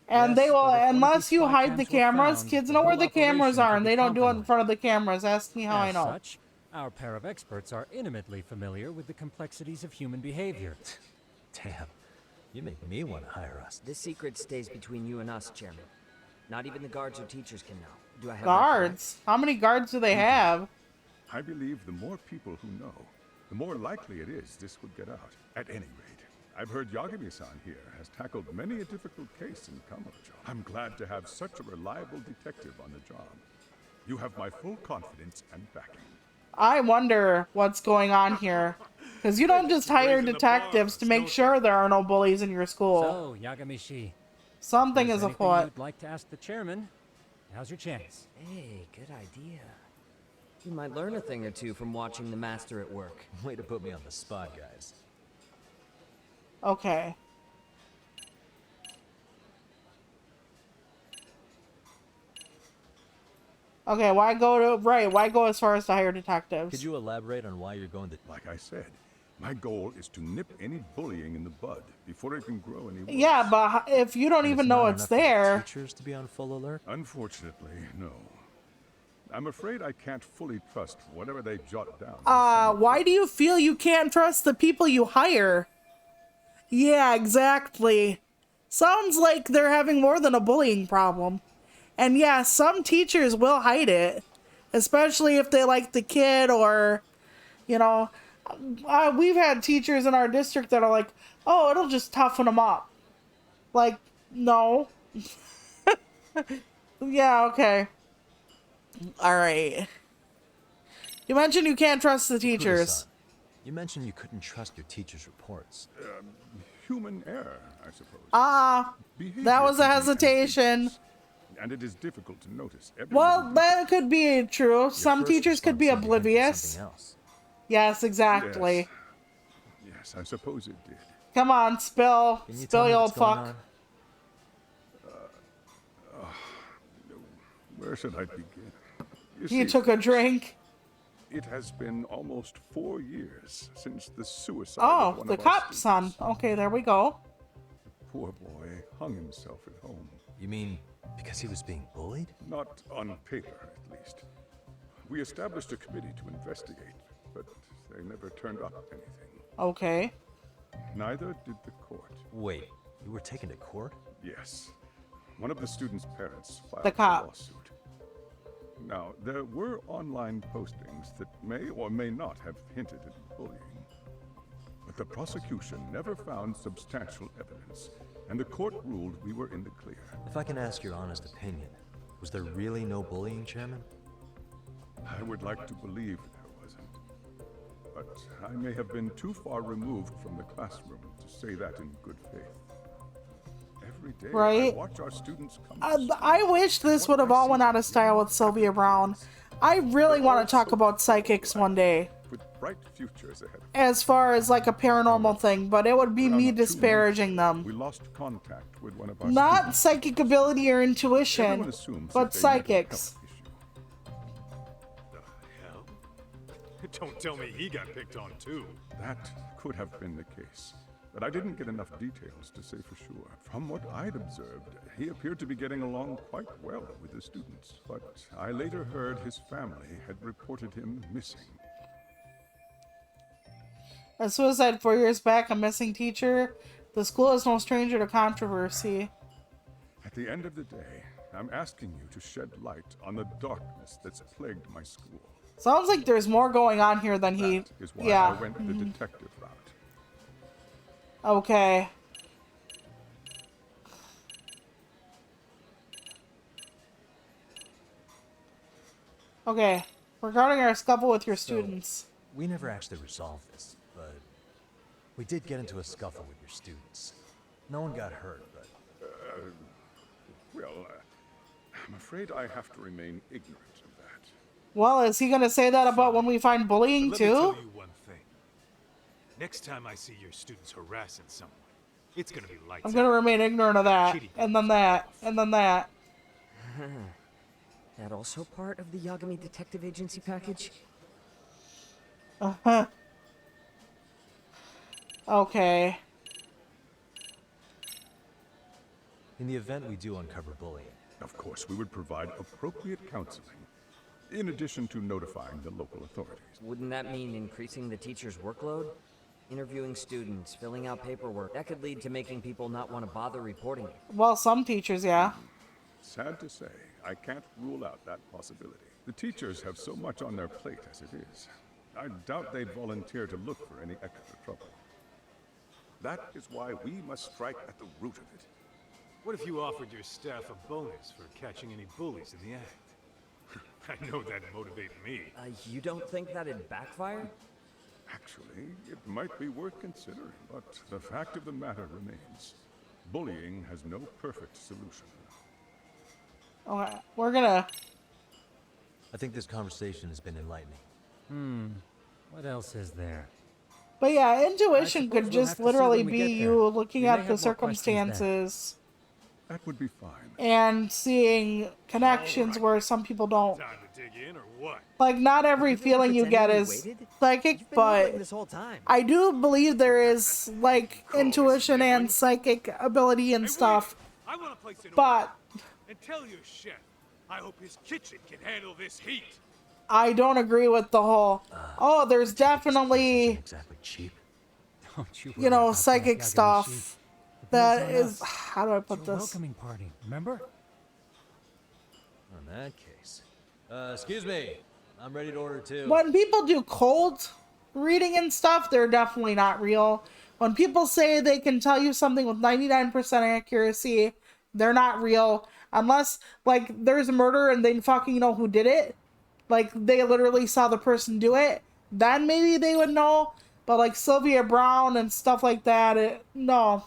And Yes, they will, but if one of unless these you spy hide the cams were cameras, found, kids the know where whole the cameras operation are, could and be they don't do it in compromised. front of the cameras. Ask me how I As know. such, our pair of experts are intimately familiar with the complexities of human behavior. Damn, you make me want to hire us. This secret stays between you and us, Chairman. Not even the guards or teachers can know. Do I have Guards? How many guards do they have? I believe the more people who know, the more likely it is this would get out. At any rate, I've heard Yagami-san here has tackled many a difficult case in Kamurocho. I'm glad to have such a reliable detective on the job. You have my full confidence and backing. I wonder what's going on here. Because you don't just hire detectives to make sure there are no bullies in your school. So, Yagami-shi. Something If is there's afoot. anything you'd like to ask the chairman, now's your chance. Hey, good idea. You might learn a thing or two from watching the master at work. Way to put me on the spot, guys. Okay. Okay, why go as far as to hire detectives? Could you elaborate on why you're going to... Like I said, my goal is to nip any bullying in the bud before it can grow any worse. Yeah, but if you don't even know it's there... Teachers to be on full alert? Unfortunately, no. I'm afraid I can't fully trust whatever they jot down. Why do you feel you can't trust the people you hire? Yeah, exactly. Sounds like they're having more than a bullying problem. And yeah, some teachers will hide it. Especially if they like the kid or, you know... we've had teachers in our district that are like, oh, it'll just toughen them up. Like, no. Yeah, okay. Alright. You mentioned you can't trust the teachers. You mentioned you couldn't trust your teacher's reports. Human error, I suppose. That was a hesitation. And it is difficult to notice. Well, that could be true. Some teachers could be oblivious. Yes, exactly. Yes, I suppose it did. Come on, spill. Spill, you old fuck. Where should I begin? You He see, took a drink. It has been almost 4 years since the suicide Oh, of one the of our cop's son. Okay, there we go. The poor boy hung himself at home. You mean because he was being bullied? Not on paper, at least. We established a committee to investigate, but they never turned up anything. Okay. Neither did the court. Wait, you were taken to court? Yes. One of the students' parents filed The a cop. lawsuit. Now, there were online postings that may or may not have hinted at bullying. But the prosecution never found substantial evidence, and the court ruled we were in the clear. If I can ask your honest opinion, was there really no bullying, Chairman? I would like to believe there wasn't. But I may have been too far removed from the classroom to say that in good faith. Every day, Right. I watch our students come. I wish this would have all went out of style with Sylvia Brown. I really want to talk about psychics one day. With bright futures ahead. As far as like a paranormal thing, but it would be me disparaging them. We lost contact with one of our Not students. psychic ability or Everyone intuition, assumes but that they met a psychics. health issue. The hell? Don't tell me he got picked on too. That could have been the case, but I didn't get enough details to say for sure. From what I'd observed, he appeared to be getting along quite well with the students, but I later heard his family had reported him missing. A suicide 4 years back, a missing teacher. The school is no stranger to controversy. At the end of the day, I'm asking you to shed light on the darkness that's plagued my school. Sounds like there's more going on here than he... That is why yeah. I went the detective route. Okay. Okay. Regarding our scuffle with your students. We never actually resolved this, but we did get into a scuffle with your students. No one got hurt, but... I'm afraid I have to remain ignorant of that. Well, is he gonna say that about when we find bullying Let too? me tell you one thing. Next time I see your students harassing someone, it's gonna be lights I'm gonna remain ignorant of that, and then that, and then that. That also part of the Yagami Detective Agency package? Uh-huh. Okay. In the event we do uncover bullying, of course, we would provide appropriate counseling, in addition to notifying the local authorities. Wouldn't that mean increasing the teacher's workload? Interviewing students, filling out paperwork. That could lead to making people not want to bother reporting it. Well, some teachers, yeah. Sad to say, I can't rule out that possibility. The teachers have so much on their plate as it is. I doubt they'd volunteer to look for any extra trouble. That is why we must strike at the root of it. What if you offered your staff a bonus for catching any bullies in the act? I know that'd motivate me. You don't think that'd backfire? Actually, it might be worth considering, but the fact of the matter remains. Bullying has no perfect solution. Okay, we're gonna... I think this conversation has been enlightening. What else is there? But yeah, intuition could we'll just have to see literally when we be get you there. looking We may at have the more questions then. circumstances That would be fine. and seeing connections where some people don't. Time to dig in or what? Like, not every feeling you get is psychic, but this whole time. I do believe there is, like, intuition and psychic ability and stuff. I want to place an But order. And tell your chef, I hope his kitchen can handle this heat. I don't agree with the whole, oh, there's definitely, exactly cheap. Don't you you know, psychic stuff that Deal's on is, us. how do I put It's your this? welcoming party, remember? In that case. Excuse me. I'm ready to order too. When people do cold reading and stuff, they're definitely not real. When people say they can tell you something with 99% accuracy, they're not real. Unless, like, there's a murder and they fucking know who did it. Like, they literally saw the person do it. Then maybe they would know. But, like, Sylvia Brown and stuff like that, no.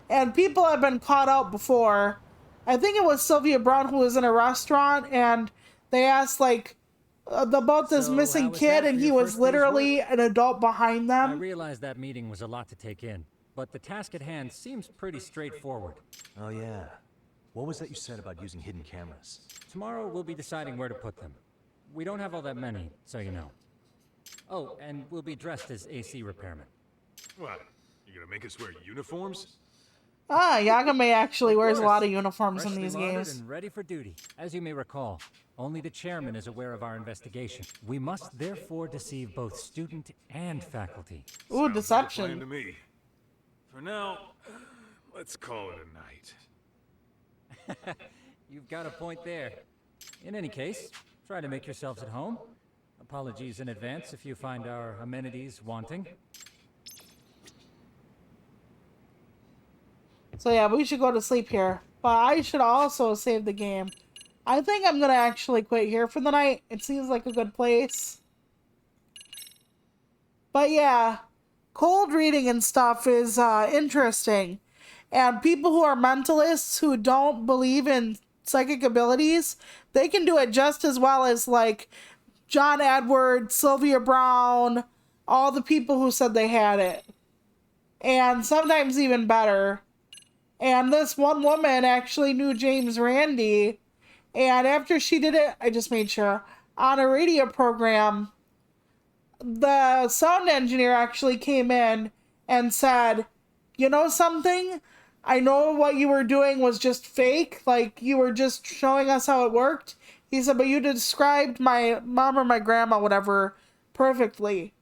And people have been caught out before. I think it was Sylvia Brown who was in a restaurant and they asked, like, about this So, missing how was kid that and for he your was first day's literally an adult behind I them. realize that meeting was a lot to take in, but the task at hand seems pretty straightforward. Oh yeah. What was that you said about using hidden cameras? Tomorrow we'll be deciding where to put them. We don't have all that many, so you know. Oh, and we'll be dressed as AC repairmen. What? You gonna make us wear uniforms? Yagame actually wears a lot of course. uniforms in Freshly these laundered games. and ready for duty. As you may recall, only the chairman is aware of our investigation. We must therefore deceive both student and faculty. Ooh, Plan to deception. me. For now, let's call it a night. You've got a point there. In any case, try to make yourselves at home. Apologies in advance if you find our amenities wanting. So yeah, we should go to sleep here. But I should also save the game. I think I'm gonna actually quit here for the night. It seems like a good place. But yeah, cold reading and stuff is interesting. And people who are mentalists who don't believe in psychic abilities, they can do it just as well as, like, John Edward, Sylvia Brown, all the people who said they had it. And sometimes even better. And this one woman actually knew James Randi. And after she did it, I just made sure, on a radio program, the sound engineer actually came in and said, you know something? I know what you were doing was just fake. Like, you were just showing us how it worked. He said, but you described my mom or my grandma, whatever, perfectly.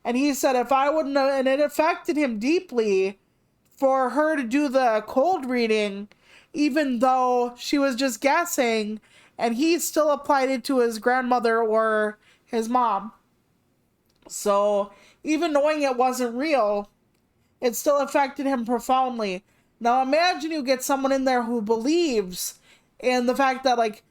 And he said if I wouldn't have, and it affected him deeply for her to do the cold reading, even though she was just guessing, and he still applied it to his grandmother or his mom. So even knowing it wasn't real, it still affected him profoundly. Now imagine you get someone in there who believes in the fact that like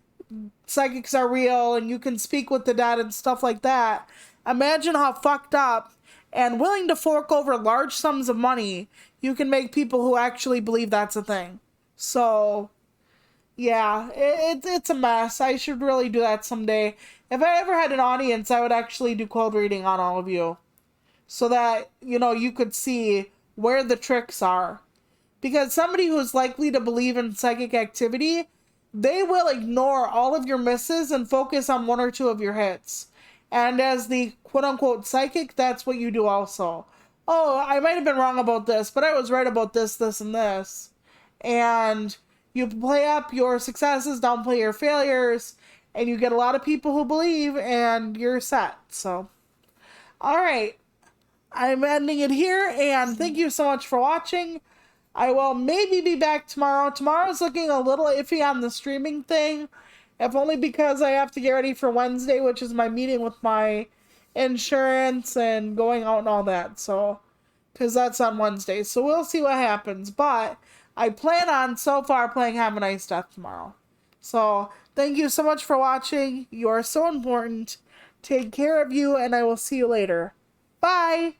psychics are real and you can speak with the dead and stuff like that. Imagine how fucked up and willing to fork over large sums of money you can make people who actually believe that's a thing. So, yeah, it's a mess. I should really do that someday. If I ever had an audience, I would actually do cold reading on all of you. So that, you could see where the tricks are. Because somebody who's likely to believe in psychic activity, they will ignore all of your misses and focus on one or two of your hits. And as the quote-unquote psychic, that's what you do also. Oh, I might have been wrong about this, but I was right about this, this, and this. And you play up your successes, downplay your failures, and you get a lot of people who believe, and you're set. So, alright. I'm ending it here, and thank you so much for watching. I will maybe be back tomorrow. Tomorrow's looking a little iffy on the streaming thing, if only because I have to get ready for Wednesday, which is my meeting with my insurance and going out and all that. So, because that's on Wednesday. So we'll see what happens. But I plan on so far playing Have a Nice Death tomorrow. So thank you so much for watching. You are so important. Take care of you, and I will see you later. Bye!